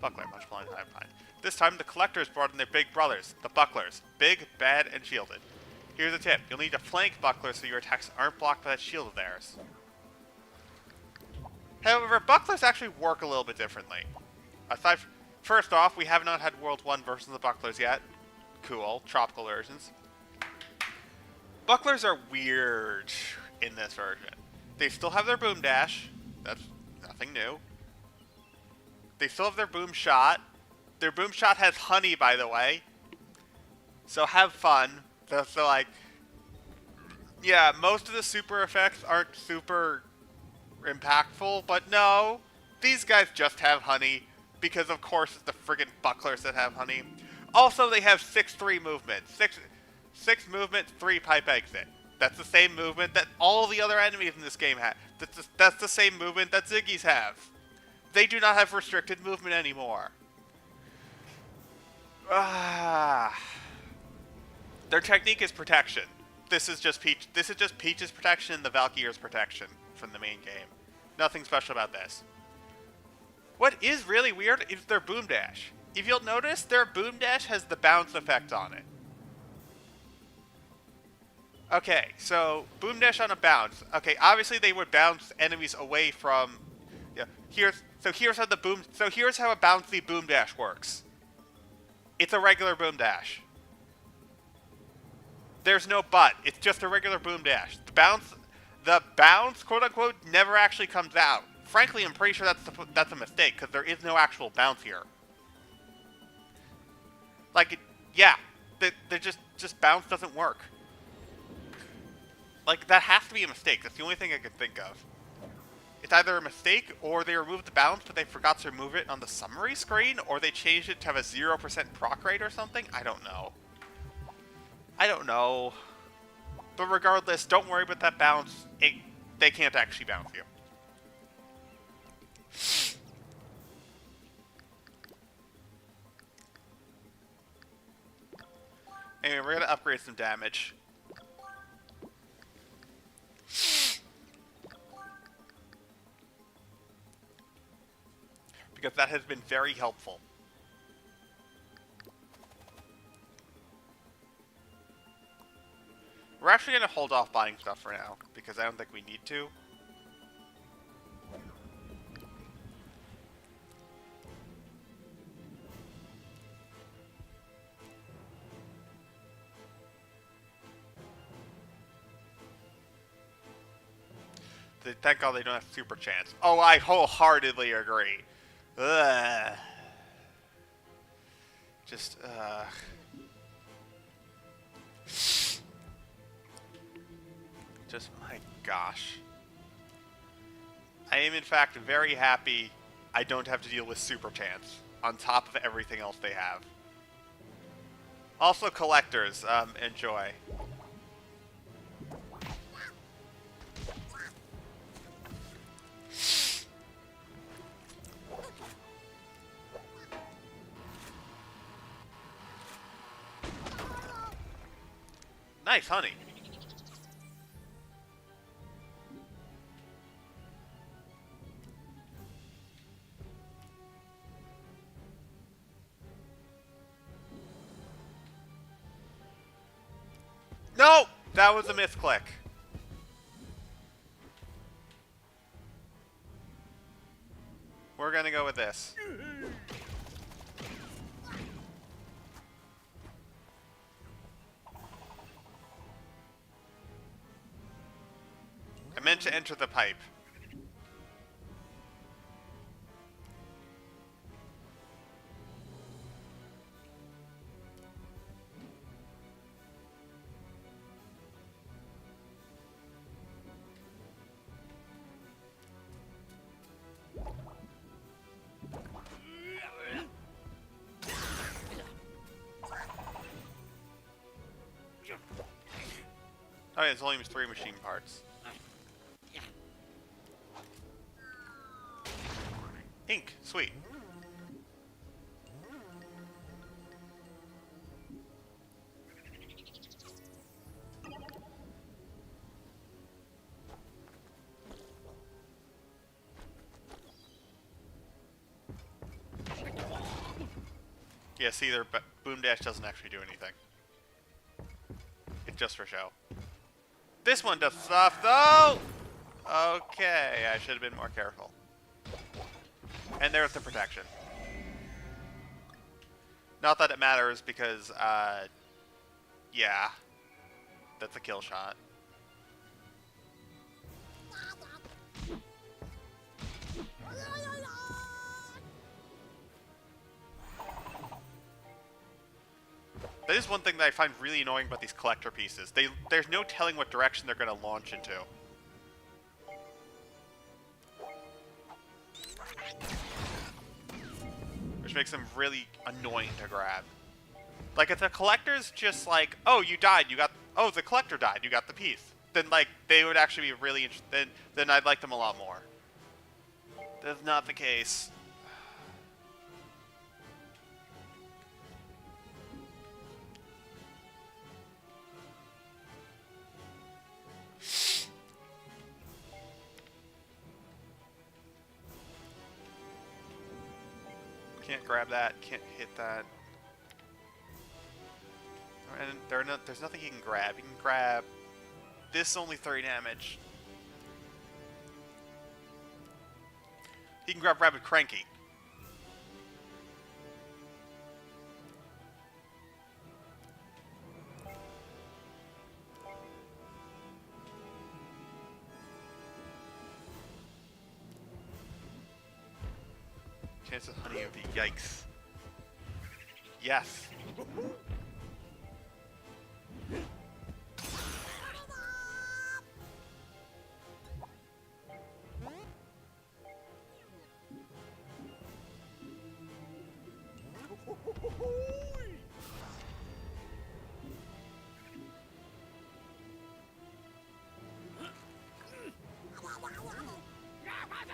Buckler, much blind, I'm fine. This time the Collectors brought in their big brothers, the Bucklers. Big, bad, and shielded. Here's a tip, you'll need to flank Bucklers so your attacks aren't blocked by that shield of theirs. However, Bucklers actually work a little bit differently. First off, we have not had World 1 versions of the Bucklers yet. Cool. Tropical versions. Bucklers are weird in this version. They still have their boom dash. That's nothing new. They still have their boom shot. Their boom shot has honey, by the way. So have fun. So like, yeah, most of the super effects aren't super impactful, but no. These guys just have honey. Because of course it's the friggin' Bucklers that have honey. Also, they have 6-3 movement. 6 movement, 3 pipe exit. That's the same movement that all the other enemies in this game have. That's the same movement that Ziggy's have. They do not have restricted movement anymore. Their technique is protection. This is just Peach's protection and the Valkyrie's protection from the main game. Nothing special about this. What is really weird is their boom dash. If you'll notice, their boom dash has the bounce effect on it. Okay, so boom dash on a bounce. Okay, obviously they would bounce enemies away from. Yeah, here's how a bouncy boom dash works. It's a regular boom dash. There's no but. It's just a regular boom dash. The bounce, quote unquote, never actually comes out. Frankly, I'm pretty sure that's a mistake, because there is no actual bounce here. Like, yeah, they're just bounce doesn't work. Like, that has to be a mistake. That's the only thing I can think of. It's either a mistake, or they removed the bounce, but they forgot to remove it on the summary screen, or they changed it to have a 0% proc rate or something? I don't know. But regardless, don't worry about that bounce. They can't actually bounce you. Anyway, we're gonna upgrade some damage. Because that has been very helpful. We're actually gonna hold off buying stuff for now, because I don't think we need to. Thank God they don't have super chance. Oh, I wholeheartedly agree. Ugh. Just, Just, my gosh. I am, in fact, very happy I don't have to deal with super chance on top of everything else they have. Also, collectors, enjoy. Nice, honey. No! That was a misclick. We're gonna go with this. I meant to enter the pipe. Oh yeah, it's only 3 machine parts. Ink, sweet. Yeah, see, their boom dash doesn't actually do anything. It's just for show. This one does stuff, though! Okay, I should have been more careful. And there's the protection. Not that it matters, because, yeah. That's a kill shot. That is one thing that I find really annoying about these collector pieces. There's no telling what direction they're going to launch into. Which makes them really annoying to grab. Like, if the collector's just like, oh, you died, you got... Oh, the collector died, you got the piece. Then, like, they would actually be really interested. Then I'd like them a lot more. That's not the case. Can't grab that, can't hit that. And there's nothing he can grab. He can grab... This is only 30 damage. He can grab Rabid Cranky. Chance of honey would be yikes. Yes.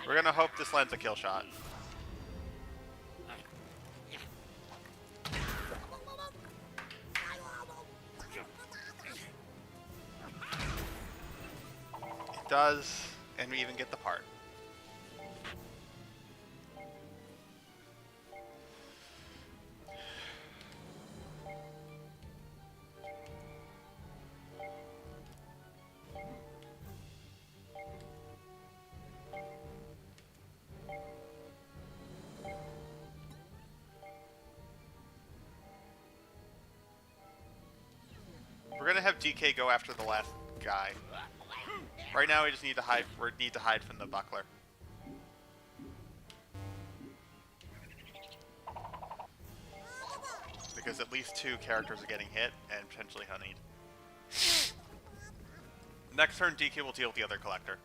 We're gonna hope this lands a kill shot. It does, and we even get the part. We're gonna have DK go after the last guy. Right now we just need to hide. We need to hide from the buckler. Because at least 2 characters are getting hit and potentially honeyed. Next turn, DK will deal with the other collector.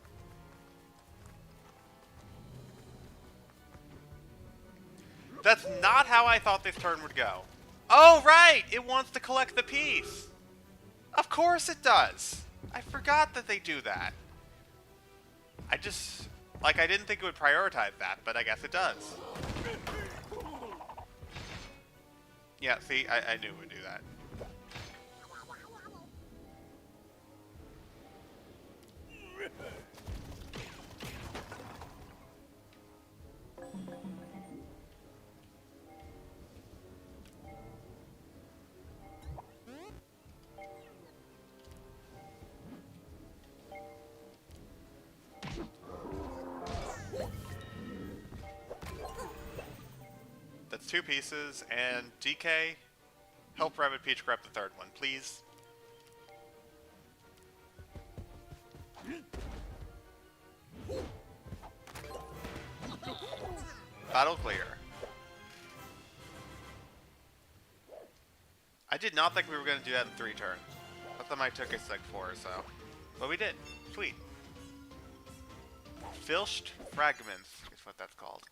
That's not how I thought this turn would go. Oh, right! It wants to collect the piece! Of course it does! I forgot that they do that. I just... Like, I didn't think it would prioritize that, but I guess it does. Yeah, see, I knew it would do that. That's 2 pieces, and DK, help Rabbit Peach grab the 3rd one, please. Battle clear. I did not think we were going to do that in 3 turns. I thought that might took us like 4 or so. But we did. Sweet. Filched Fragments is what that's called.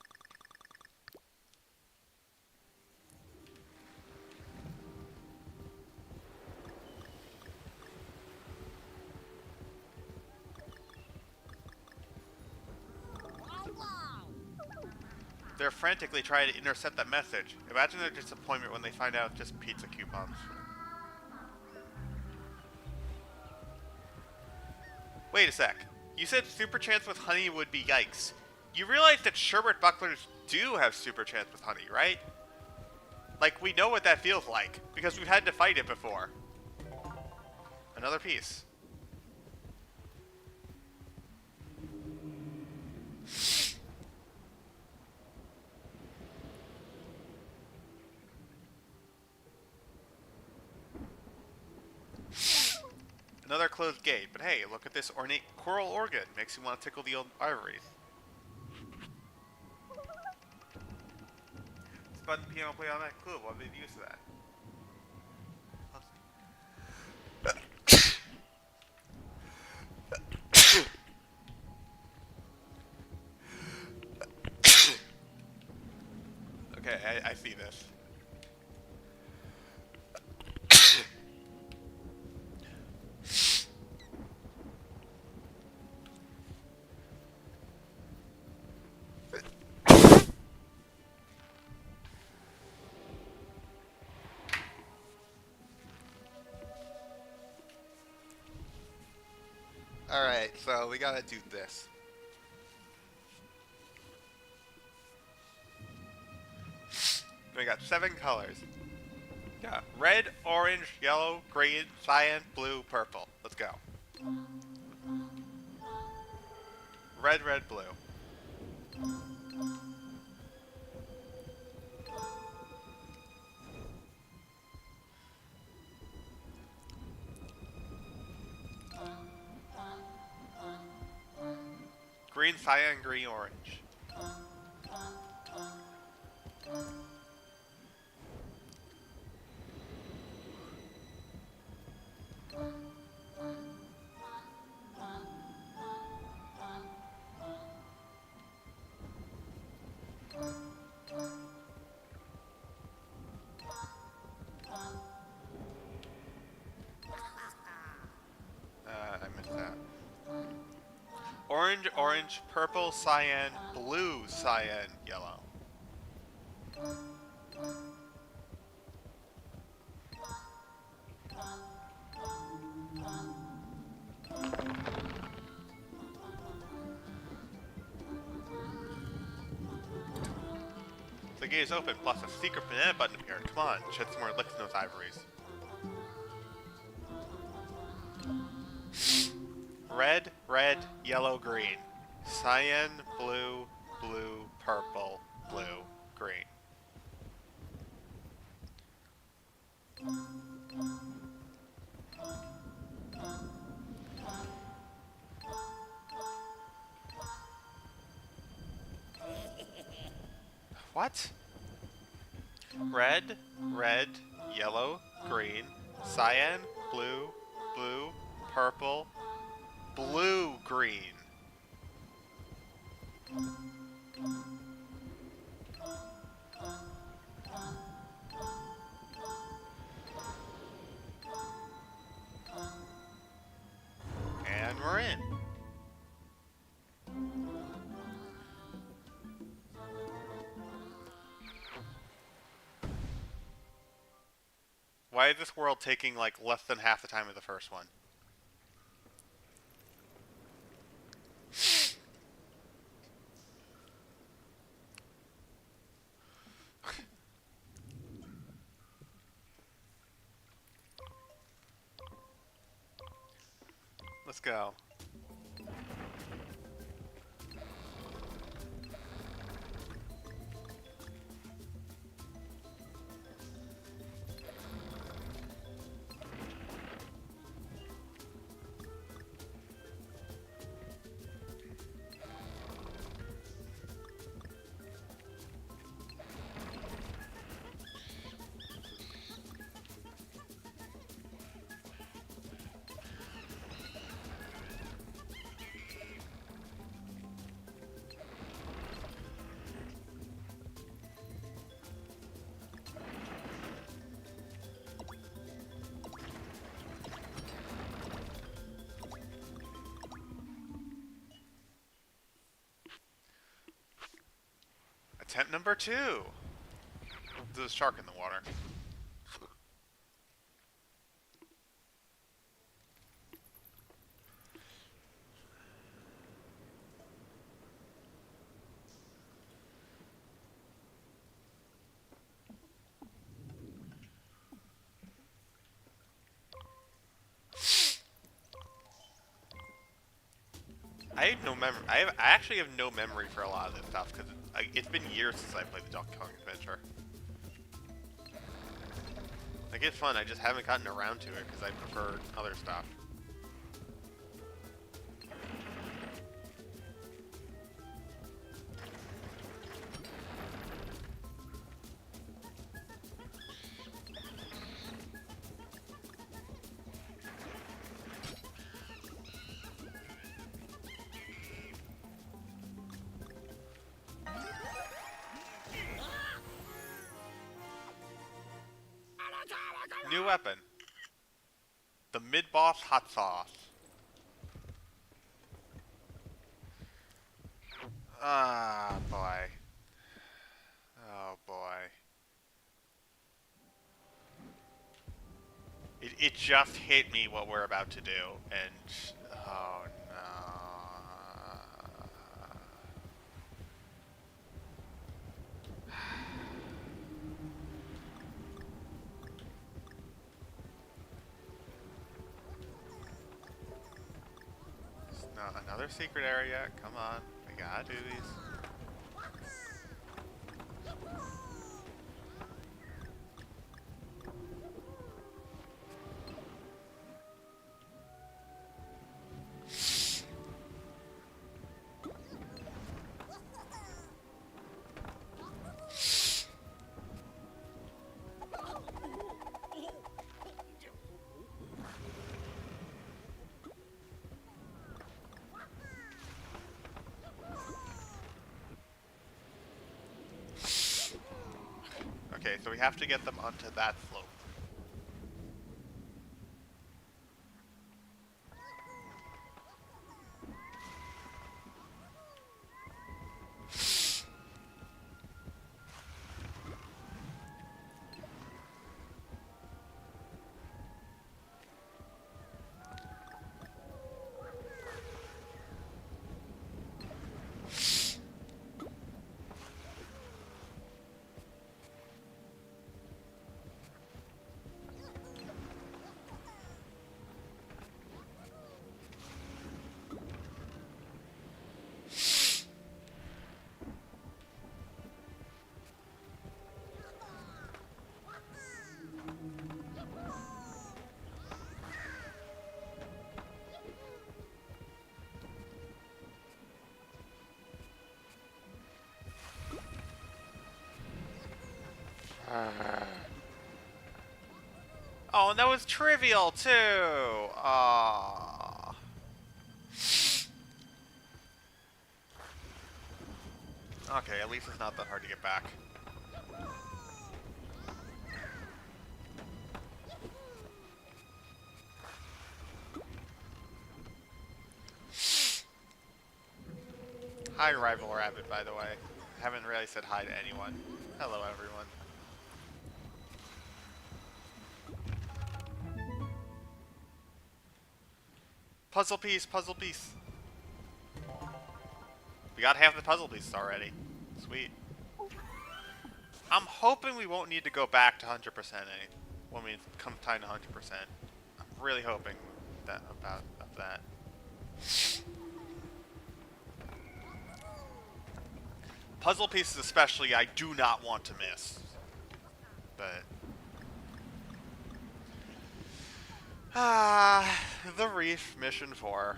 They're frantically trying to intercept that message. Imagine their disappointment when they find out it's just pizza coupons. Wait a sec. You said super chance with honey would be yikes. You realize that sherbet bucklers do have super chance with honey, right? Like, we know what that feels like, because we've had to fight it before. Another piece. Another closed gate, but hey, look at this ornate coral organ. Makes you want to tickle the old ivories. This button piano play on that clue. What made use of that? Okay, I see this. Alright, so we gotta do this. We got 7 colors. Yeah, red, orange, yellow, green, cyan, blue, purple. Let's go. Red, red, blue. Green, cyan, green, orange. I missed that. Orange, orange, purple, cyan, blue, cyan, yellow. The gate is open, plus a secret banana button appeared. Come on, shed some more licks in those ivories. Red, red, yellow, green. Cyan, blue, blue, purple, blue, green. What? Red, red, yellow, green, cyan, blue, blue, purple, blue, green. And we're in. Why is this world taking like less than half the time of the first one? Let's go. Attempt number 2. There's a shark in the water. I have no memory. I actually have no memory for a lot of this stuff because it's been years since I played the Donkey Kong Adventure. Like, it's fun. I just haven't gotten around to it because I prefer other stuff. New weapon. The mid-boss hot sauce. Ah, boy. Oh, boy. It just hit me what we're about to do, and... oh, no. Another secret area. Come on. We gotta do these. Okay, so we have to get them onto that slope. Oh, and that was trivial, too! Aww. Okay, at least it's not that hard to get back. Hi, Rival Rabbit, by the way. Haven't really said hi to anyone. Hello, everyone. Puzzle piece, puzzle piece. We got half the puzzle pieces already. Sweet. I'm hoping we won't need to go back to 100% when we come time to 100%. I'm really hoping that about that. Puzzle pieces especially, I do not want to miss. But... the Reef Mission 4.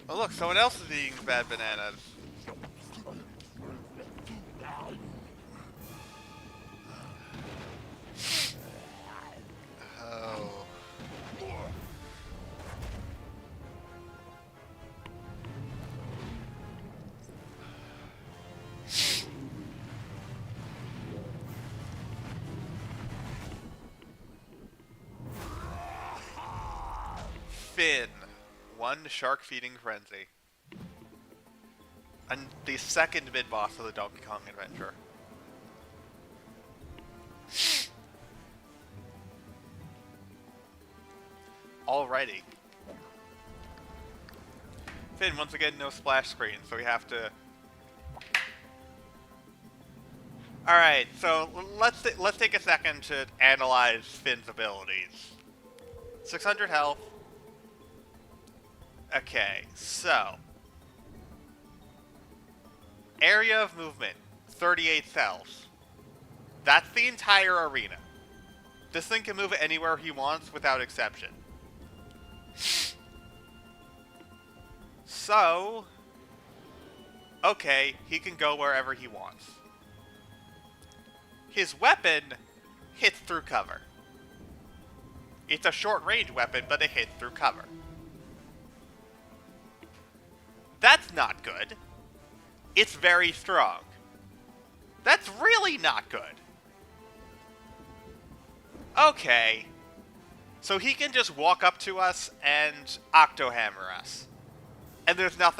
Oh look, someone else is eating bad bananas. Oh. Finn. One shark feeding frenzy. And the second mid-boss of the Donkey Kong adventure. Alrighty. Finn, once again, no splash screen, so we have to... Alright, so let's take a second to analyze Finn's abilities. 600 health. Okay, so... Area of movement, 38 cells. That's the entire arena. This thing can move anywhere he wants without exception. So... Okay, he can go wherever he wants. His weapon hits through cover. It's a short-range weapon, but it hits through cover. That's not good. It's very strong. That's really not good. Okay. So he can just walk up to us and octo-hammer us. And there's not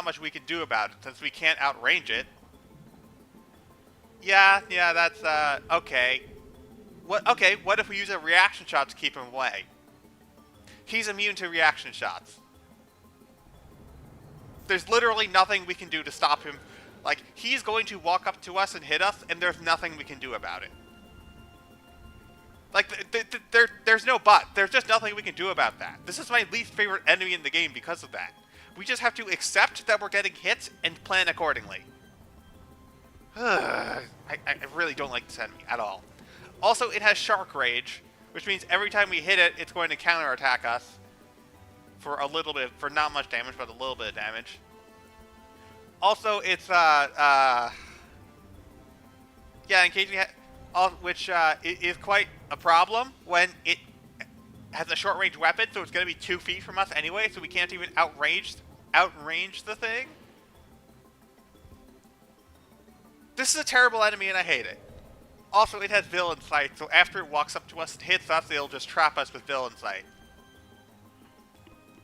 much we can do about it since we can't outrange it. Yeah, that's okay. What if we use a reaction shot to keep him away? He's immune to reaction shots. There's literally nothing we can do to stop him. Like, he's going to walk up to us and hit us, and there's nothing we can do about it. Like, there's no but. There's just nothing we can do about that. This is my least favorite enemy in the game because of that. We just have to accept that we're getting hit and plan accordingly. I really don't like this enemy at all. Also, it has Shark Rage, which means every time we hit it, it's going to counterattack us. For a little bit, for not much damage, but a little bit of damage. Also, it's, yeah, in case you which, is quite a problem when it has a short-range weapon, so it's going to be 2 feet from us anyway, so we can't even outrange the thing. This is a terrible enemy, and I hate it. Also, it has Villain Sight, so after it walks up to us and hits us, it'll just trap us with Villain Sight.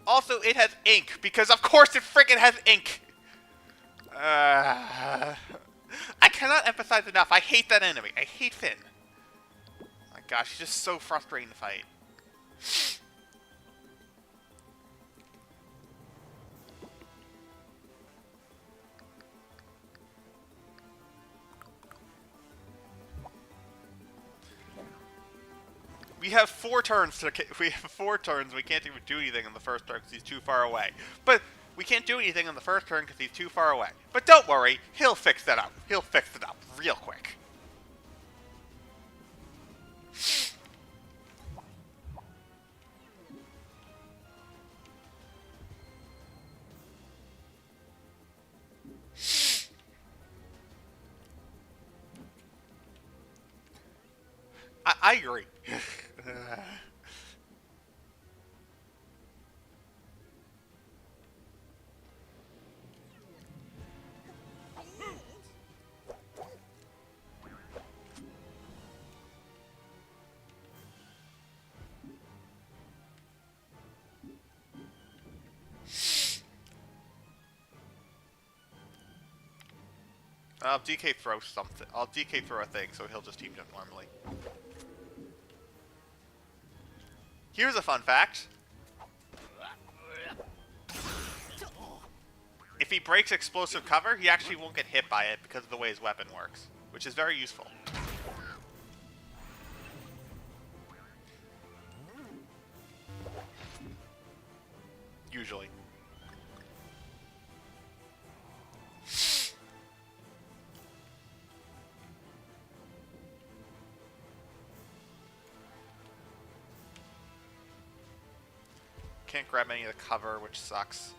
Also, it has ink, because of course it freaking has ink! I cannot emphasize enough, I hate that enemy. I hate Finn. Oh my gosh, he's just so frustrating to fight. We have 4 turns to... We have 4 turns. We can't even do anything on the first turn because he's too far away. But we can't do anything on the first turn because he's too far away. But don't worry, he'll fix that up. He'll fix it up real quick. I agree. I'll DK throw something. I'll DK throw a thing, so he'll just team jump normally. Here's a fun fact. If he breaks explosive cover, he actually won't get hit by it because of the way his weapon works, which is very useful. Usually. Can't grab any of the cover, which sucks.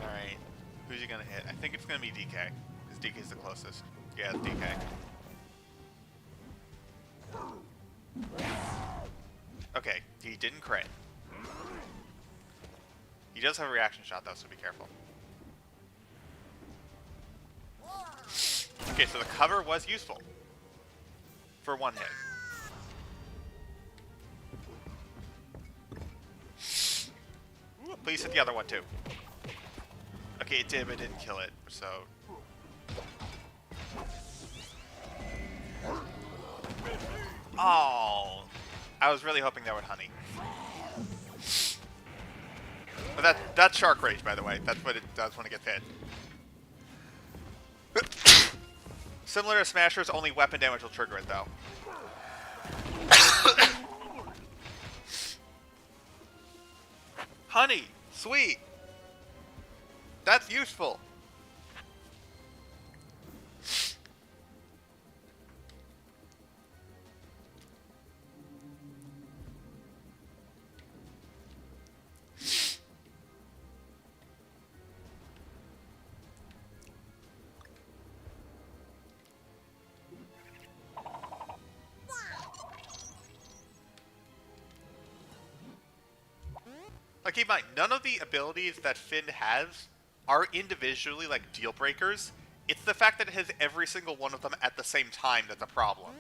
Alright. Who's he gonna hit? I think it's gonna be DK. Because DK's the closest. Yeah, it's DK. Okay, he didn't crit. He does have a reaction shot though, so be careful. Okay, so the cover was useful. For one hit. Please hit the other one too. Okay, it did, but it didn't kill it, so... Oh! I was really hoping that would honey. But that's Shark Rage, by the way. That's what it does when it gets hit. Similar to Smasher's, only weapon damage will trigger it, though. Honey! Sweet! That's useful! Like, keep in mind, none of the abilities that Finn has are individually, like, deal breakers. It's the fact that it has every single one of them at the same time that's a problem.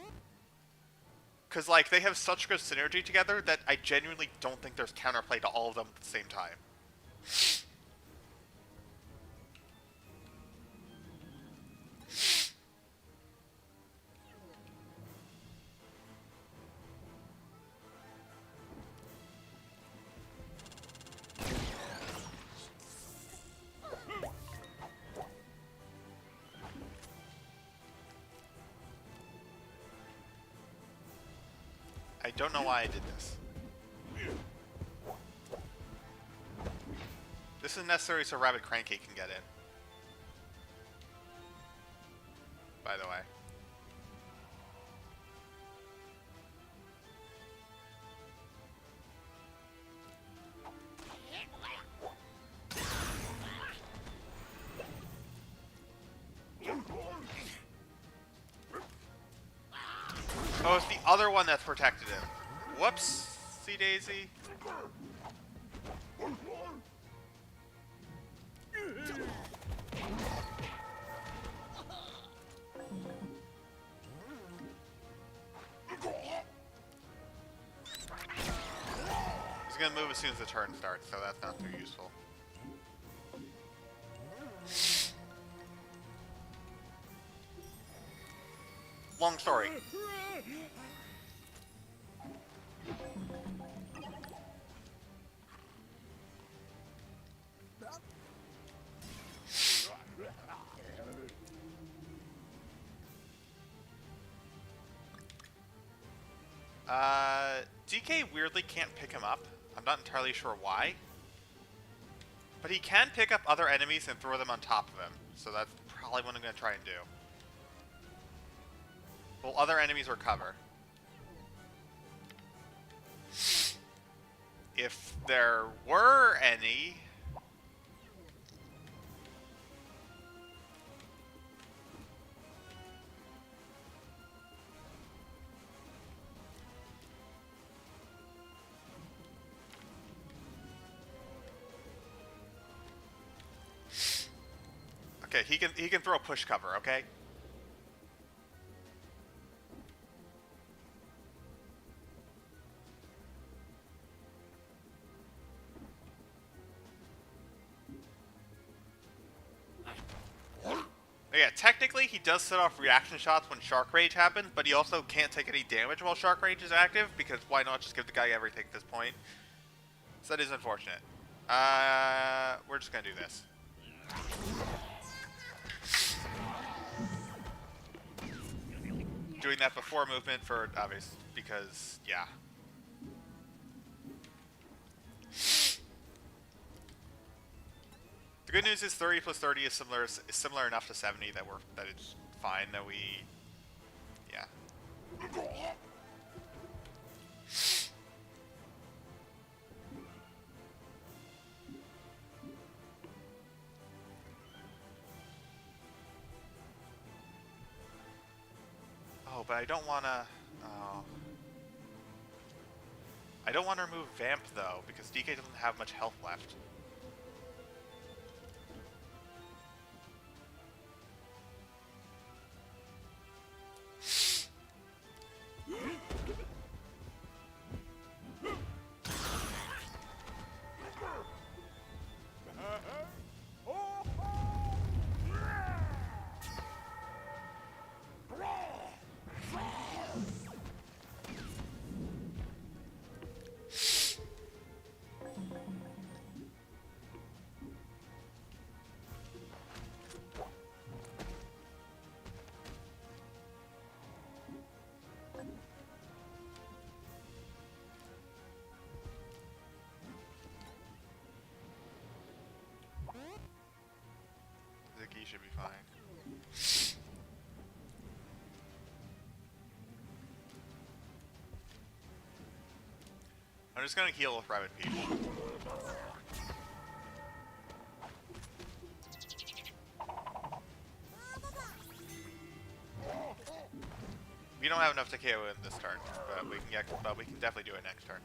Because, like, they have such good synergy together that I genuinely don't think there's counterplay to all of them at the same time. I don't know why I did this. This is necessary so Rabbid Crankcake can get in. By the way. Oh, it's the other one that's protected him. Whoops, see Daisy. He's gonna move as soon as the turn starts, so that's not too useful. Long story. DK weirdly can't pick him up. I'm not entirely sure why. But he can pick up other enemies and throw them on top of him. So that's probably what I'm going to try and do. Well, other enemies recover. If there were any... Okay, he can throw a push cover, okay? Yeah, technically he does set off reaction shots when Shark Rage happens, but he also can't take any damage while Shark Rage is active, because why not just give the guy everything at this point? So that is unfortunate. We're just gonna do this. Doing that before movement for obvious, because, yeah. The good news is 30 plus 30 is similar enough to 70 that it's fine that we, yeah. Oh, but I don't wanna. Oh. I don't want to remove Vamp though, because DK doesn't have much health left. Ziggy should be fine. I'm just gonna heal with Rabbid Peach. We don't have enough to KO in this turn, but we can definitely do it next turn.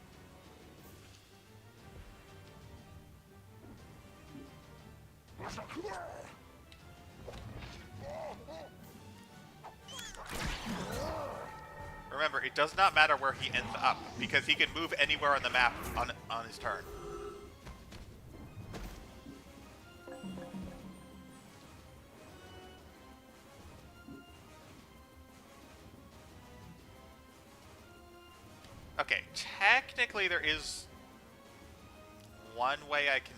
Remember, it does not matter where he ends up, because he can move anywhere on the map on his turn. Okay, technically there is one way I can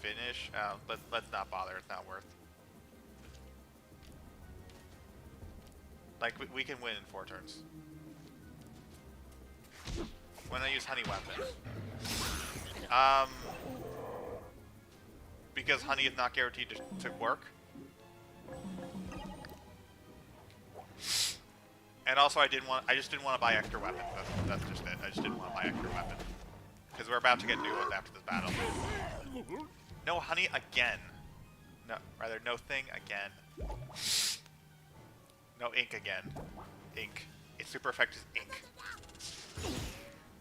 finish. Let's not bother, it's not worth. Like, we can win in 4 turns. When I use honey weapons. Because honey is not guaranteed to work. And also I just didn't want to buy extra weapons. That's just it. I just didn't want to buy extra weapons. Because we're about to get new ones after this battle. No honey again. No, rather no thing again. No ink again. Ink. Its super effect is ink.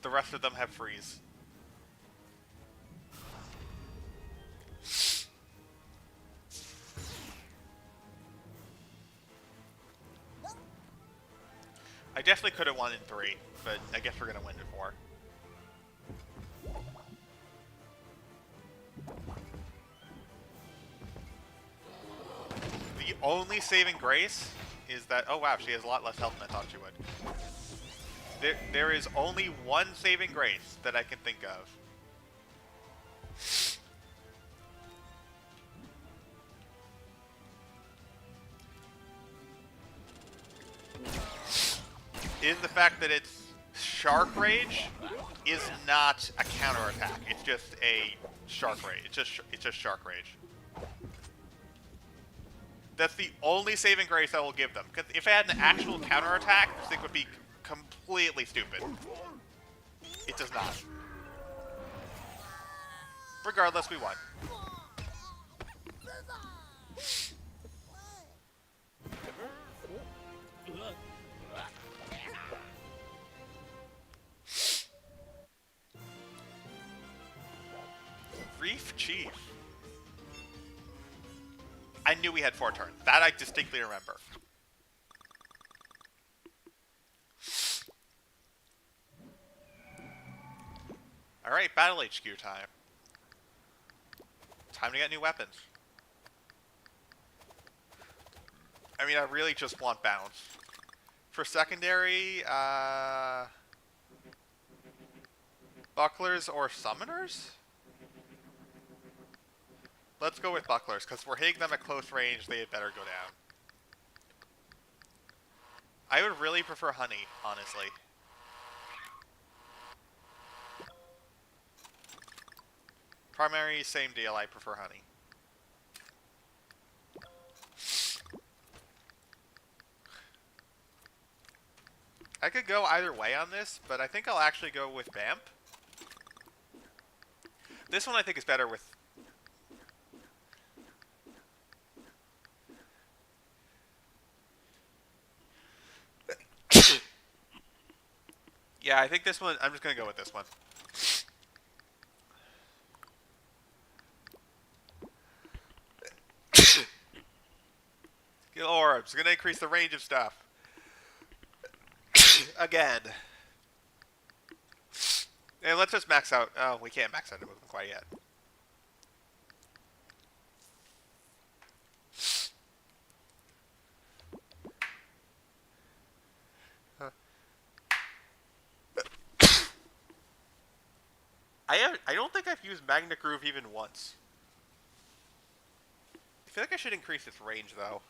The rest of them have freeze. I definitely could have won in 3, but I guess we're gonna win in 4. The only saving grace is that, oh wow, she has a lot less health than I thought she would. There is only one saving grace that I can think of. Is the fact that it's Shark Rage is not a counterattack. It's just a Shark Rage. It's just Shark Rage. That's the only saving grace I will give them. Because if it had an actual counterattack, this thing would be completely stupid. It does not. Regardless, we won. Reef Chief. I knew we had 4 turns. That I distinctly remember. Alright, Battle HQ time. Time to get new weapons. I mean, I really just want bounce. For secondary, bucklers or summoners? Let's go with bucklers, because we're hitting them at close range, they had better go down. I would really prefer honey, honestly. Primary, same deal, I prefer honey. I could go either way on this, but I think I'll actually go with Vamp. This one I think is better with... Yeah, I think this one, I'm just going to go with this one. Skill orbs, going to increase the range of stuff. Again. And let's just max out. Oh, we can't max out the movement quite yet. I don't think I've used Magna Groove even once. I feel like I should increase its range, though.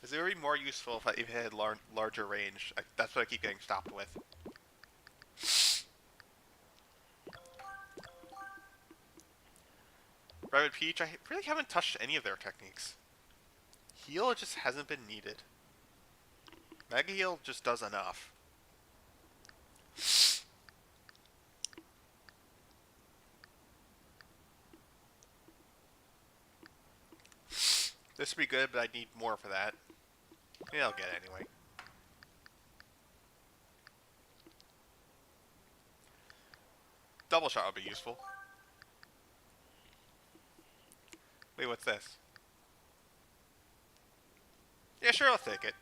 Because it would be more useful if it had larger range. That's what I keep getting stopped with. Rabbid Peach, I really haven't touched any of their techniques. Heal just hasn't been needed. Mega Heal just does enough. This would be good, but I need more for that. Yeah, I'll get it anyway. Double shot would be useful. Wait, what's this? Yeah, sure, I'll take it.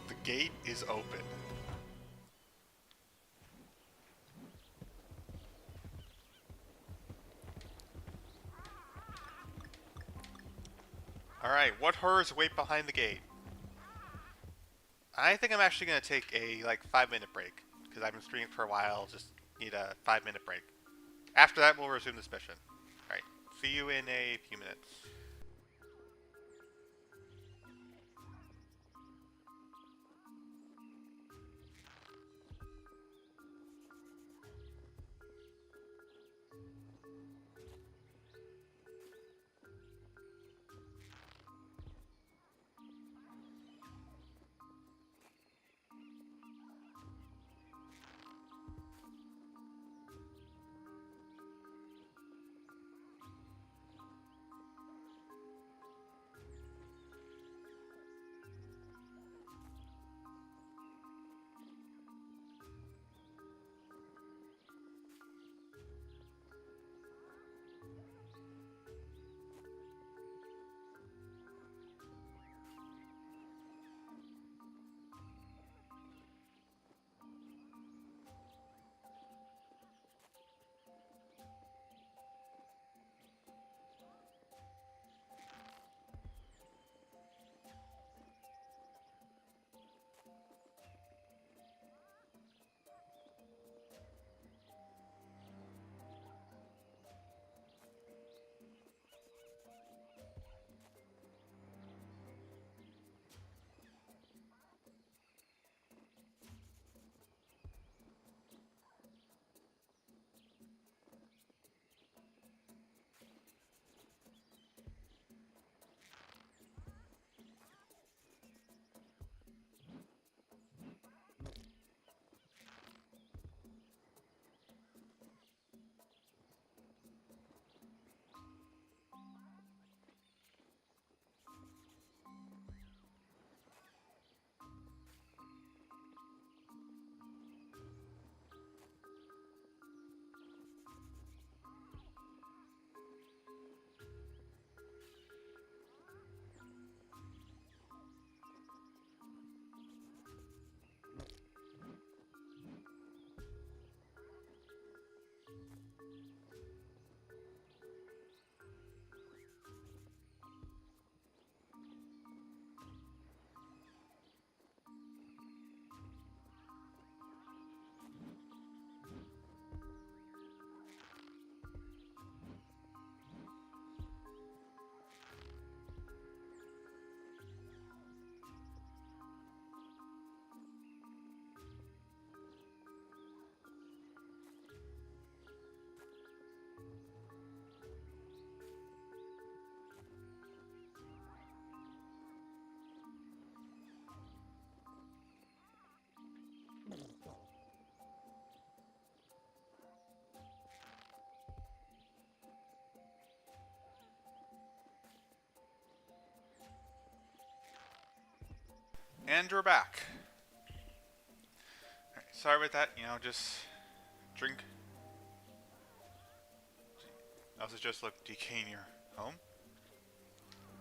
The gate is open. Alright, what horrors wait behind the gate? I think I'm actually going to take a, 5-minute break. Because I've been streaming for a while, just need a 5-minute break. After that, we'll resume this mission. Alright, see you in a few minutes. And we're back. Alright, sorry about that, just drink. Also just look decaying your home?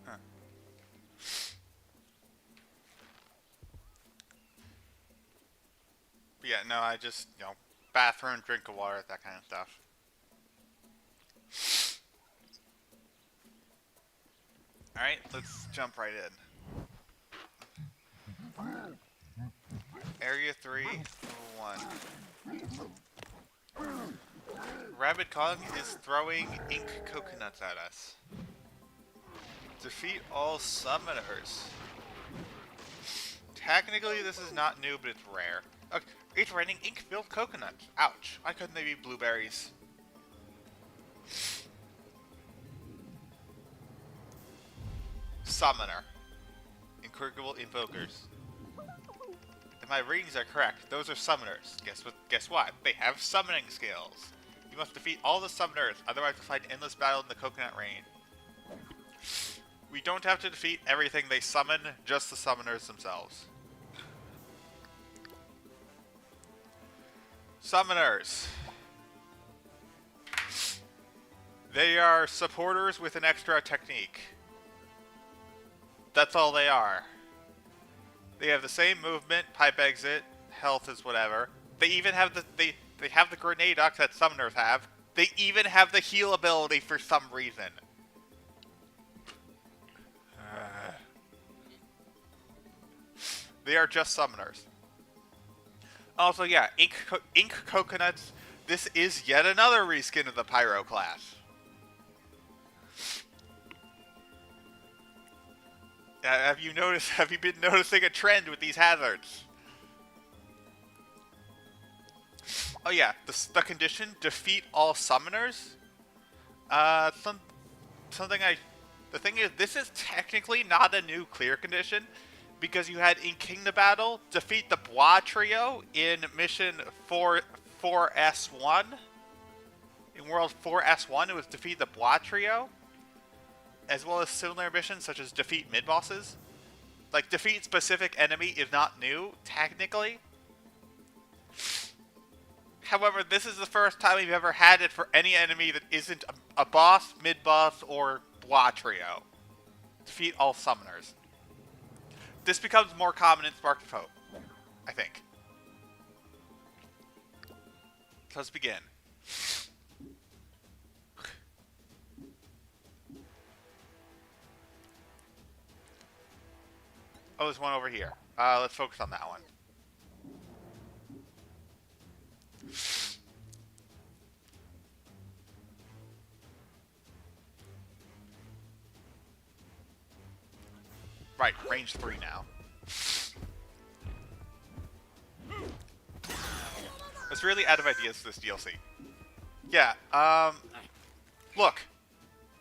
Huh. But yeah, no, I just, bathroom, drink of water, that kind of stuff. Alright, let's jump right in. Area 3-1. Rabbid Kong is throwing ink coconuts at us. Defeat all summoners. Technically, this is not new, but it's rare. Okay, it's raining ink-filled coconuts. Ouch. Why couldn't they be blueberries? Summoner. Incorrigible invokers. If my readings are correct, those are summoners. Guess what? They have summoning skills. You must defeat all the summoners, otherwise you'll fight endless battle in the coconut rain. We don't have to defeat everything they summon, just the summoners themselves. Summoners. They are supporters with an extra technique. That's all they are. They have the same movement, pipe exit, health is whatever. They even have they have the grenade duck that summoners have. They even have the heal ability for some reason. They are just summoners. Also, yeah, ink coconuts. This is yet another reskin of the Pyro class. Have you been noticing a trend with these hazards? Oh yeah, the condition, defeat all summoners. The thing is, this is technically not a new clear condition, because you had in Kingdom Battle, defeat the Bois Trio in mission 4S1. In World 4S1, it was defeat the Bois Trio. As well as similar missions such as defeat mid-bosses. Like, defeat specific enemy is not new, technically. However, this is the first time we've ever had it for any enemy that isn't a boss, mid-boss, or Bois Trio. Defeat all summoners. This becomes more common in Sparks of Hope, I think. So let's begin. Oh, there's one over here. Let's focus on that one. Right, range 3 now. It's really out of ideas for this DLC. Yeah, look.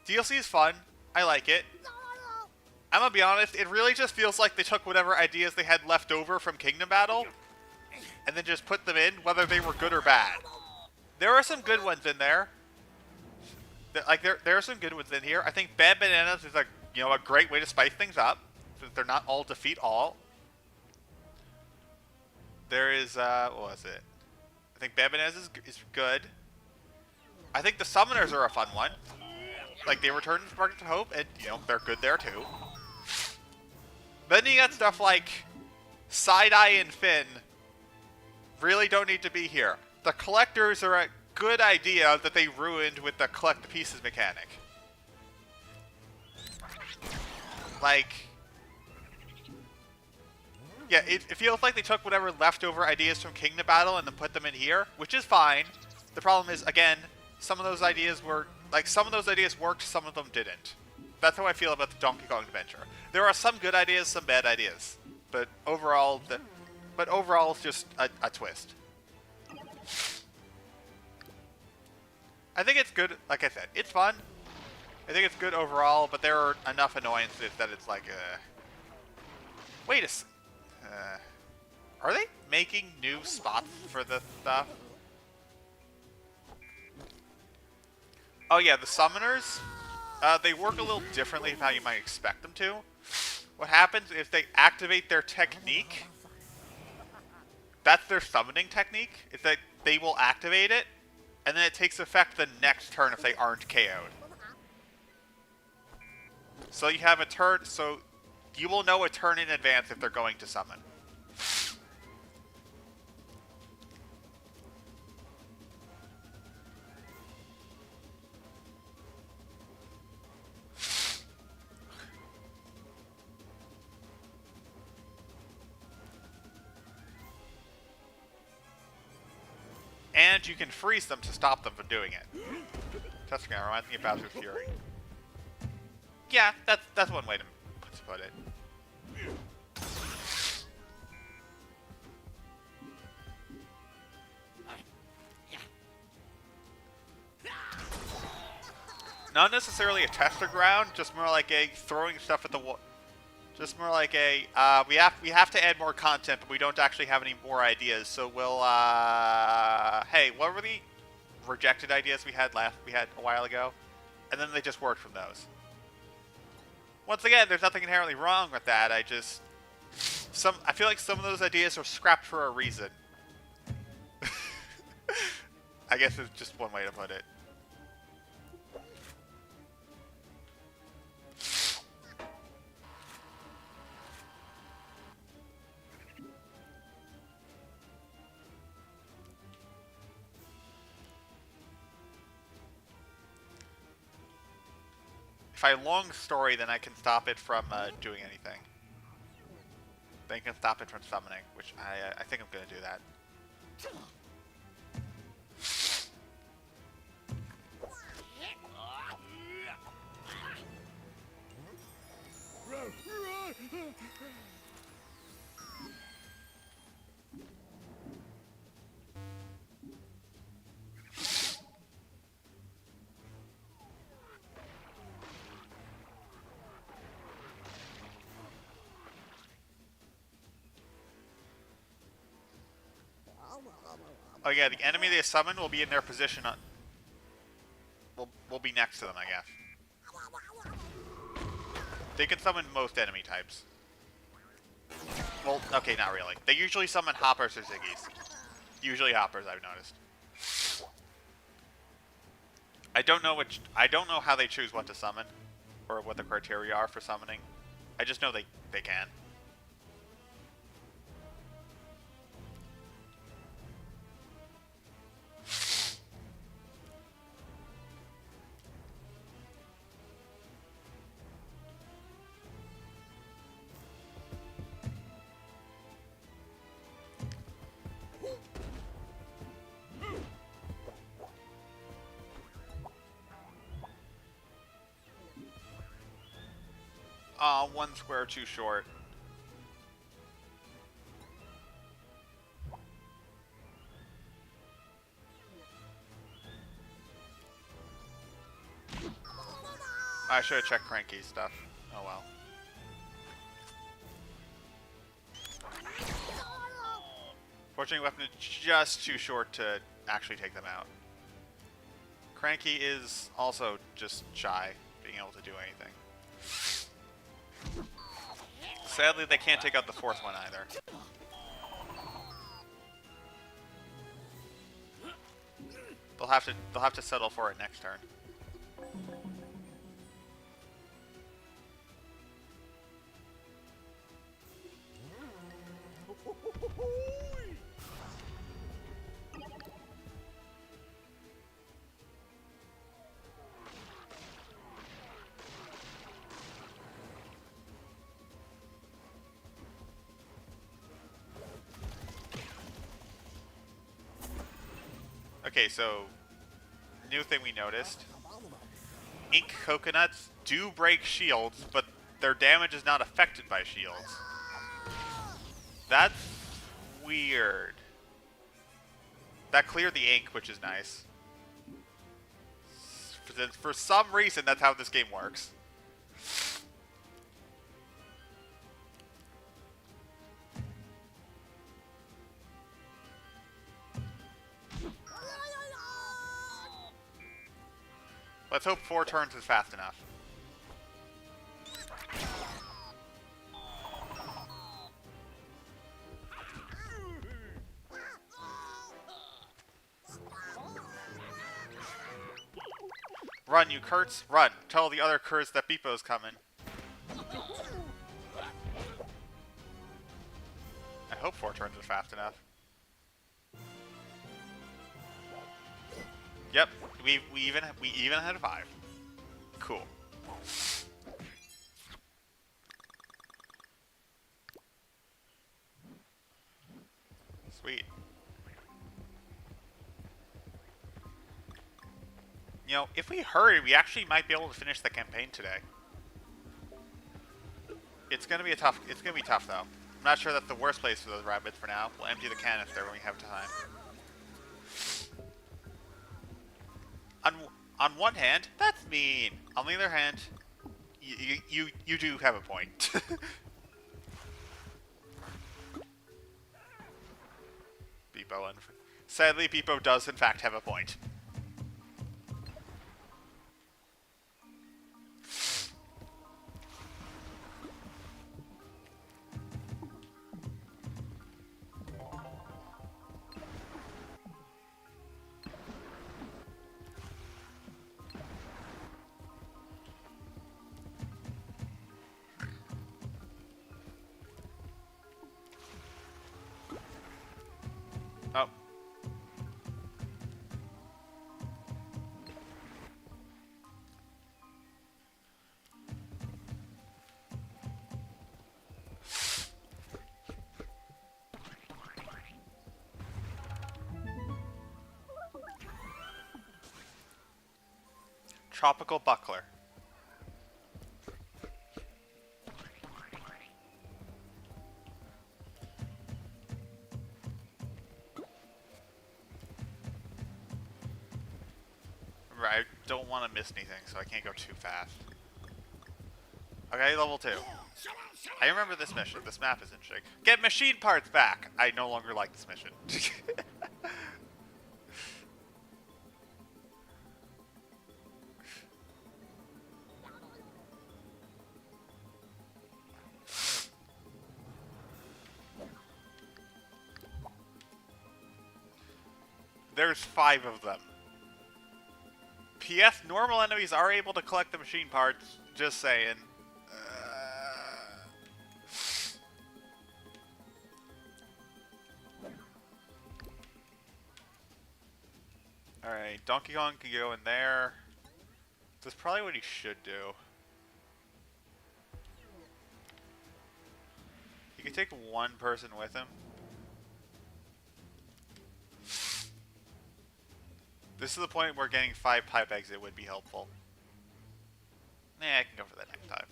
DLC is fun. I like it. I'm gonna be honest, it really just feels like they took whatever ideas they had left over from Kingdom Battle and then just put them in, whether they were good or bad. There are some good ones in there. There are some good ones in here. I think Bad Bananas is a great way to spice things up, since they're not all defeat all. There is what was it? I think Bad Bananas is good. I think the Summoners are a fun one. Like, they return to Sparks of Hope, and they're good there too. Then you got stuff like Side-Eye and Finn. Really don't need to be here. The collectors are a good idea that they ruined with the collect the pieces mechanic. Like, yeah, it feels like they took whatever leftover ideas from Kingdom Battle and then put them in here, which is fine. The problem is, again, some of those ideas worked, some of them didn't. That's how I feel about the Donkey Kong Adventure. There are some good ideas, some bad ideas, but overall, it's just a twist. I think it's good. Like I said, it's fun. I think it's good overall, but there are enough annoyances that it's like, wait a s. Are they making new spots for this stuff? Oh yeah, the summoners. They work a little differently from how you might expect them to. What happens is they activate their technique. That's their summoning technique. Is that they will activate it, and then it takes effect the next turn if they aren't KO'd. So you have a turn, so you will know a turn in advance if they're going to summon. And you can freeze them to stop them from doing it. Testing it reminds me of Bowser's Fury. Yeah, that's one way to put it. Not necessarily a tester ground, just more like a throwing stuff at the wall. Just more like a we have to add more content, but we don't actually have any more ideas. So we'll hey, what were the rejected ideas we had a while ago? And then they just worked from those. Once again, there's nothing inherently wrong with that. I feel like some of those ideas are scrapped for a reason. I guess it's just one way to put it. If I long story, then I can stop it from doing anything. Then I can stop it from summoning, which I think I'm going to do that. Oh yeah, the enemy they summon will be in their position on... Will be next to them, I guess. They can summon most enemy types. Well, okay, not really. They usually summon hoppers or ziggies. Usually hoppers, I've noticed. I don't know how they choose what to summon, or what the criteria are for summoning. I just know they can. One square too short. I should have checked Cranky's stuff. Oh well. Fortunately, weapon is just too short to actually take them out. Cranky is also just shy, being able to do anything. Sadly, they can't take out the fourth one either. They'll have to settle for it next turn. Okay, so new thing we noticed. Ink coconuts do break shields, but their damage is not affected by shields. That's weird. That cleared the ink, which is nice. For some reason, that's how this game works. Let's hope 4 turns is fast enough. Run, you Kurtz, run. Tell the other Kurtz that Beepo's coming. I hope 4 turns is fast enough. Yep, we even had 5. Cool. Sweet. You know, if we hurry, we actually might be able to finish the campaign today. It's gonna be tough though. I'm not sure that's the worst place for those Rabbids for now. We'll empty the canister when we have time. On one hand, that's mean. On the other hand, you do have a point. Beepo, sadly, Beepo does in fact have a point. Oh. Tropical Buckler. I don't want to miss anything, so I can't go too fast. Okay, level 2. I remember this mission. This map is interesting. Get machine parts back! I no longer like this mission. There's 5 of them. P.S. Normal enemies are able to collect the machine parts. Just saying. Alright, Donkey Kong can go in there. That's probably what he should do. He could take one person with him. This is the point where getting 5 pipe exit would be helpful. Nah, I can go for that next time.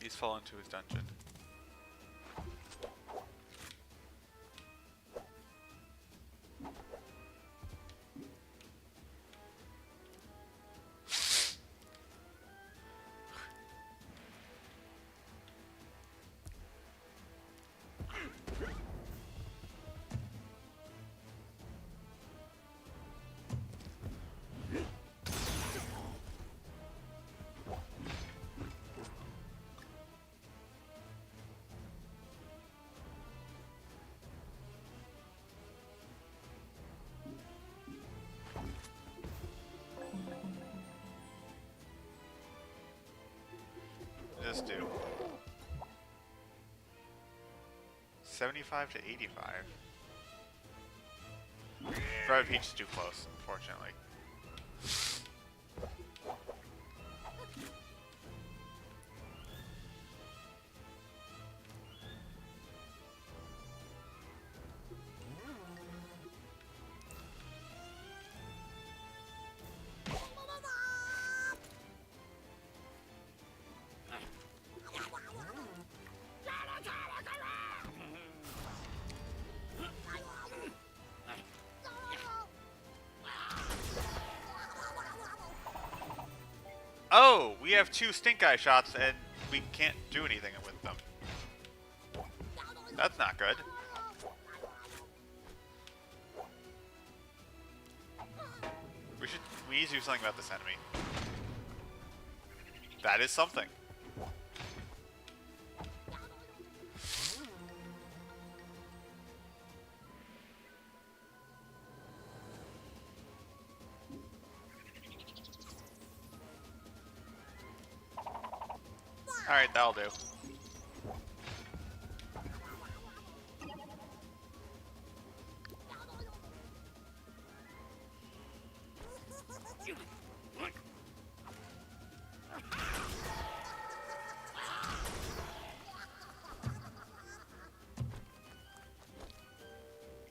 He's fallen to his dungeon. Just do 75 to 85. Red Peach is too close, unfortunately. Oh, we have 2 stink eye shots and we can't do anything with them. That's not good. We need to do something about this enemy. That is something. Alright, that'll do.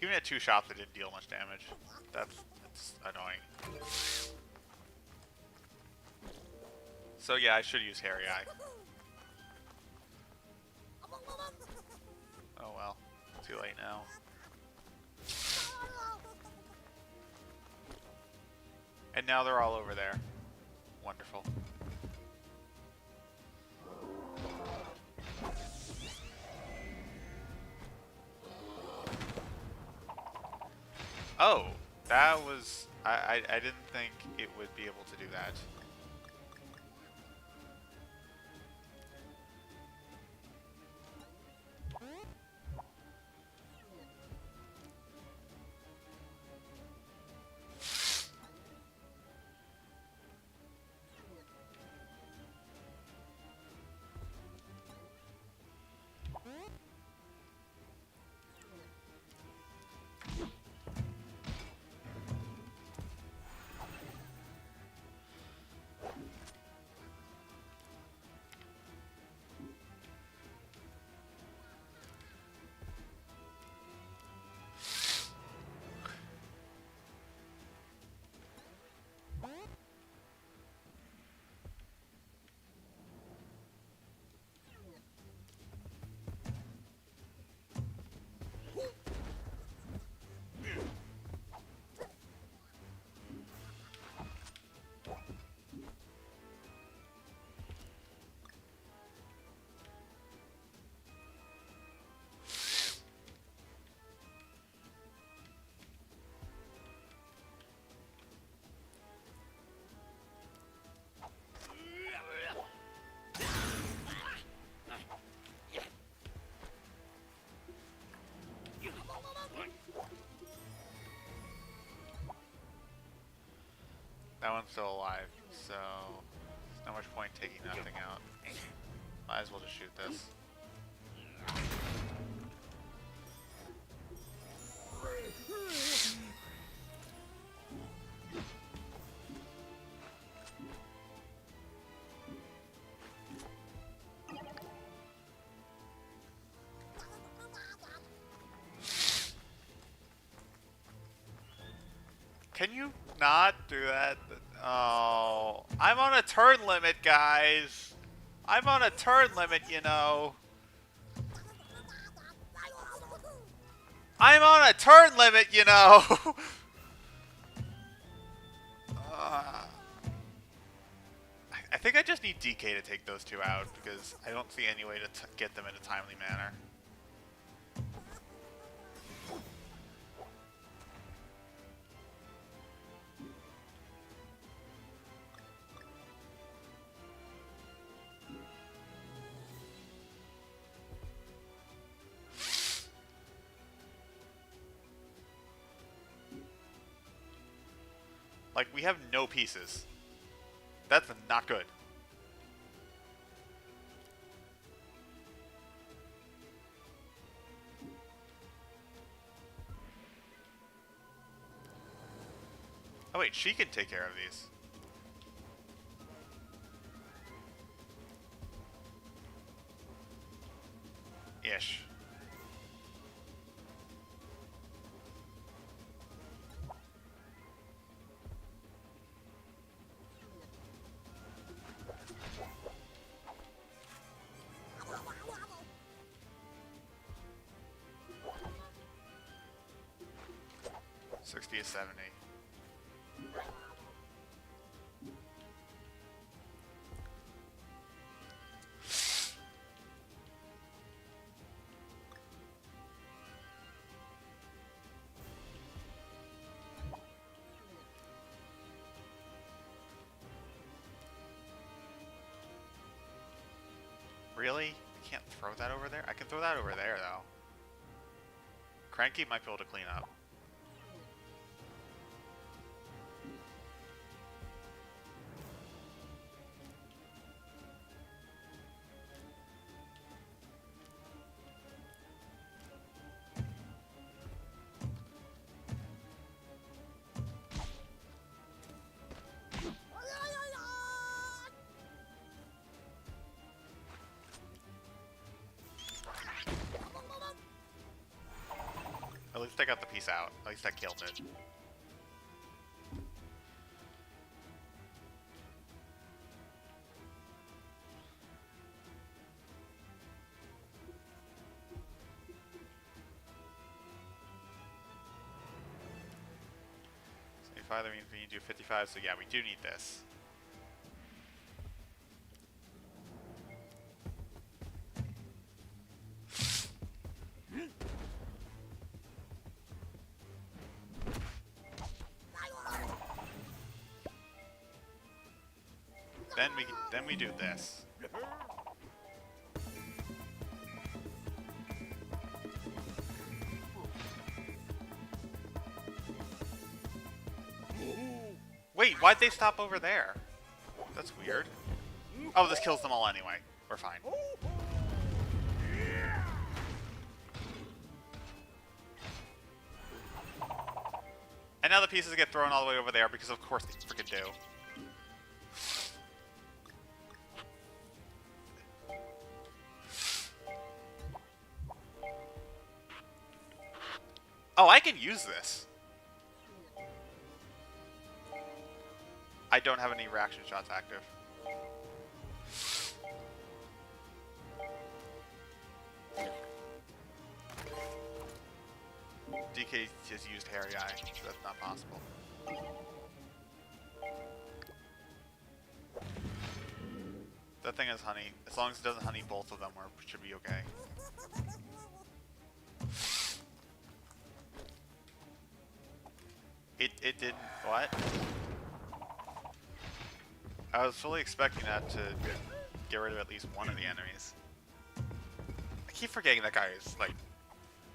Even at 2 shots, it didn't deal much damage. That's annoying. So yeah, I should use Hairy Eye. Oh well, too late now. And now they're all over there. Wonderful. Oh, that was... I didn't think it would be able to do that. That one's still alive, so there's not much point taking that thing out. Might as well just shoot this. Can you not do that? Oh, I'm on a turn limit, guys. I'm on a turn limit, you know. I'm on a turn limit, you know. I think I just need DK to take those two out because I don't see any way to get them in a timely manner. Like, we have no pieces. That's not good. Oh wait, she can take care of these. Ish. $60 to $70. Really? I can't throw that over there? I can throw that over there, though. Cranky might be able to clean up. I got the piece out. At least I killed it. 75, that means we need to do 55, so yeah, we do need this. Then we do this. Wait, why'd they stop over there? That's weird. Oh, this kills them all anyway. We're fine. And now the pieces get thrown all the way over there because of course they freaking do. Oh, I can use this. I don't have any reaction shots active. DK just used Hairy Eye, so that's not possible. That thing is honey. As long as it doesn't honey both of them, we should be okay. It didn't... What? I was fully expecting that to get rid of at least one of the enemies. I keep forgetting that guy is, like,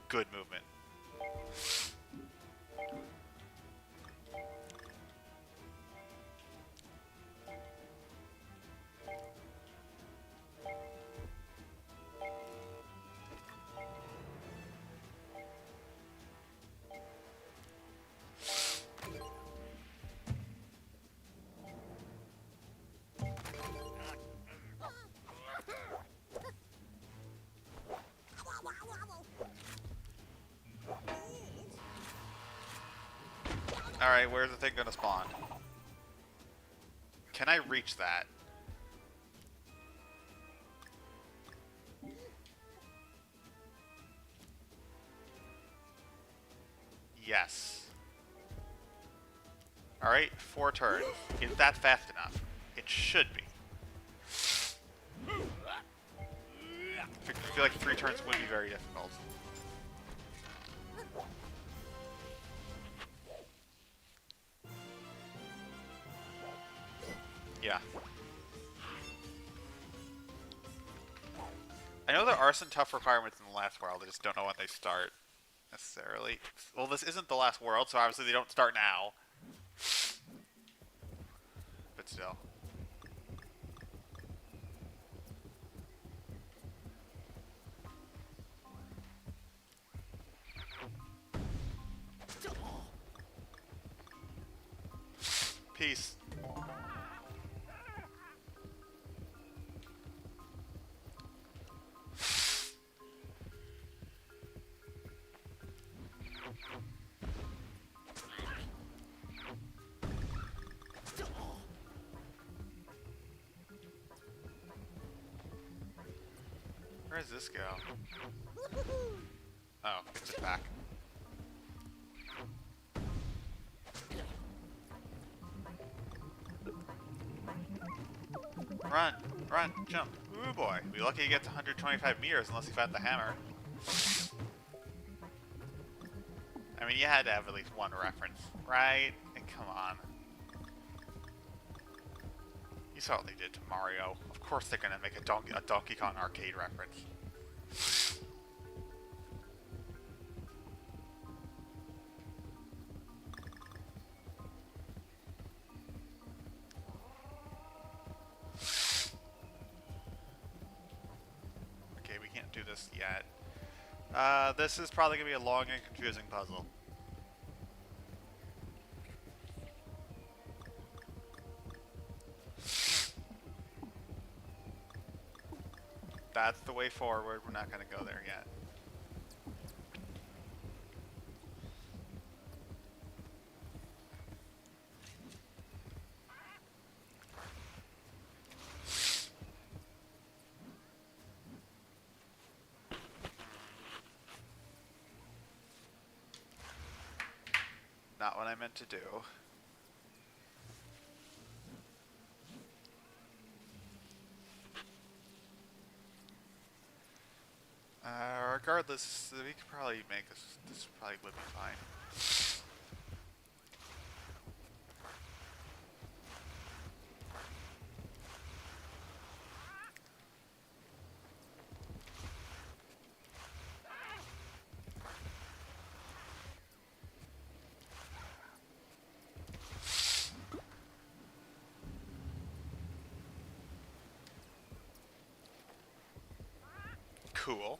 good movement. Alright, where's the thing gonna spawn? Can I reach that? Yes. Alright, 4 turns. Is that fast enough? It should be. I feel like 3 turns would be very difficult. Yeah. I know there are some tough requirements in the last world, I just don't know when they start, necessarily. Well, this isn't the last world, so obviously they don't start now. But still. Peace. Where does this go? Oh, it's just back. Run! Run! Jump! Ooh boy! Be lucky to get to 125 meters unless you found the hammer. I mean, you had to have at least one reference, right? And come on. You saw what they did to Mario. Of course they're gonna make a Donkey Kong arcade reference. Okay, we can't do this yet. This is probably gonna be a long and confusing puzzle. That's the way forward. We're not going to go there yet. not what I meant to do. Regardless, we could probably make this. This probably would be fine. Cool.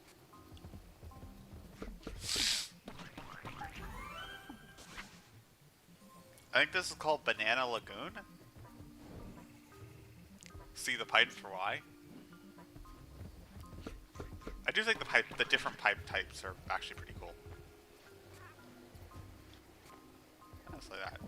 I think this is called Banana Lagoon. See the pipes for why? I do think the different pipe types are actually pretty cool. Honestly, that.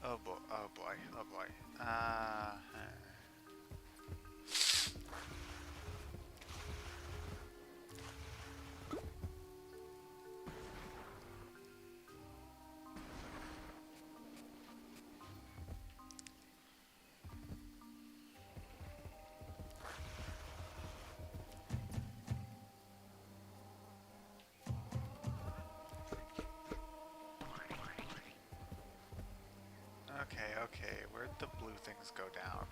Oh boy, oh boy, oh boy. Okay, okay, where'd the blue things go down?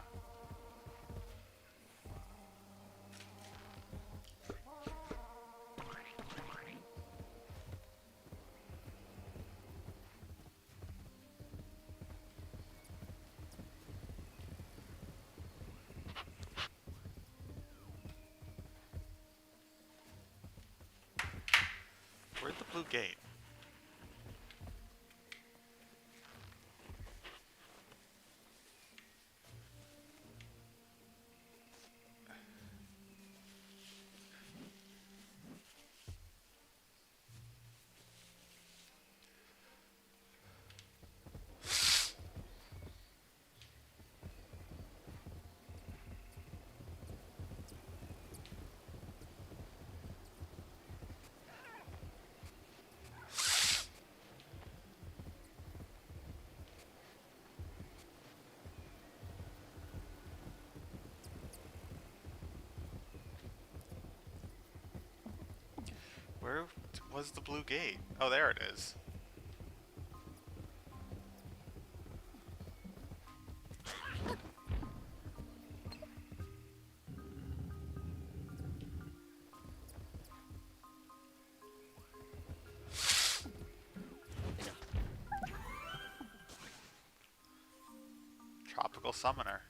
Where'd the blue gate? Where was the blue gate? Oh, there it is. Tropical Summoner.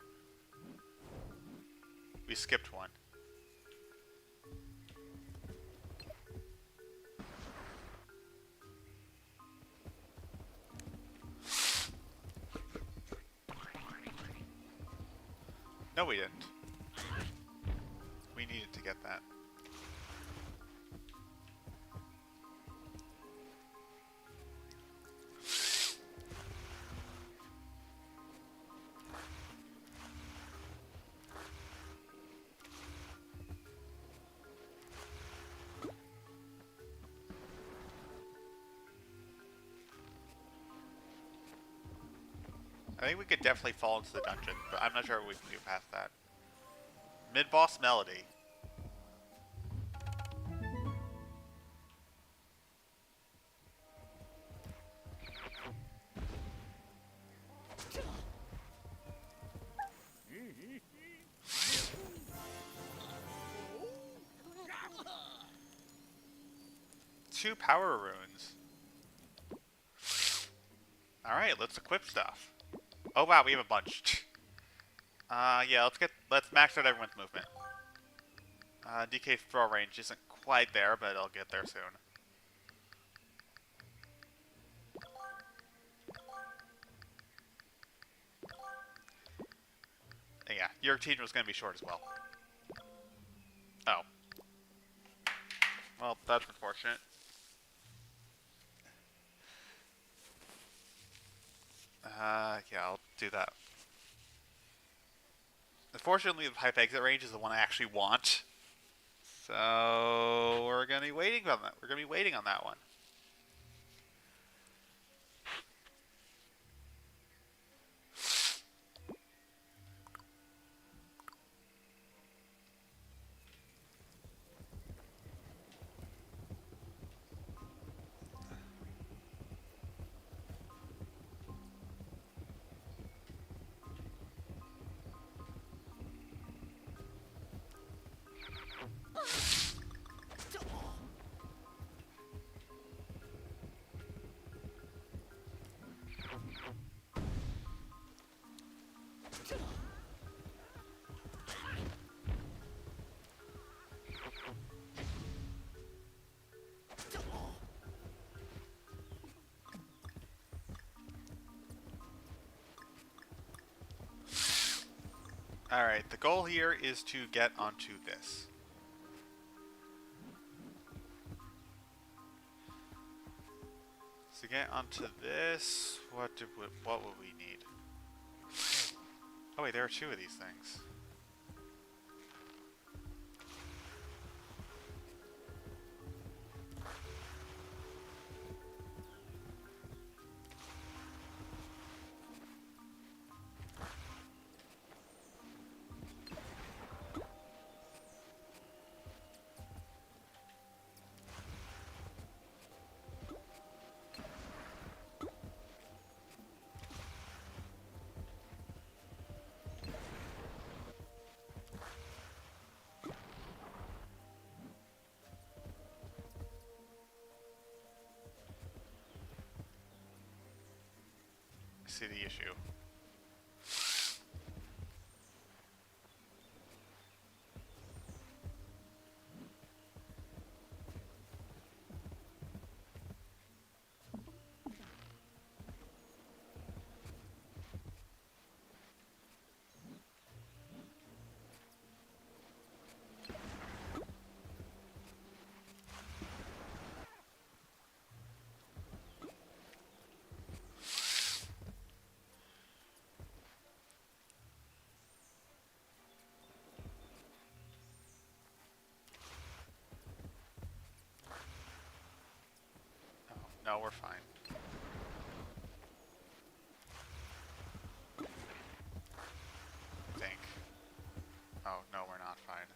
We skipped one. No, we didn't. We needed to get that. I think we could definitely fall into the dungeon, but I'm not sure what we can do past that. Mid-boss melody. Two power runes. Alright, let's equip stuff. Oh wow, we have a bunch. Yeah, let's max out everyone's movement. DK throw range isn't quite there, but it'll get there soon. Yeah, your team was going to be short as well. Oh. Well, that's unfortunate. Yeah, I'll do that. Unfortunately, the pipe exit range is the one I actually want. So we're going to be waiting on that. We're going to be waiting on that one. Alright, the goal here is to get onto this. To get onto this, what would we need? Oh wait, there are two of these things. I see the issue. Oh, no, we're fine. I think. Oh, no, we're not fine.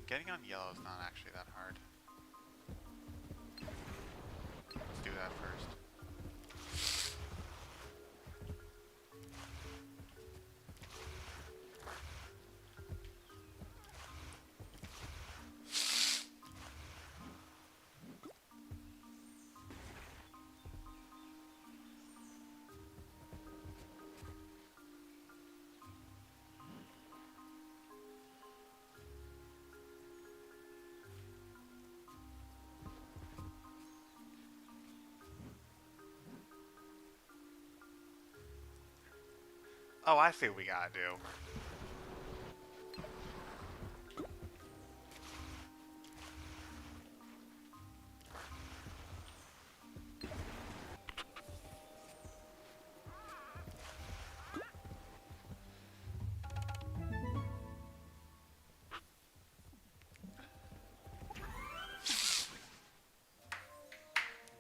Getting on yellow is not actually that hard. Let's do that first. Oh, I see what we gotta do.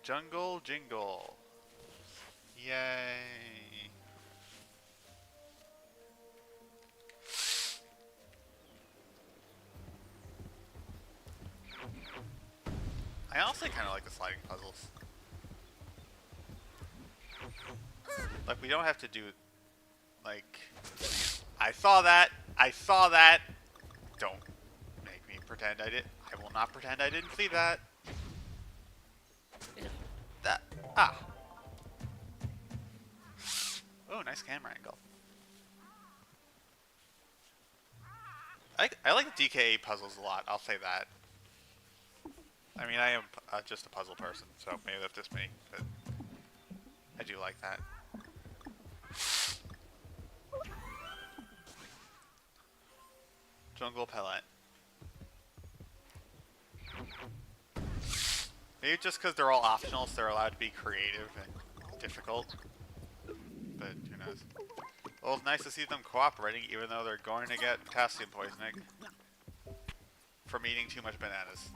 Jungle Jingle. Yay. I honestly kind of like the sliding puzzles. Like, we don't have to do, like, I saw that, don't make me pretend I did. I will not pretend I didn't see that. Ah. Oh, nice camera angle. I like DKA puzzles a lot, I'll say that. I mean, I am just a puzzle person, so maybe that's just me, but I do like that. Jungle pellet. Maybe just because they're all optional, so they're allowed to be creative and difficult. But who knows? Well, it's nice to see them cooperating, even though they're going to get potassium poisoning from eating too much bananas.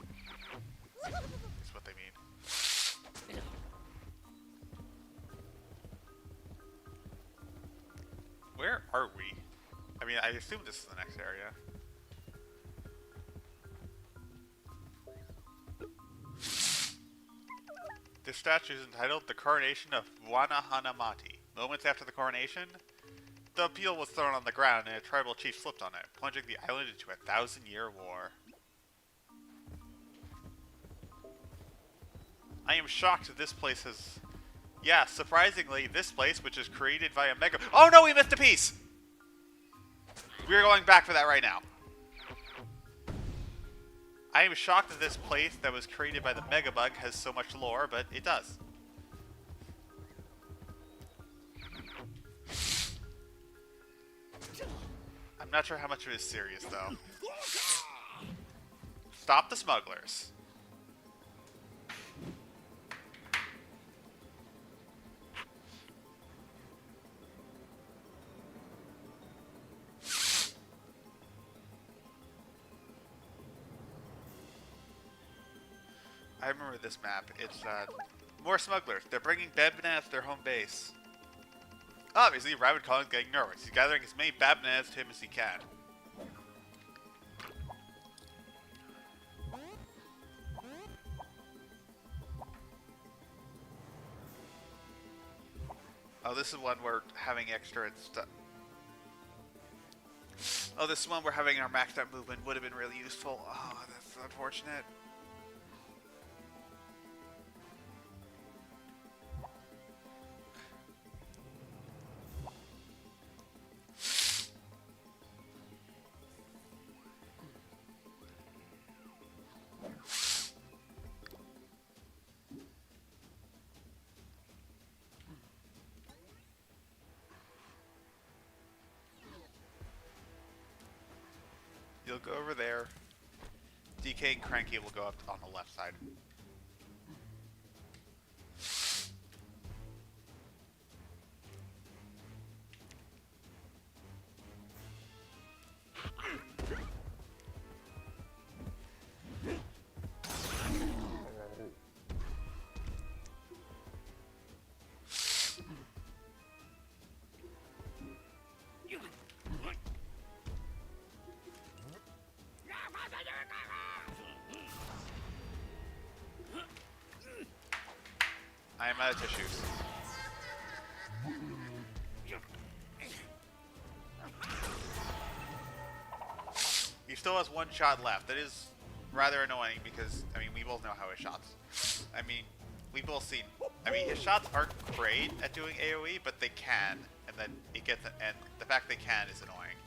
That's what they mean. Where are we? I mean, I assume this is the next area. This statue is entitled The Coronation of Wana Hanamati. Moments after the coronation, the appeal was thrown on the ground and a tribal chief slipped on it, plunging the island into a 1,000-year war. I am shocked that this place has... Yeah, surprisingly, this place, which is created via Mega... Oh no, we missed a piece! We're going back for that right now. I am shocked that this place that was created by the Megabug has so much lore, but it does. I'm not sure how much of it is serious, though. Stop the smugglers. I remember this map. It's, more smugglers. They're bringing bad bananas to their home base. Obviously, Rabbid Collins is getting nervous. He's gathering as many bad bananas to him as he can. Oh, this is one we're having extra and stuff. Oh, this is one we're having our maxed out movement. Would have been really useful. Oh, that's unfortunate. You'll go over there. DK and Cranky will go up on the left side. I am out of tissues. He still has one shot left. That is rather annoying because, I mean, we both know how his shots... I mean, we've both seen... I mean, his shots aren't great at doing AoE, but they can. And then it gets... And the fact they can is annoying.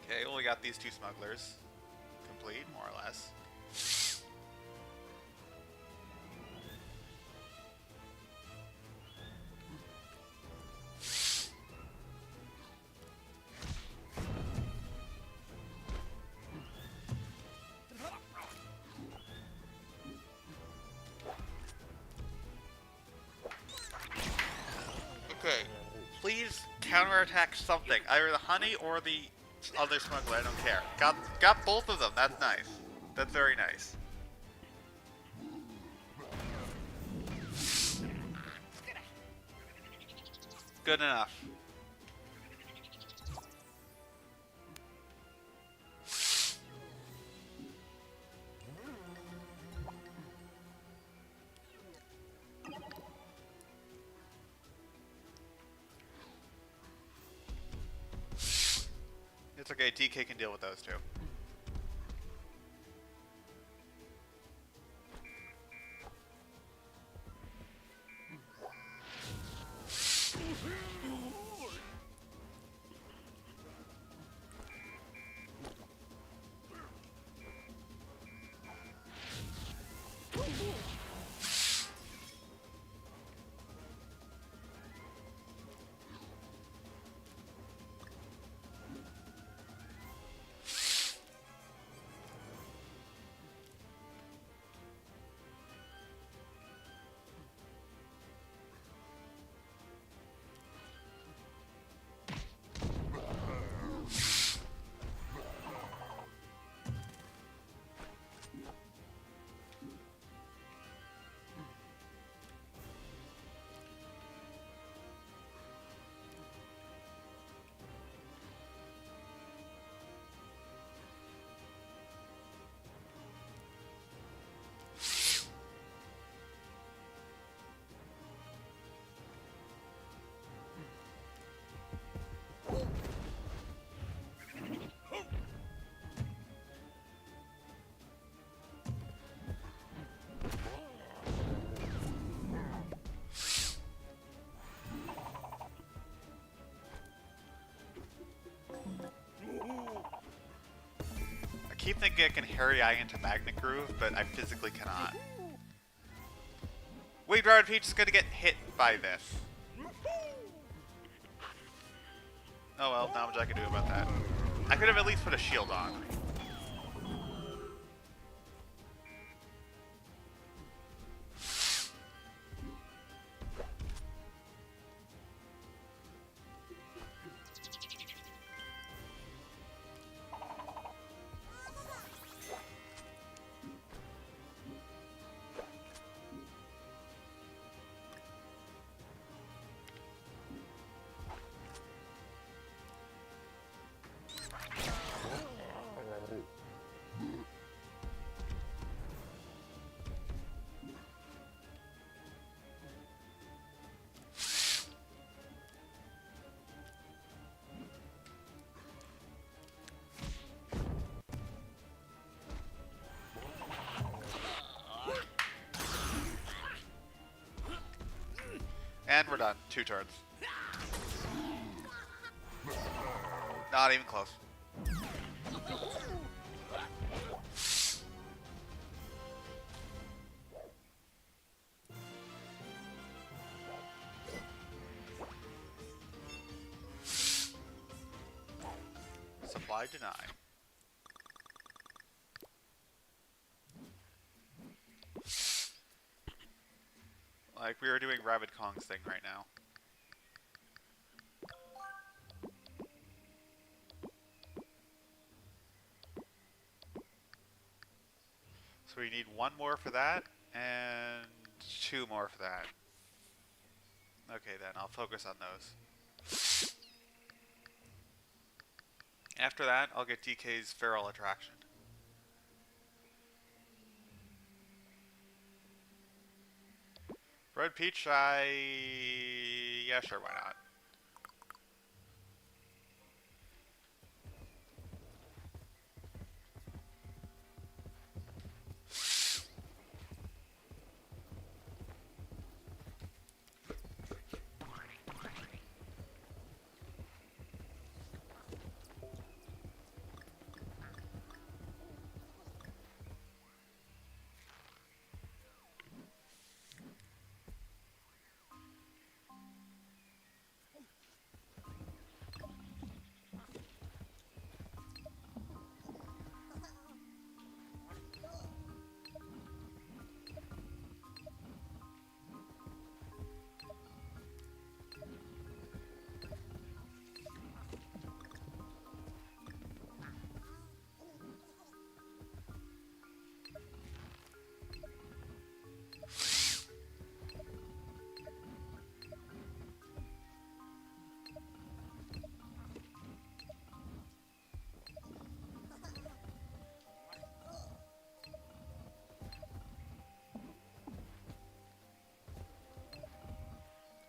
Okay, well, we got these two smugglers complete, more or less. Okay, please counterattack something. Either the honey or the other smuggler, I don't care. Got both of them, that's nice. That's very nice. Good enough. It's okay, DK can deal with those two. keep thinking I can Harry Eye into Magnet Groove, but I physically cannot. Wait, Rabbid Peach is gonna get hit by this. Oh well, not much I can do about that. I could have at least put a shield on. And we're done. 2 turns. Not even close. Supply denied. Like we were doing Rabbid Kong's thing right now. So we need 1 more for that, and 2 more for that. Okay then, I'll focus on those. After that, I'll get DK's Feral Attraction. Red Peach, yeah, sure, why not?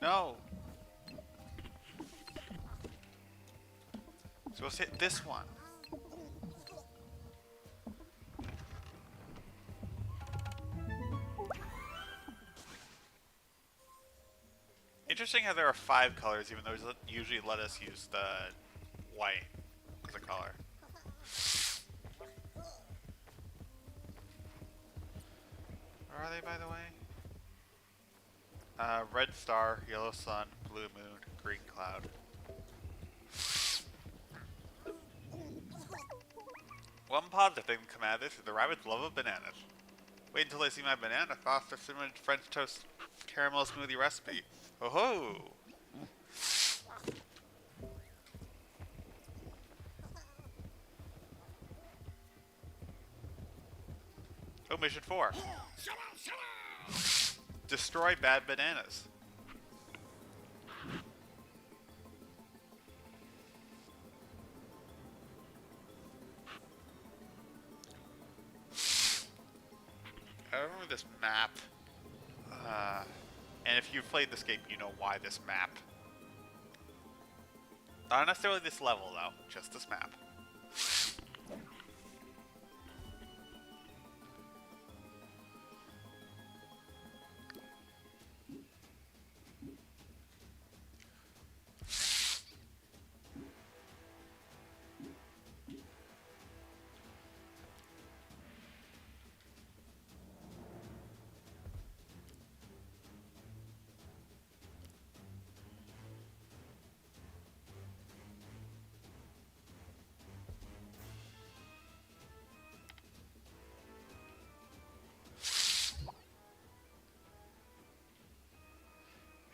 No! So let's hit this one. Interesting how there are 5 colors, even though they usually let us use the white as a color. Where are they, by the way? Red star, yellow sun, blue moon, green cloud. One positive thing to come out of this is the rabbits love of bananas. Wait until they see my banana foster cinnamon French toast caramel smoothie recipe. Oh ho! Oh, mission 4. Destroy bad bananas. I remember this map. And if you've played this game, you know why this map. Not necessarily this level, though. Just this map.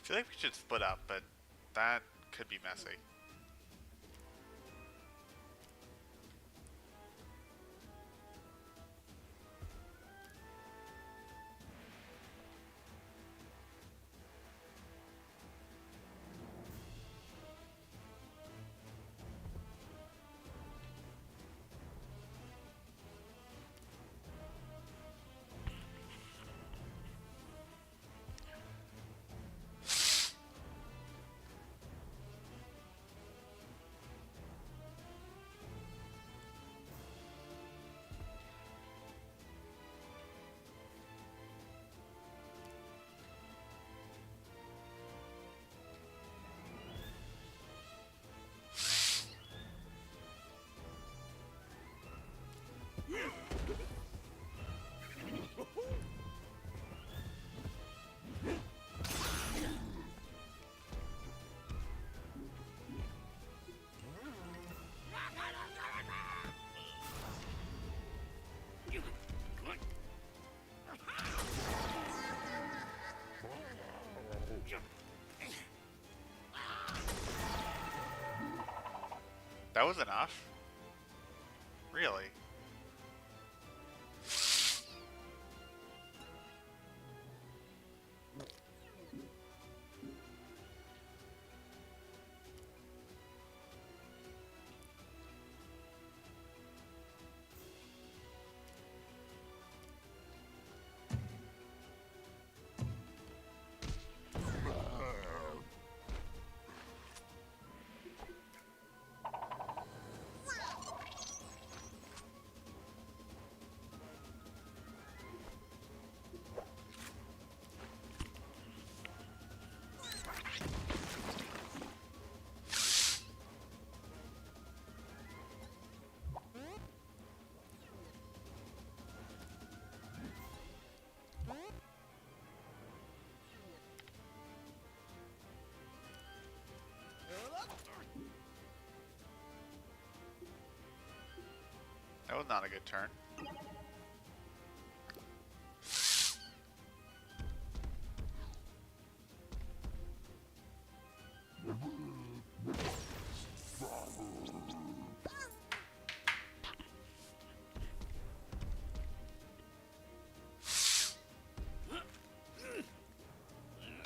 I feel like we should split up, but that could be messy. That was enough? Really? That was not a good turn.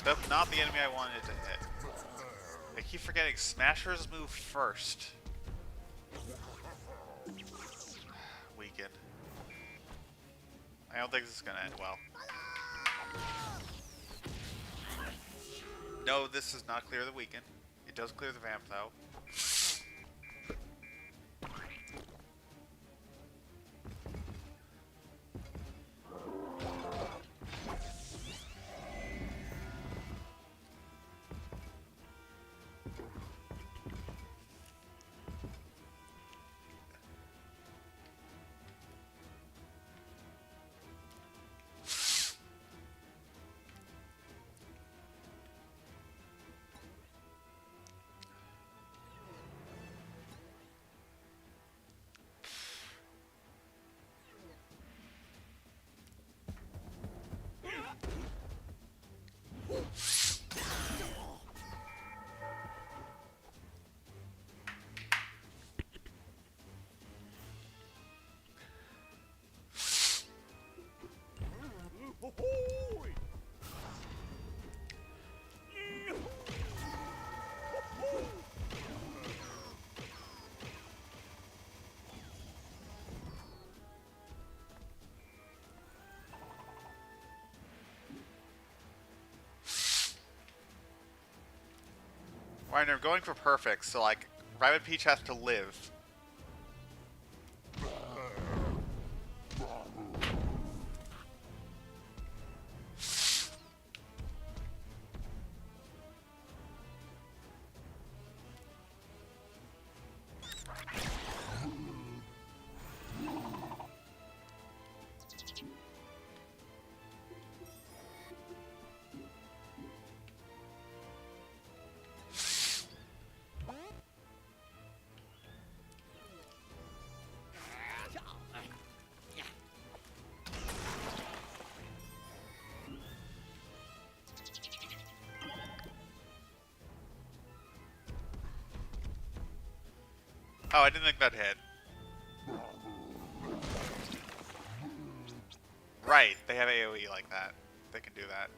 That's not the enemy I wanted to hit. I keep forgetting Smashers move first. Weaken. I don't think this is gonna end well. No, this does not clear the weaken. It does clear the vamp though. Alright, I'm going for perfect, so like, Rabbid Peach has to live. Oh, I didn't think that hit. Right, they have AoE like that. They can do that.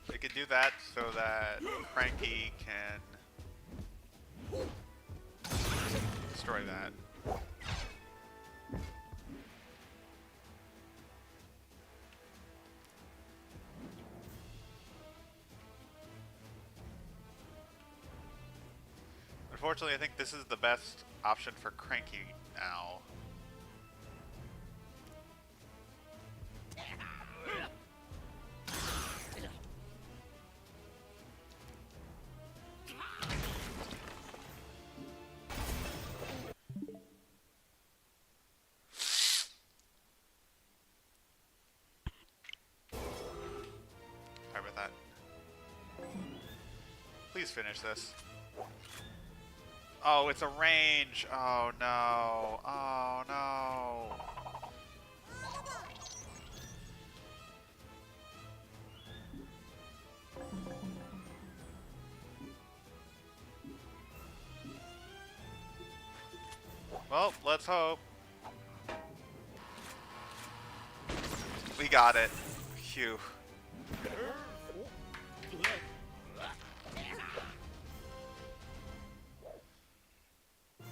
They could do that so that Cranky can destroy that. Unfortunately, I think this is the best option for Cranky now. Sorry about that. Please finish this. Oh, it's a range. Oh no. Oh no. Well, let's hope. We got it. Phew.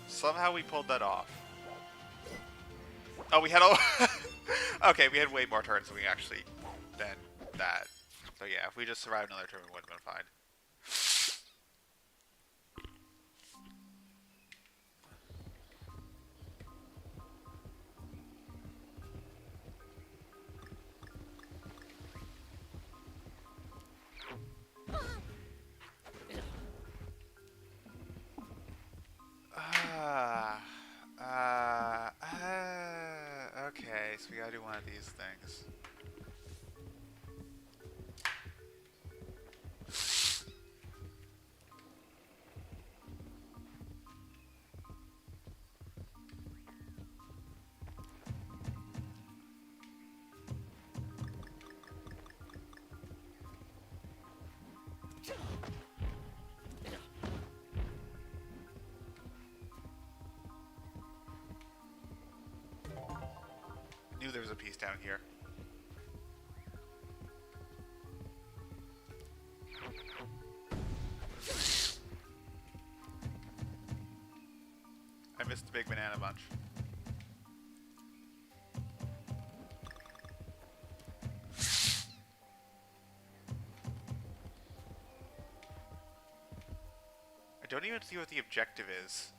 Somehow we pulled that off. Oh, we had a... Okay, we had way more turns than we actually... than that. So yeah, if we just survived another turn, we would have been fine. Okay, so we gotta do one of these things. a piece down here. I missed the big banana bunch. I don't even see what the objective is.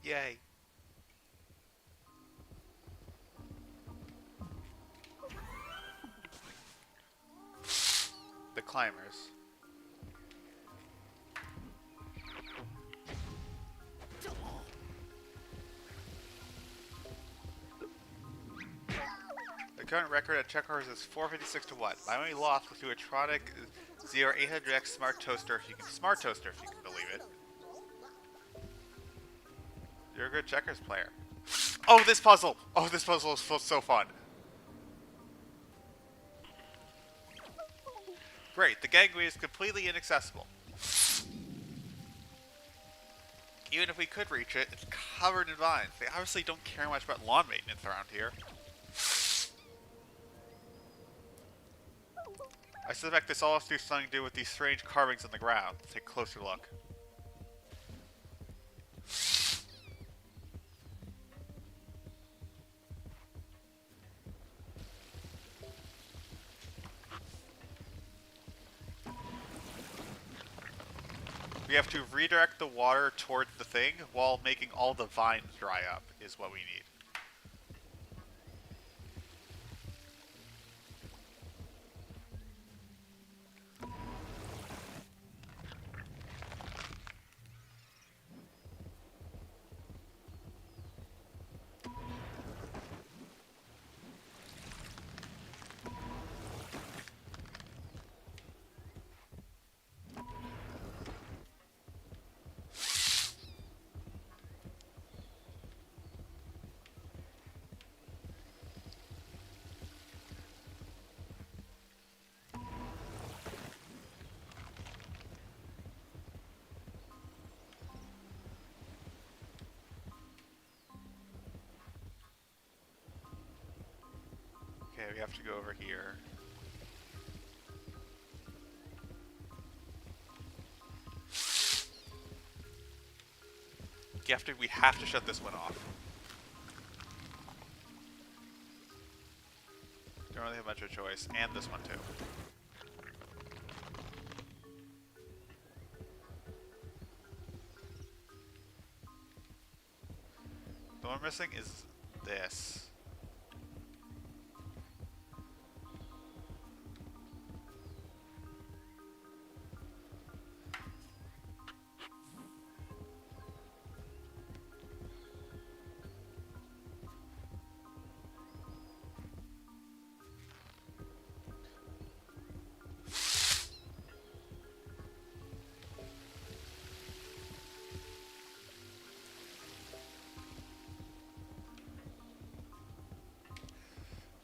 Yay. The climbers. The current record at checkers is 456 to 1. My only loss was to a Tronic Z800X Smart Toaster if you can believe it. You're a good checkers player. Oh, this puzzle! Oh, this puzzle is so fun. Great, the gangway is completely inaccessible. Even if we could reach it, it's covered in vines. They obviously don't care much about lawn maintenance around here. I suspect this all has to do something to do with these strange carvings in the ground. Let's take a closer look. We have to redirect the water towards the thing while making all the vines dry up, is what we need. Okay, we have to go over here. We have to shut this one off. Don't really have much of a choice. And this one too. The one we're missing is this.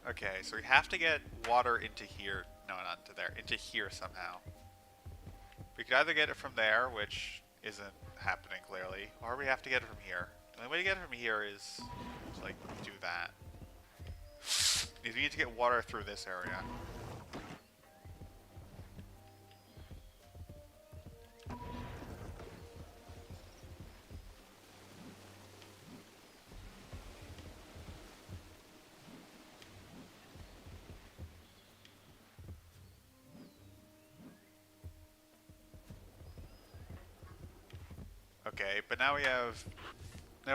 Okay, so we have to get water into here. No, not into there. Into here somehow. We could either get it from there, which isn't happening clearly, or we have to get it from here. The only way to get it from here is to, like, do that. Because we need to get water through this area. Okay, but now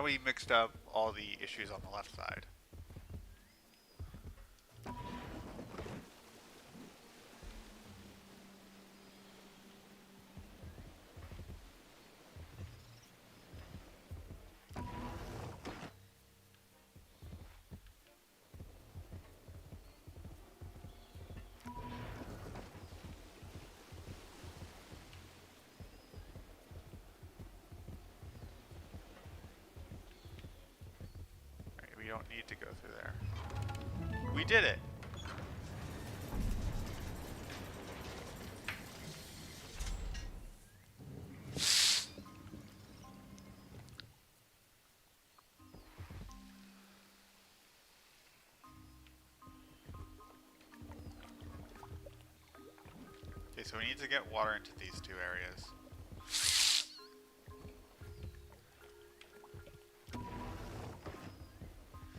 we mixed up all the issues on the left side. Right, we don't need to go through there. We did it! Okay, so we need to get water into these two areas. What?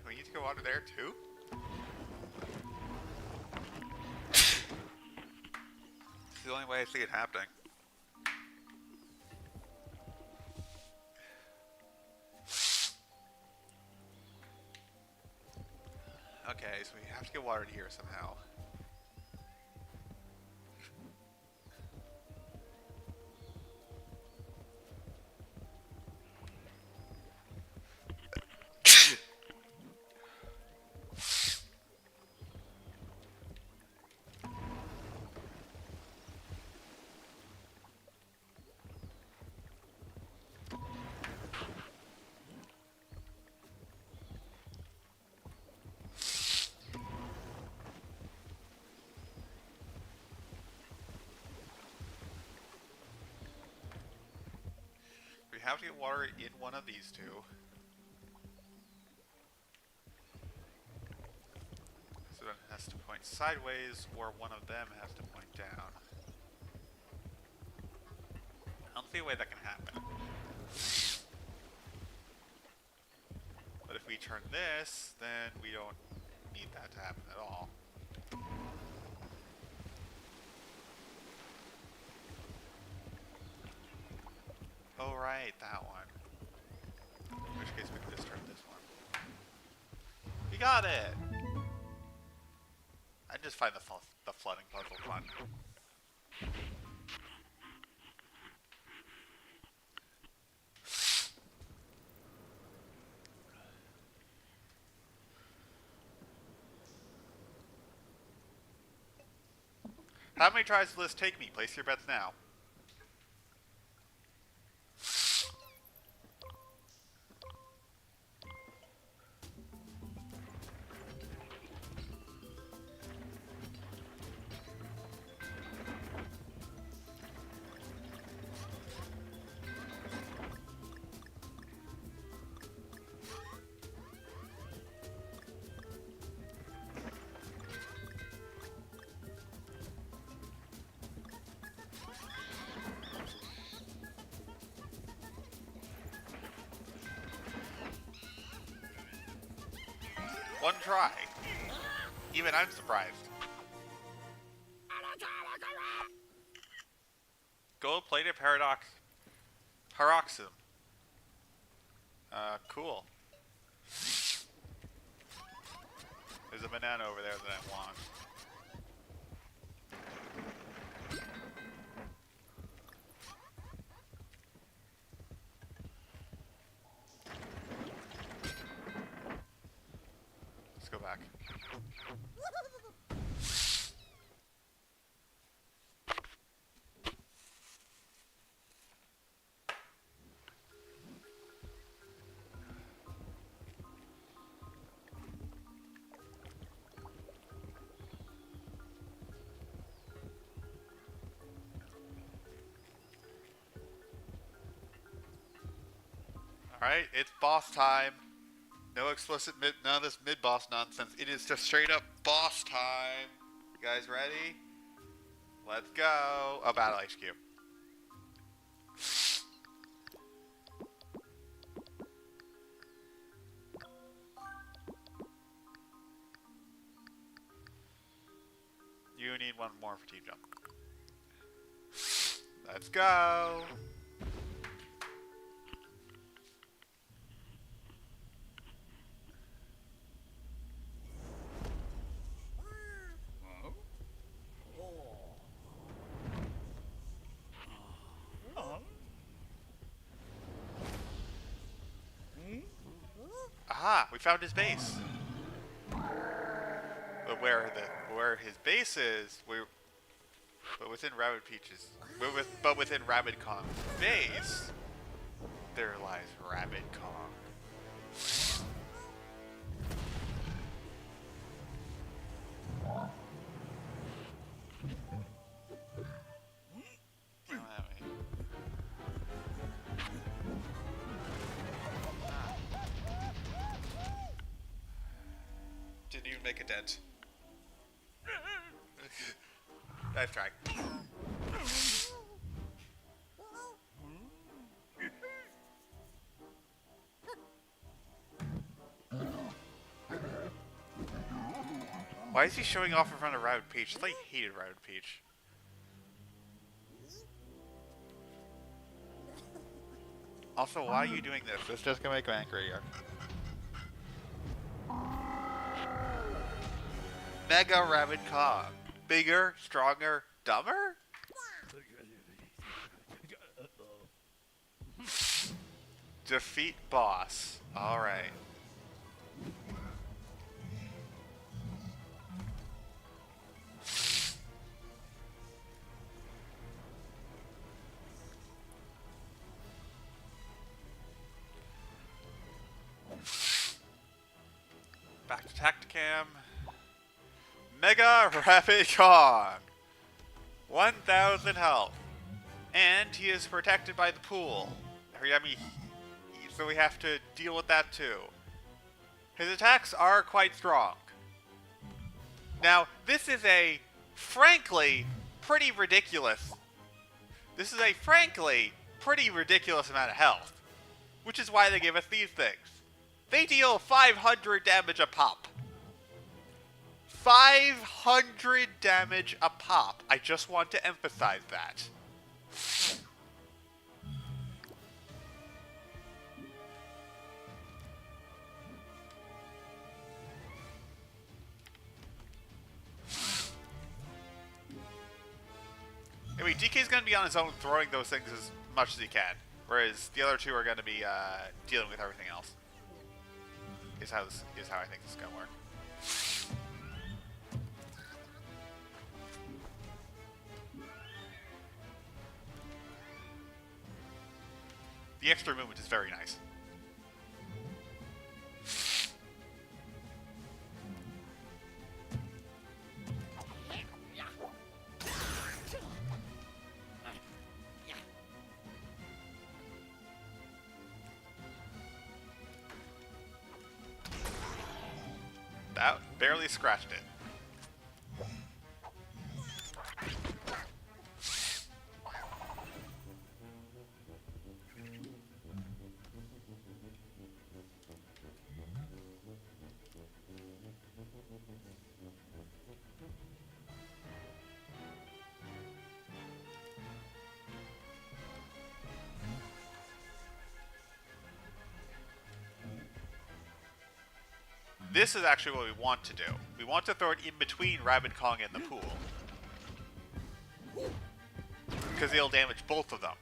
We need to get water there too? It's the only way I see it happening. Okay, so we have to get water to here somehow. We have to get water in one of these two. So it has to point sideways, or one of them has to point down. I don't see a way that can happen. But if we turn this, then we don't need that to happen at all. Oh right, that one. In which case we can just turn this one. We got it! I just find the flooding puzzle fun. How many tries will this take me? Place your bets now. One try. Even I'm surprised. Paroxysm. Cool. There's a banana over there that I want. Let's go back. Alright, it's boss time. No explicit none of this mid-boss nonsense. It is just straight up boss time. You guys ready? Let's go. Oh, Battle HQ. You need one more for team jump. Let's go. Aha, we found his base. But where his base is, but within Rabbid Peach's, but within Rabbid Kong's base, there lies Rabbid Kong. Didn't even make a dent. Nice try. Why is he showing off in front of Rabbid Peach? I thought he hated Rabbid Peach. Also, why are you doing this? It's just gonna make me angrier. Mega Rabbid Kong. Bigger, stronger, dumber? Defeat boss. Alright. Back to Tacticam. Mega Rabbid Kong. 1,000 health. And he is protected by the pool. I mean, so we have to deal with that too. His attacks are quite strong. Now, this is a, frankly, pretty ridiculous. This is a, frankly, pretty ridiculous amount of health. Which is why they give us these things. They deal 500 damage a pop. 500 damage a pop. I just want to emphasize that. Anyway, DK's going to be on his own throwing those things as much as he can. Whereas the other two are going to be dealing with everything else. Is how I think this is going to work. The extra movement is very nice. That barely scratched it. This is actually what we want to do. We want to throw it in between Rabbid Kong and the pool. Because it'll damage both of them.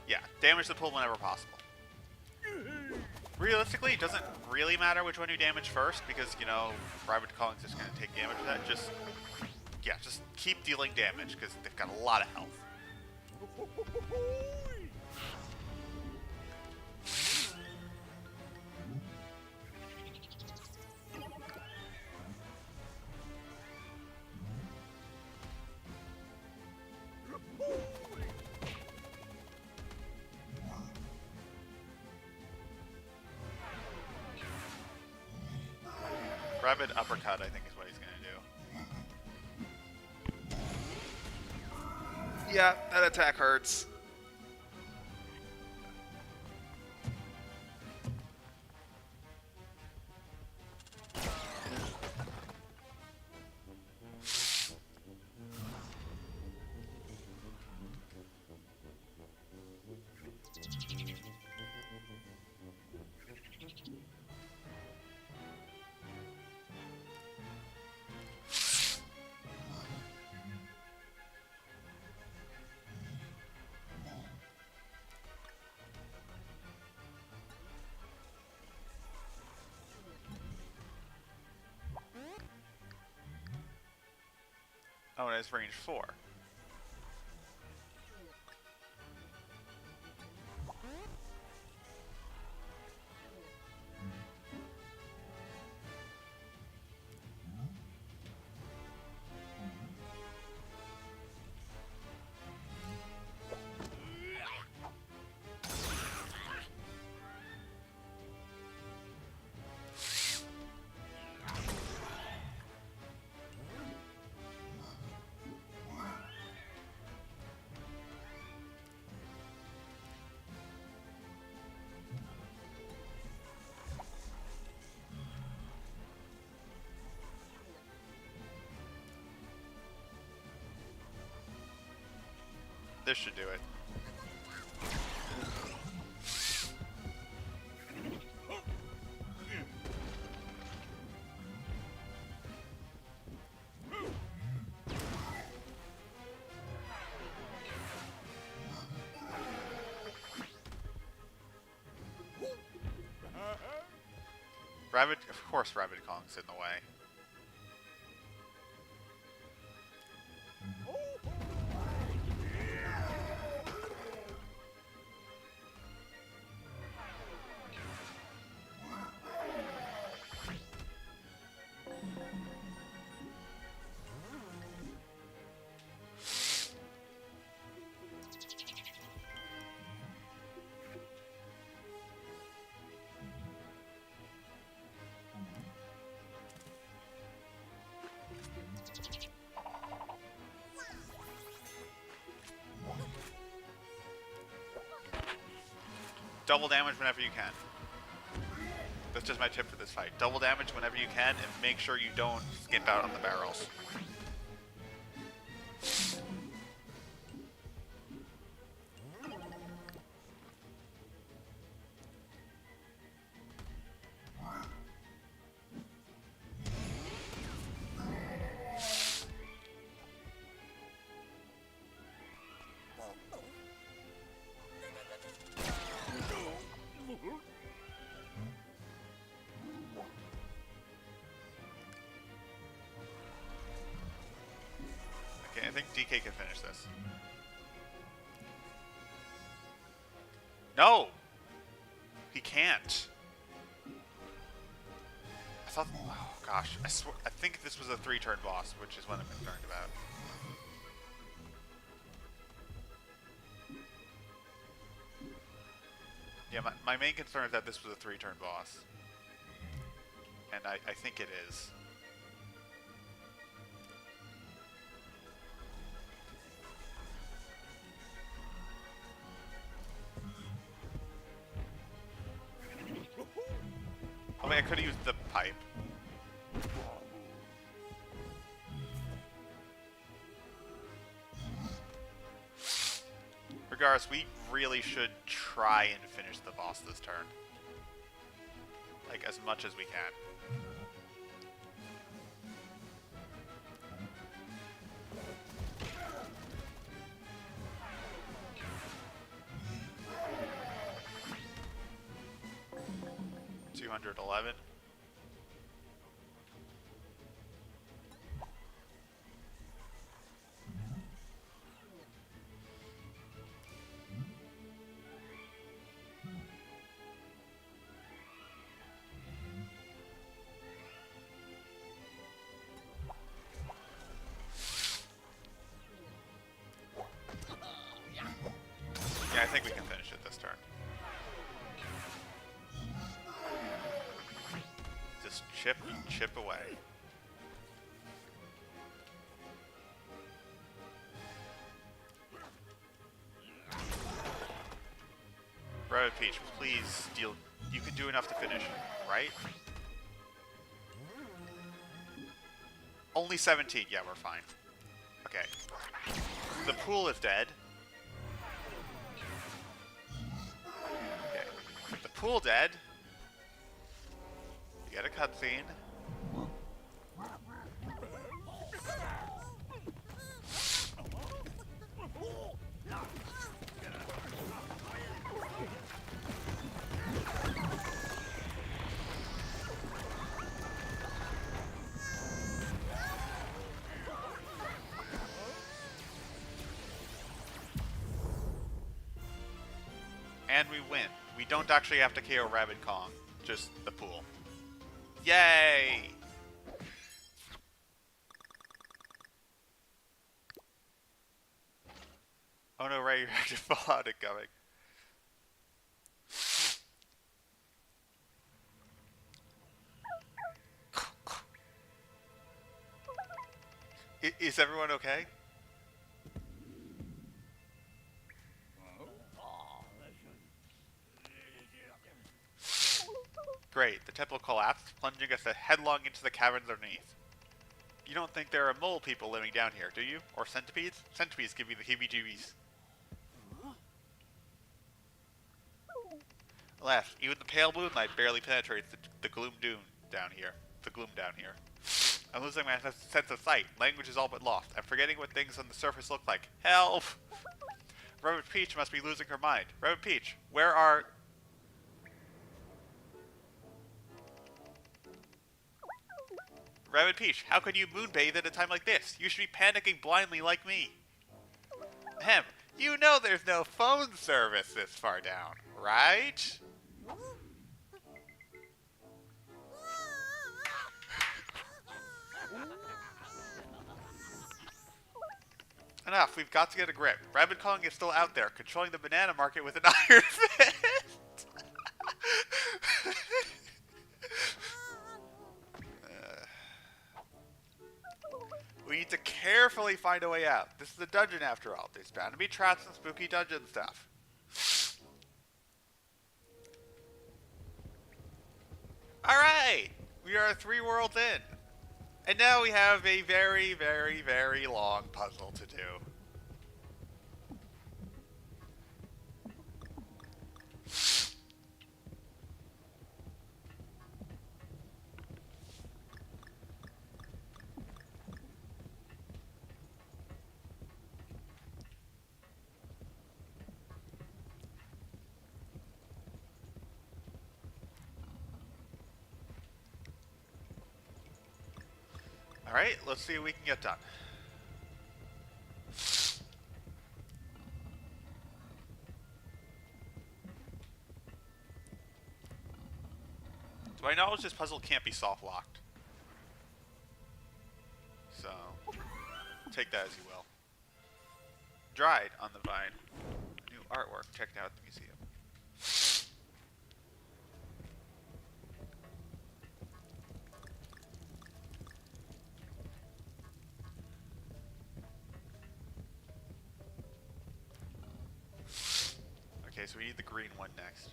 Yeah, damage the pool whenever possible. Realistically, it doesn't really matter which one you damage first, because, you know, Rabbid Kong's just going to take damage of that. Just keep dealing damage, because they've got a lot of health. Rabbid Uppercut, I think, is what he's going to do. Yeah, that attack hurts. Oh, and it's range 4. This should do it. Rabbid, of course Rabbid Kong's in the way. Double damage whenever you can. That's just my tip for this fight. Double damage whenever you can, and make sure you don't skip out on the barrels. Okay, I think DK can finish this. No! He can't. I thought... Oh, gosh. I think this was a 3-turn boss, which is what I'm concerned about. Yeah, my main concern is that this was a 3-turn boss. And I think it is. I mean, I could have used the pipe. regardless, we really should try and finish the boss this turn. Like, as much as we can. $211. Yeah, I think we can finish it this turn. Just chip away. Rabbid Peach, please deal. You can do enough to finish, right? Only 17. Yeah, we're fine. Okay. The pool is dead. Okay. The pool dead. You get a cutscene. And we win. We don't actually have to KO Rabbid Kong, just the pool. Yay! Oh no, Ray, you're actually Fallout incoming. Is everyone okay? Great, the temple collapsed, plunging us headlong into the caverns underneath. You don't think there are mole people living down here, do you? Or centipedes? Centipedes give me the heebie-jeebies. Alas, even the pale moonlight barely penetrates the gloom down here. I'm losing my sense of sight. Language is all but lost. I'm forgetting what things on the surface look like. Help! Rabbid Peach must be losing her mind. Rabbid Peach, where are... Rabbid Peach, how could you moonbathe at a time like this? You should be panicking blindly like me. Ahem, you know there's no phone service this far down, right? Enough, we've got to get a grip. Rabbid Kong is still out there, controlling the banana market with an iron fist. We need to carefully find a way out. This is a dungeon after all. There's bound to be traps and spooky dungeon stuff. Alright! We are 3 worlds in. And now we have a very, very, very long puzzle to do. Alright, let's see what we can get done. To my knowledge, this puzzle can't be soft-locked. So, take that as you will. Dried on the vine. New artwork checked out at the museum. Okay, so we need the green one next.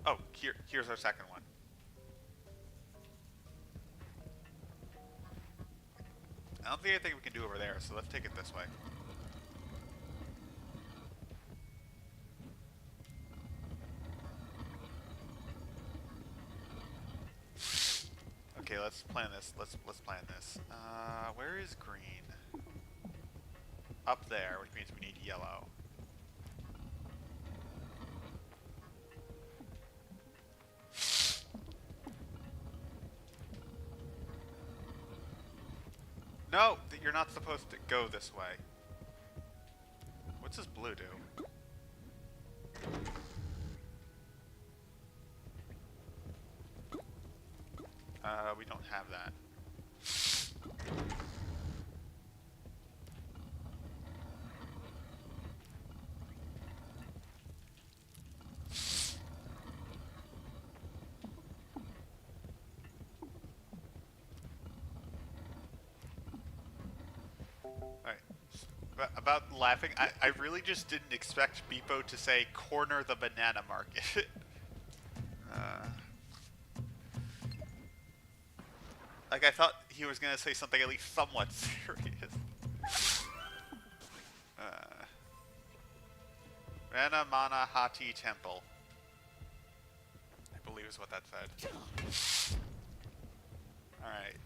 Oh, here's our second one. I don't think anything we can do over there, so let's take it this way. Okay, let's plan this. Let's plan this. Where is green? Up there, which means we need yellow. No, you're not supposed to go this way. What's this blue do? We don't have that. Alright. About laughing, I really just didn't expect Beepo to say, corner the banana market. Like, I thought he was gonna say something at least somewhat serious. Ranamana Hati Temple. I believe is what that said. Alright.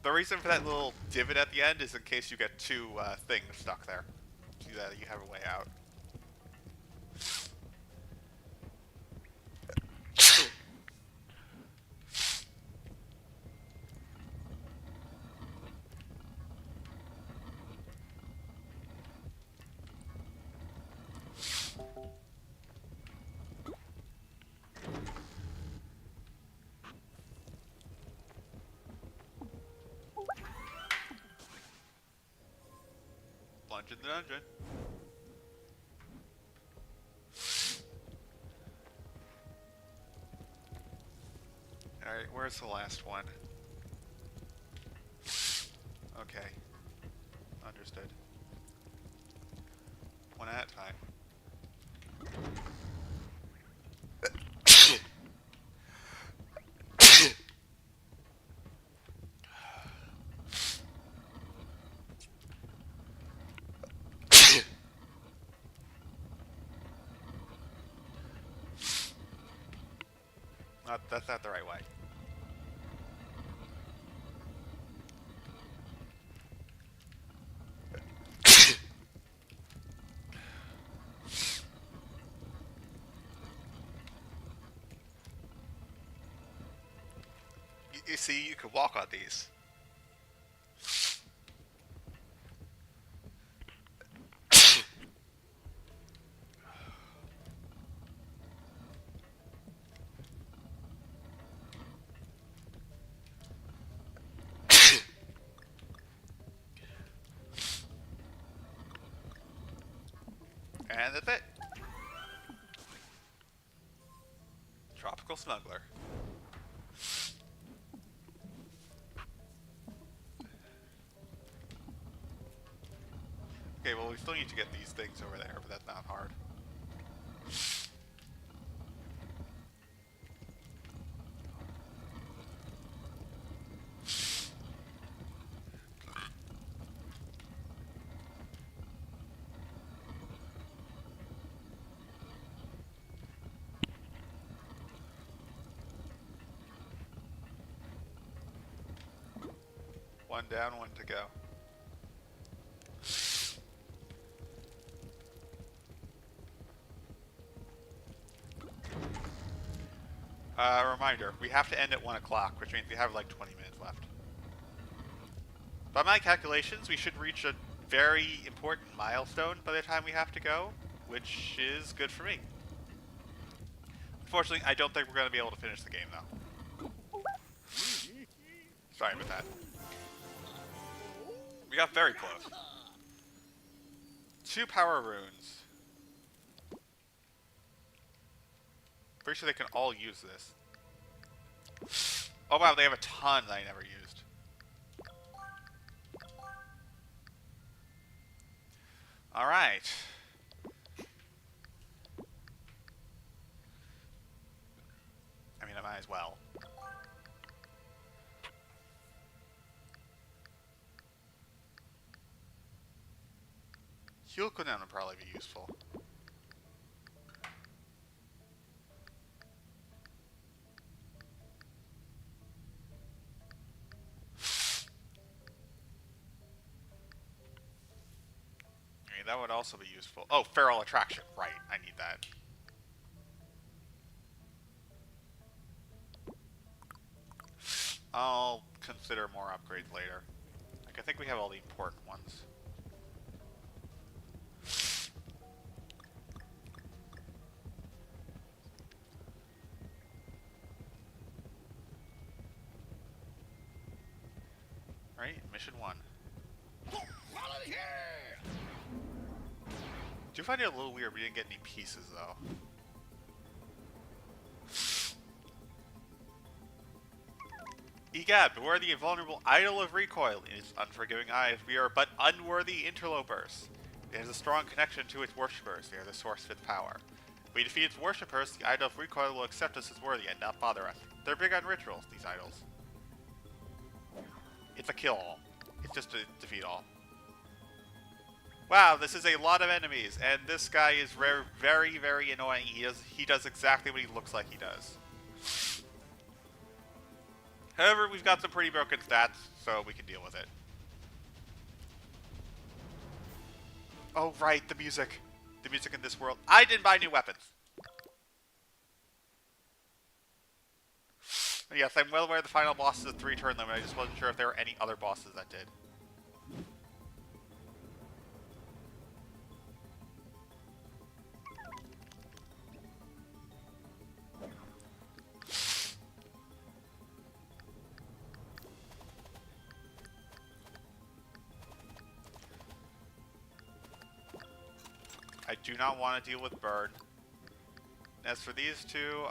The reason for that little divot at the end is in case you get two things stuck there. So that you have a way out. Plunge in the dungeon. Alright, where's the last one? Okay. Understood. One at a time. That's not the right way. You see, you could walk on these. And that's it. Tropical Smuggler. Okay, well we still need to get these things over there, but that's not hard. One down, one to go. Reminder, we have to end at 1 o'clock, which means we have like 20 minutes left. By my calculations, we should reach a very important milestone by the time we have to go, which is good for me. Unfortunately, I don't think we're going to be able to finish the game, though. Sorry about that. We got very close. 2 power runes. Pretty sure they can all use this. Oh wow, they have a ton that I never used. Alright. I mean, I might as well. Heal cooldown would probably be useful. I mean, that would also be useful. Oh, feral attraction. Right, I need that. I'll consider more upgrades later. Like, I think we have all the important ones. Right, mission 1. Do you find it a little weird we didn't get any pieces, though? Egad, beware the invulnerable idol of recoil. In its unforgiving eyes, we are but unworthy interlopers. It has a strong connection to its worshippers. They are the source of its power. If we defeat its worshippers, the idol of recoil will accept us as worthy and not bother us. They're big on rituals, these idols. It's a kill-all. It's just a defeat-all. Wow, this is a lot of enemies, and this guy is very, very annoying. He does exactly what he looks like he does. However, we've got some pretty broken stats, so we can deal with it. Oh, right, the music. The music in this world. I didn't buy new weapons. Yes, I'm well aware the final boss is a 3-turn limit. I just wasn't sure if there were any other bosses that did. I do not want to deal with Bird. As for these two,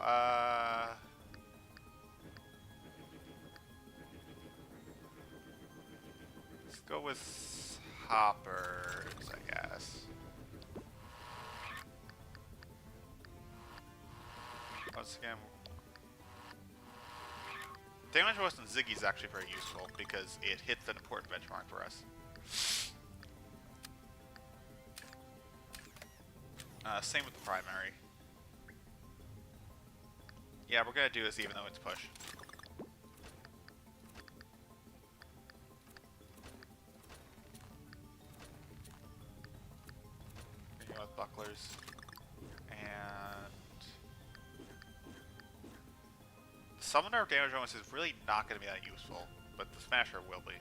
let's go with Hoppers, I guess. Once again, damage bonus in Ziggy is actually very useful because it hits an important benchmark for us. Same with the primary. Yeah, we're gonna do this even though it's push. We're going with bucklers. And the summoner damage bonus is really not gonna be that useful, but the smasher will be.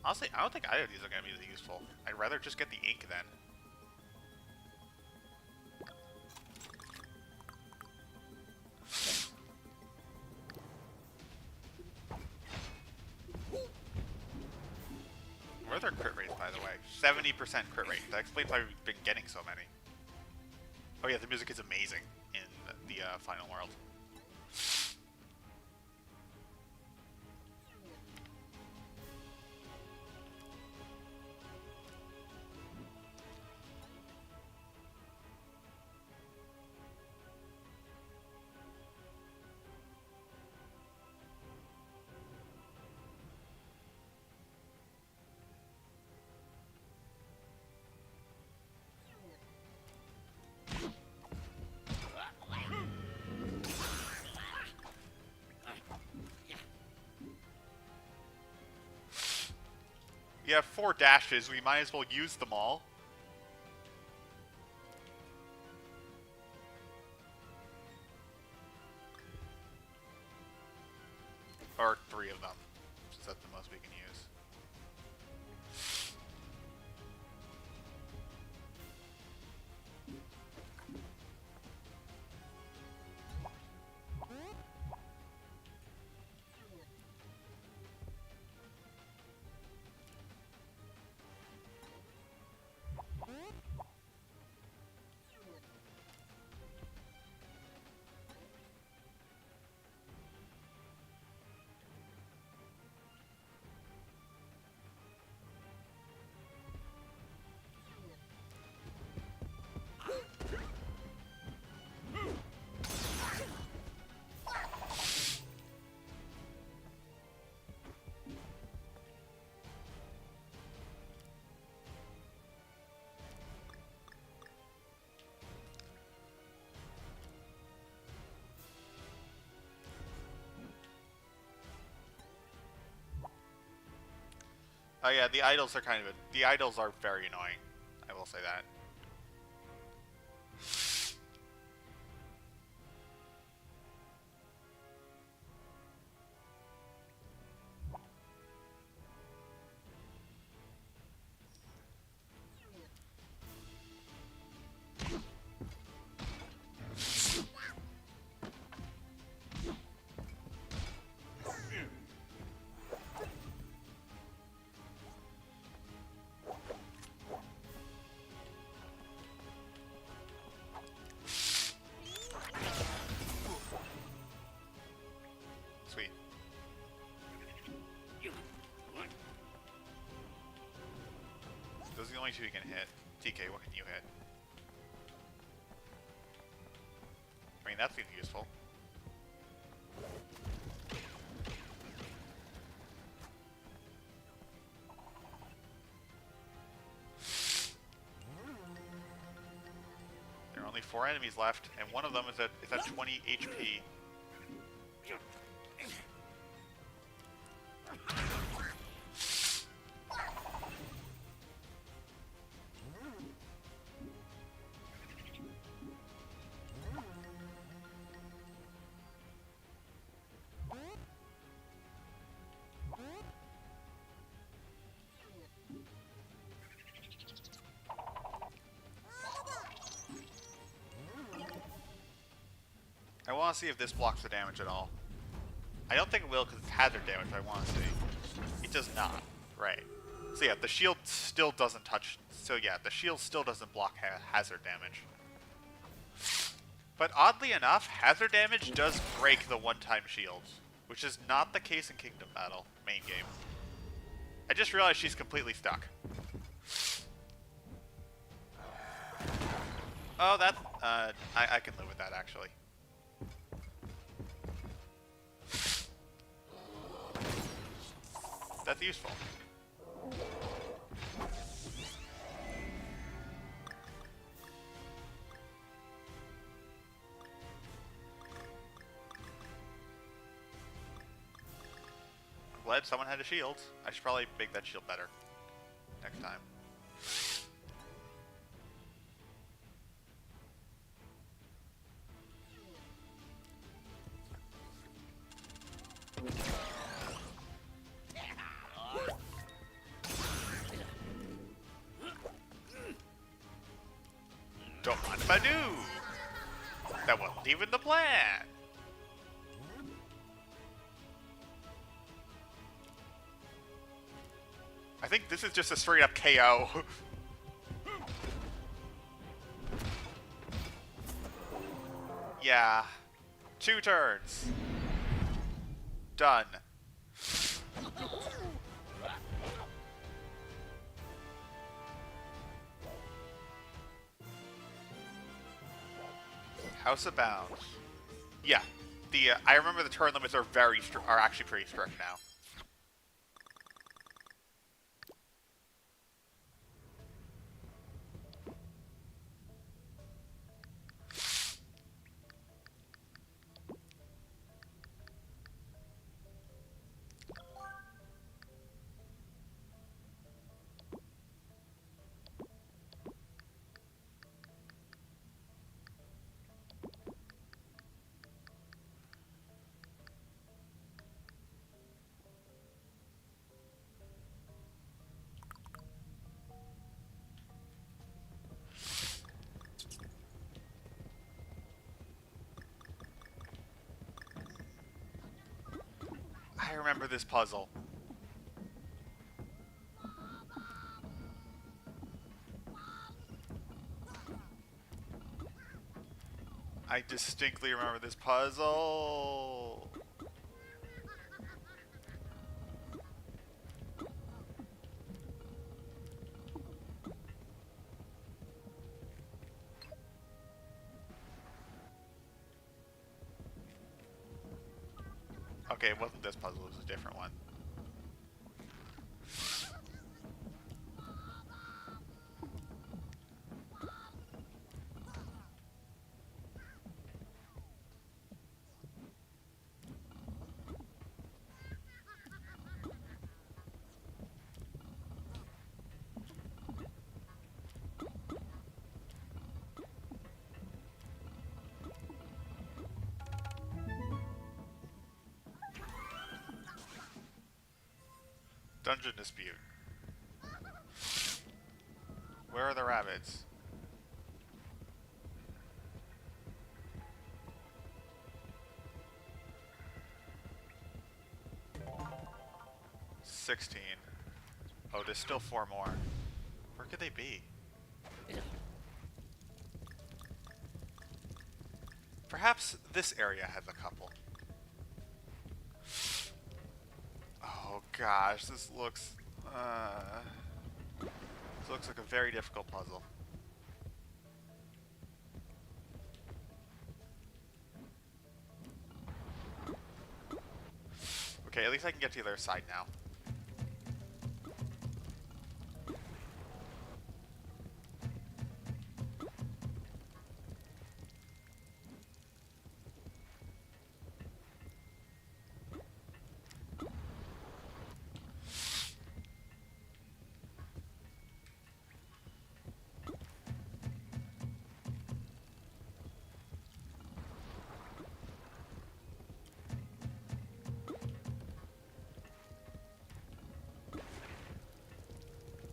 Honestly, I don't think either of these are gonna be that useful. I'd rather just get the ink then. What are their crit rates, by the way? 70% crit rate. That explains why we've been getting so many. Oh yeah, the music is amazing in the final world. You have 4 dashes, we might as well use them all. Or 3 of them, since that's the most we can use. Oh yeah, the idols are kind of the idols are very annoying. I will say that. Sweet. Those are the only two you can hit. TK, what can you hit? I mean, that seems useful. There are only 4 enemies left, and one of them is at 20 HP. I want to see if this blocks the damage at all. I don't think it will because it's hazard damage. I want to see. It does not. Right. So yeah, the shield still doesn't touch. So yeah, the shield still doesn't block hazard damage. But oddly enough, hazard damage does break the one-time shields, which is not the case in Kingdom Battle, main game. I just realized she's completely stuck. Oh, that, I can live with that, actually. That's useful. I'm glad someone had a shield. I should probably make that shield better next time. Don't mind if I do. That wasn't even the plan. I think this is just a straight up KO. Yeah. 2 turns. Done. House of Bounds. Yeah. The I remember the turn limits are are actually pretty strict now. I remember this puzzle. I distinctly remember this puzzle. Okay, it wasn't this puzzle, it was a different one. Dungeon dispute. Where are the Rabbids? $16. Oh, there's still 4 more. Where could they be? Perhaps this area has a couple. Oh gosh, this looks like a very difficult puzzle. Okay, at least I can get to the other side now.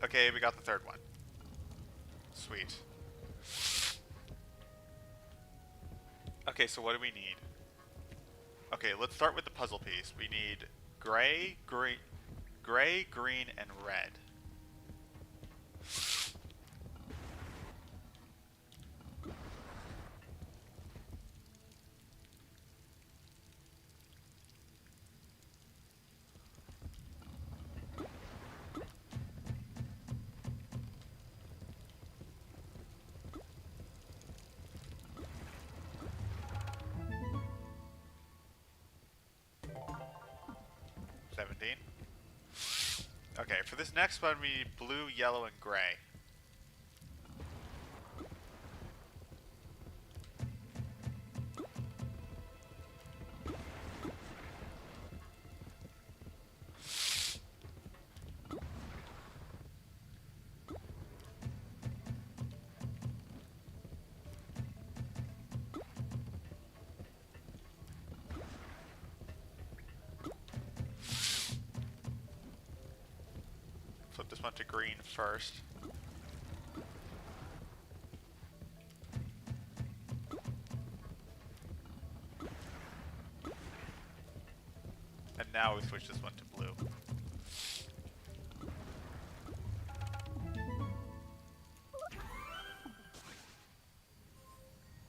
Okay, we got the third one. Sweet. Okay, so what do we need? Okay, let's start with the puzzle piece. We need gray, green, and red. Okay, for this next one we need blue, yellow, and gray. Flip this one to green first. And now we switch this one to blue.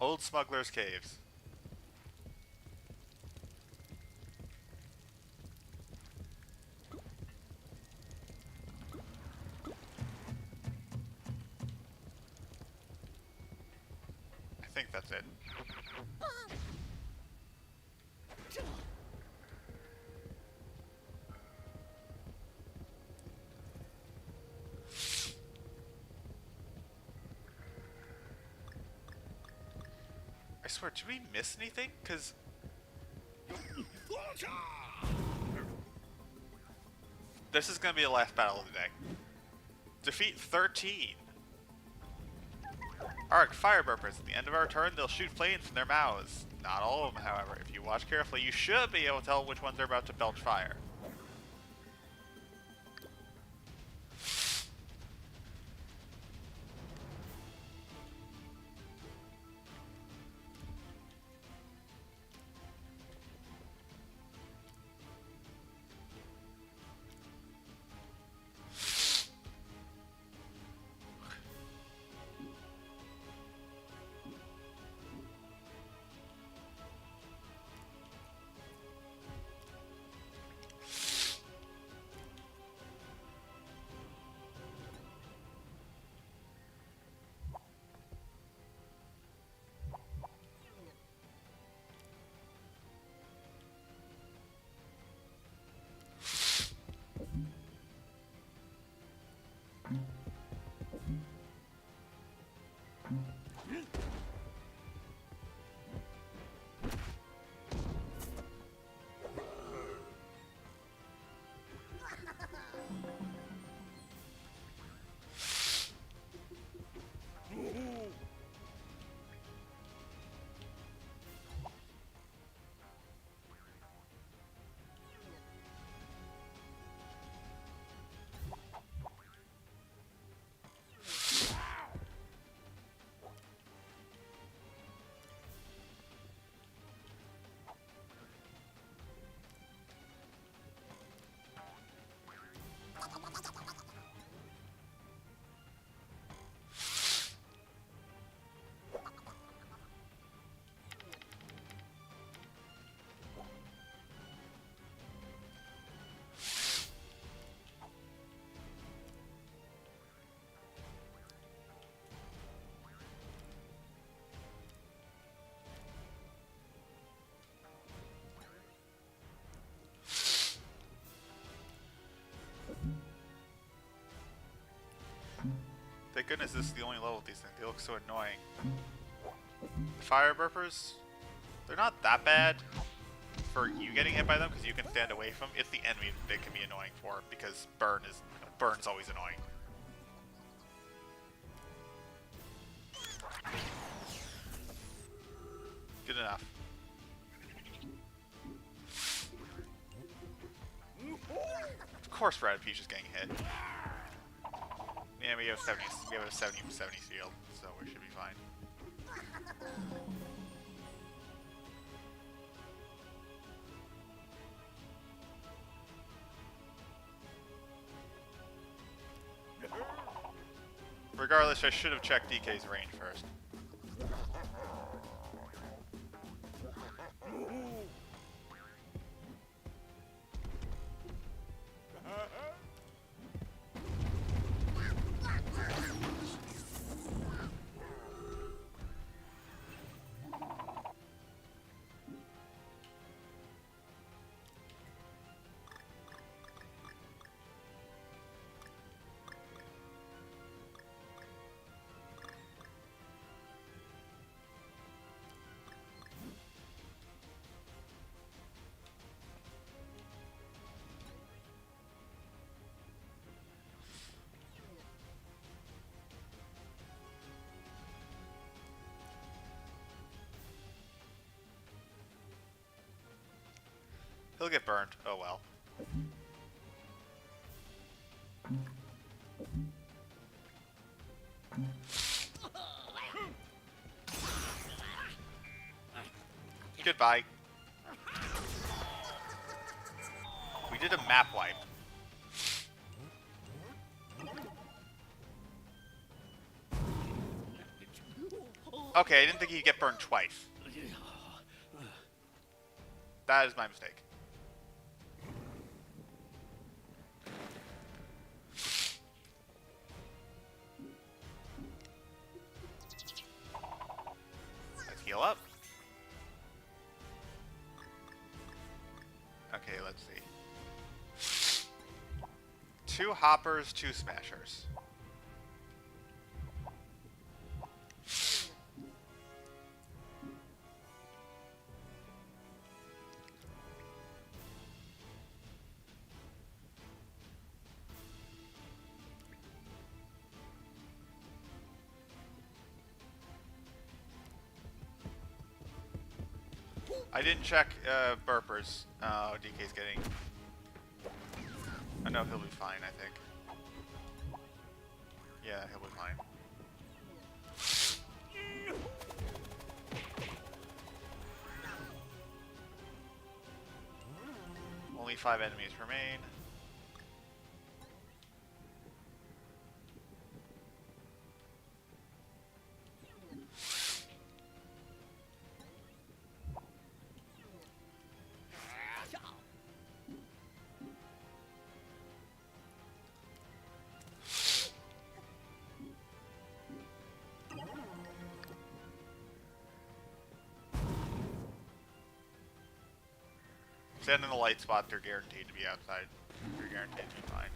Old Smuggler's Caves. I think that's it. I swear, did we miss anything? Because this is going to be the last battle of the day. Defeat 13. Arc Fireburpers. At the end of our turn, they'll shoot flames from their mouths. Not all of them, however. If you watch carefully, you should be able to tell which ones are about to belch fire. thank goodness this is the only level with these things. They look so annoying. Fire burpers, they're not that bad for you getting hit by them because you can stand away from them. It's the enemy they can be annoying for because burn's always annoying. Good enough. Of course Rabbids is getting hit. Yeah, we have 70. We have a 70 shield, so we should be fine. Regardless, I should have checked DK's range first. He'll get burned. Oh well. Goodbye. We did a map wipe. Okay, I didn't think he'd get burned twice. That is my mistake. Let's heal up. Okay, let's see. 2 hoppers, 2 smashers. I didn't check burpers. Oh, DK's getting... I know he'll be fine, I think. Yeah, he'll be fine. Only 5 enemies remain. Stand in the light spot, they're guaranteed to be outside. They're guaranteed to be fine.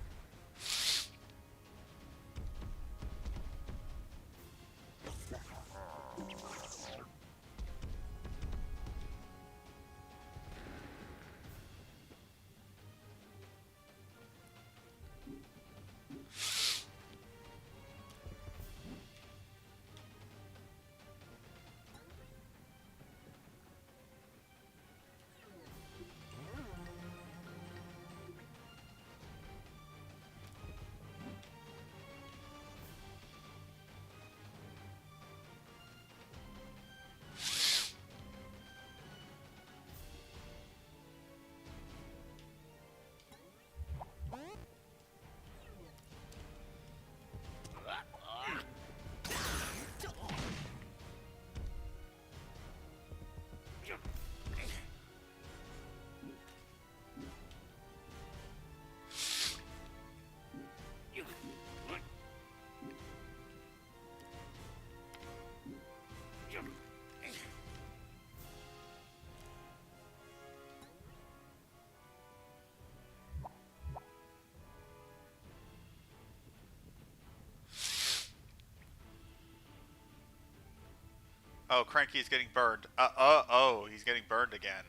Oh, Cranky's getting burned. Oh, he's getting burned again.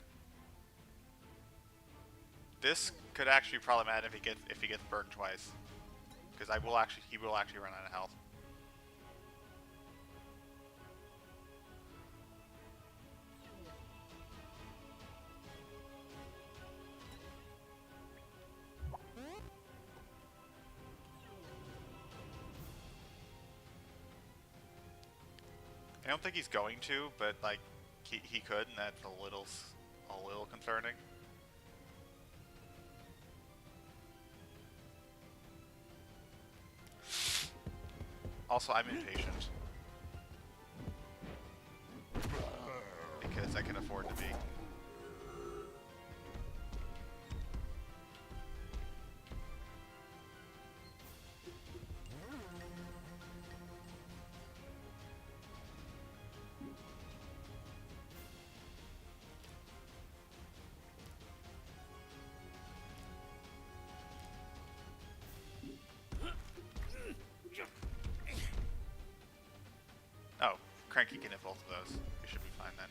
This could actually be problematic if he gets burned twice, because he will actually run out of health. I don't think he's going to, but like he could, and that's a little concerning. Also, I'm impatient because I can afford to be. Oh, Cranky can hit both of those. We should be fine then.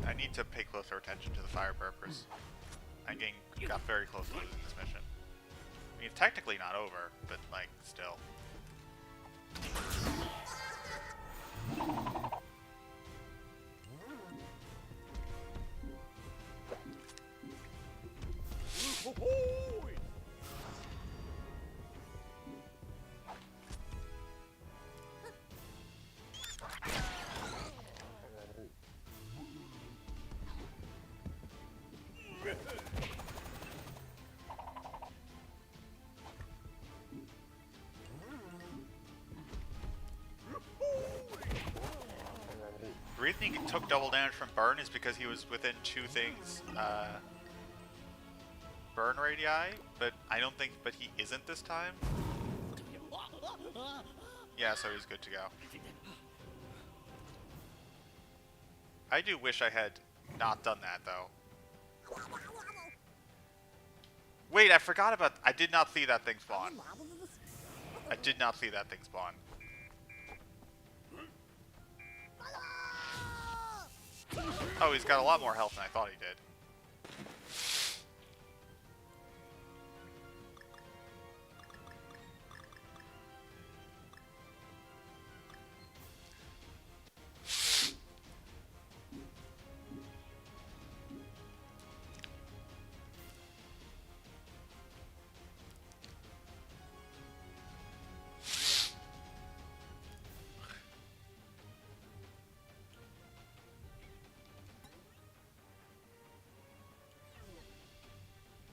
I need to pay closer attention to the fire burpers. Got very close to losing this mission. I mean, it's technically not over, but like, still. The reason he took double damage from burn is because he was within two things, burn radii, but but he isn't this time. Yeah, so he's good to go. I do wish I had not done that, though. Wait, I forgot about... I did not see that thing spawn. I did not see that thing spawn. Oh, he's got a lot more health than I thought he did.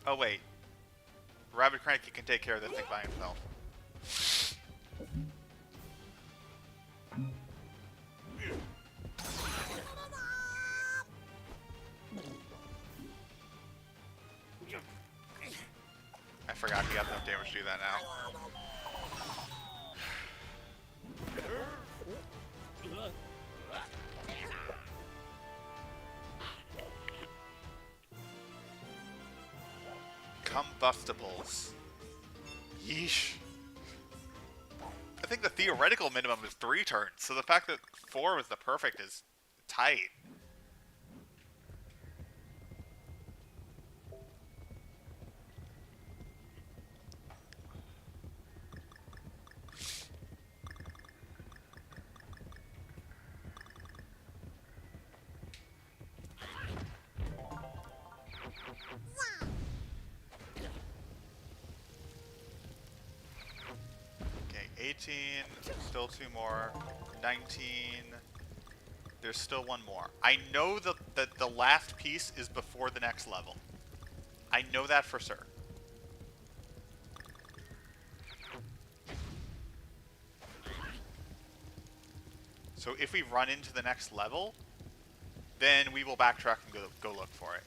Oh wait, Rabbid Cranky can take care of this thing by himself. I forgot he got enough damage to do that now. Combustibles. Yeesh. I think the theoretical minimum is 3 turns, so the fact that 4 was the perfect is tight. Okay, 18, still 2 more, 19, there's still 1 more. I know that the last piece is before the next level. I know that for certain. So if we run into the next level, then we will backtrack and go look for it.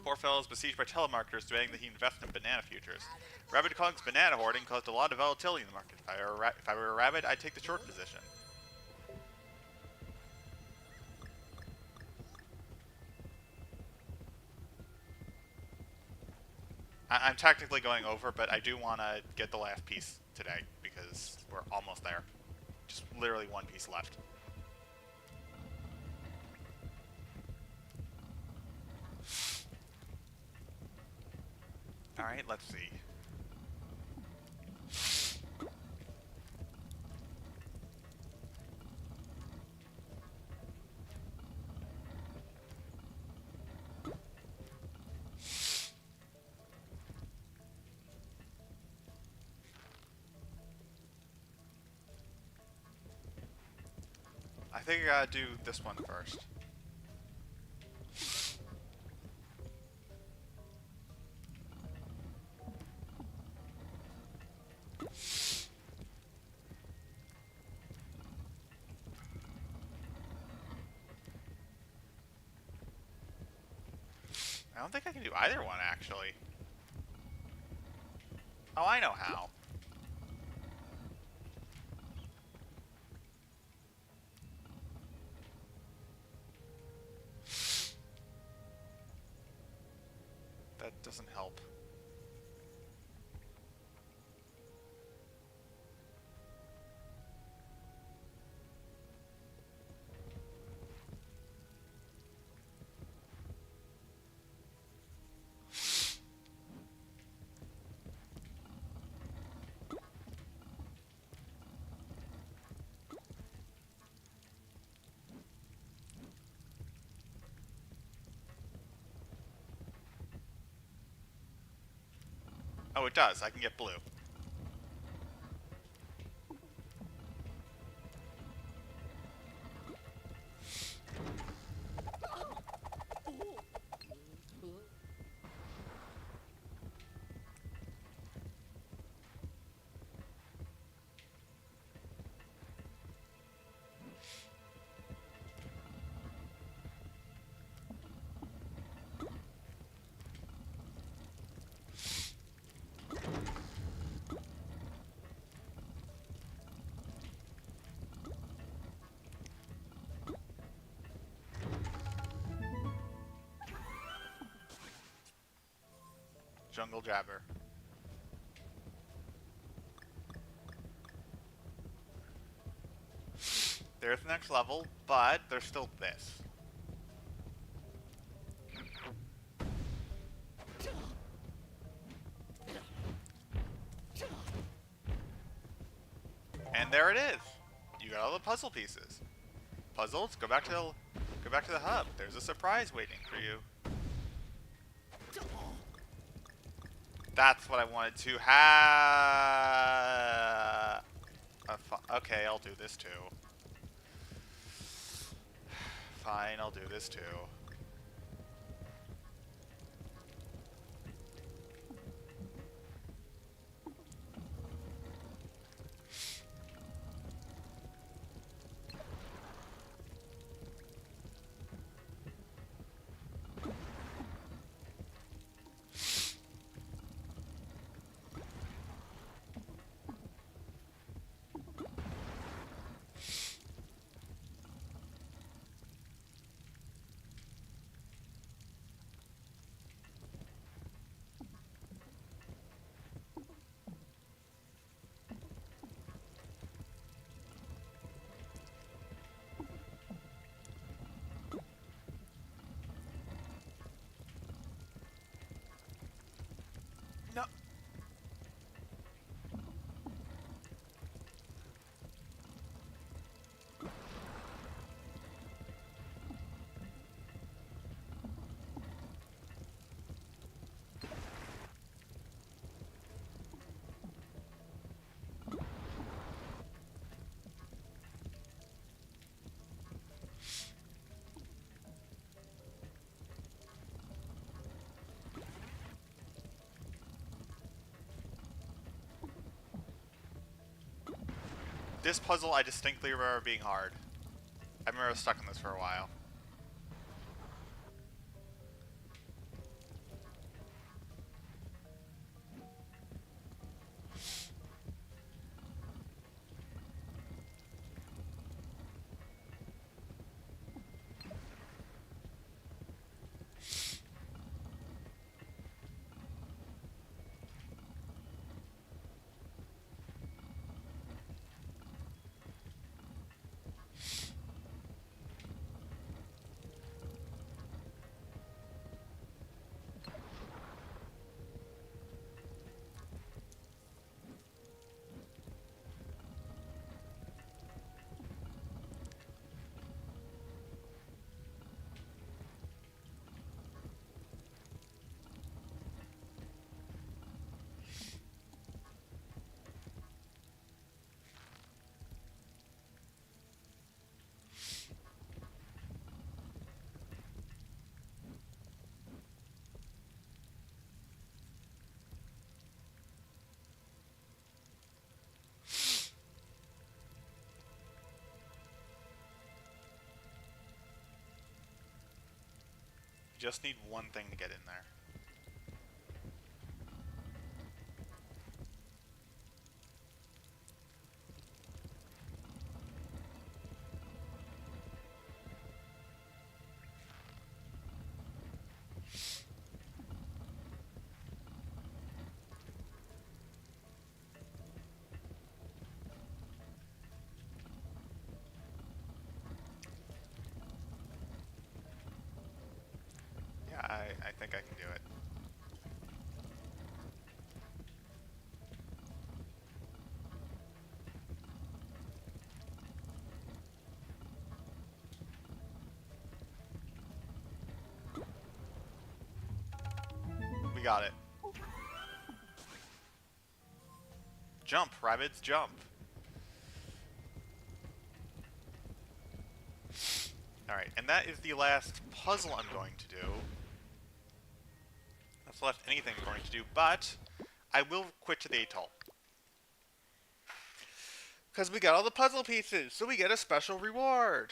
Poor fellows besieged by telemarketers demanding that he invest in banana futures. Rabbid Kong's banana hoarding caused a lot of volatility in the market. If I were a rabbit, I'd take the short position. I'm technically going over, but I do want to get the last piece today because we're almost there. Just literally one piece left. Alright, let's see. I think I gotta do this one first. I don't think I can do either one, actually. Oh, I know how. That doesn't help. Oh, it does. I can get blue. Jungle Jabber. There's the next level, but there's still this. And there it is. You got all the puzzle pieces. Puzzles, go back to the hub. There's a surprise waiting for you. That's what I wanted to have. Okay, I'll do this too. Fine, I'll do this too. This puzzle I distinctly remember being hard. I remember I was stuck in this for a while. You just need one thing to get in there. Yeah, I think I can do it. We got it. Jump, Rabbids, jump. Alright, and that is the last puzzle I'm going to do. That's the last anything I'm going to do, but I will quit to the atoll. Because we got all the puzzle pieces, so we get a special reward.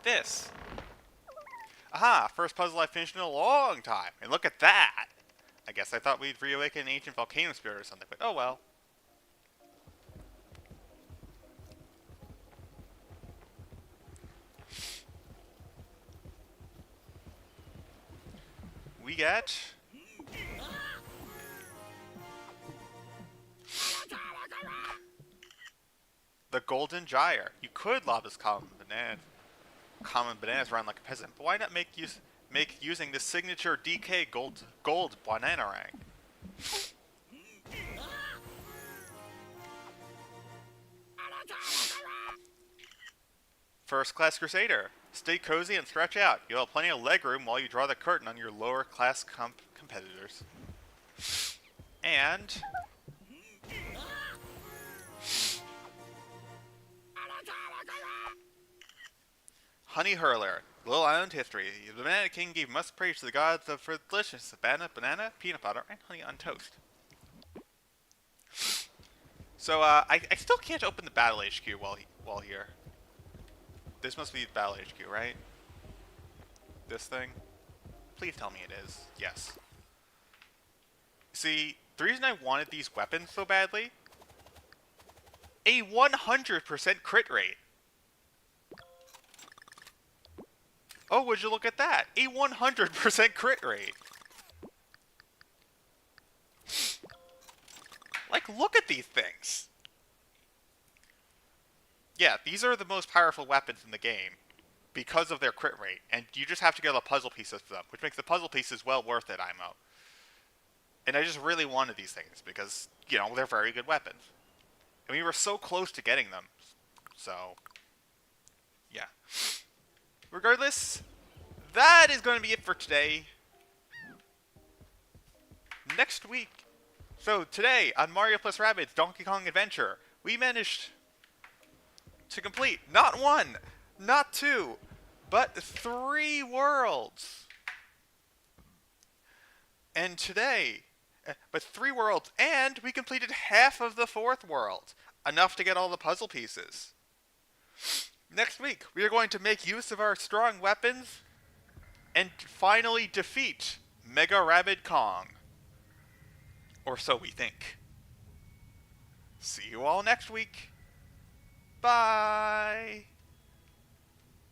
This. Aha, first puzzle I finished in a long time. And look at that! I guess I thought we'd reawaken an ancient volcano spirit or something, but oh well. We get... the Golden Gyre. You could lob this common bananas around like a peasant, but why not make using the signature DK gold bananarang? First Class Crusader. Stay cozy and stretch out. You'll have plenty of leg room while you draw the curtain on your lower class competitors. And... Honey Hurler. Little Island history. The Banana King gave much praise to the gods for delicious banana, peanut butter, and honey on toast. So, I still can't open the Battle HQ while here. This must be Battle HQ, right? This thing? Please tell me it is. Yes. See, the reason I wanted these weapons so badly... a 100% crit rate! Oh, would you look at that? A 100% crit rate! Like, look at these things! Yeah, these are the most powerful weapons in the game because of their crit rate, and you just have to get the puzzle pieces for them, which makes the puzzle pieces well worth it, IMO. And I just really wanted these things because, you know, they're very good weapons. And we were so close to getting them. So, yeah. Regardless, that is going to be it for today. Next week. So, today, on Mario plus Rabbids Donkey Kong Adventure, we managed to complete not 1, not 2, but 3 worlds. And today, But 3 worlds, and we completed half of the 4th world. Enough to get all the puzzle pieces. Next week, we are going to make use of our strong weapons and finally defeat Mega Rabbid Kong. Or so we think. See you all next week. Bye!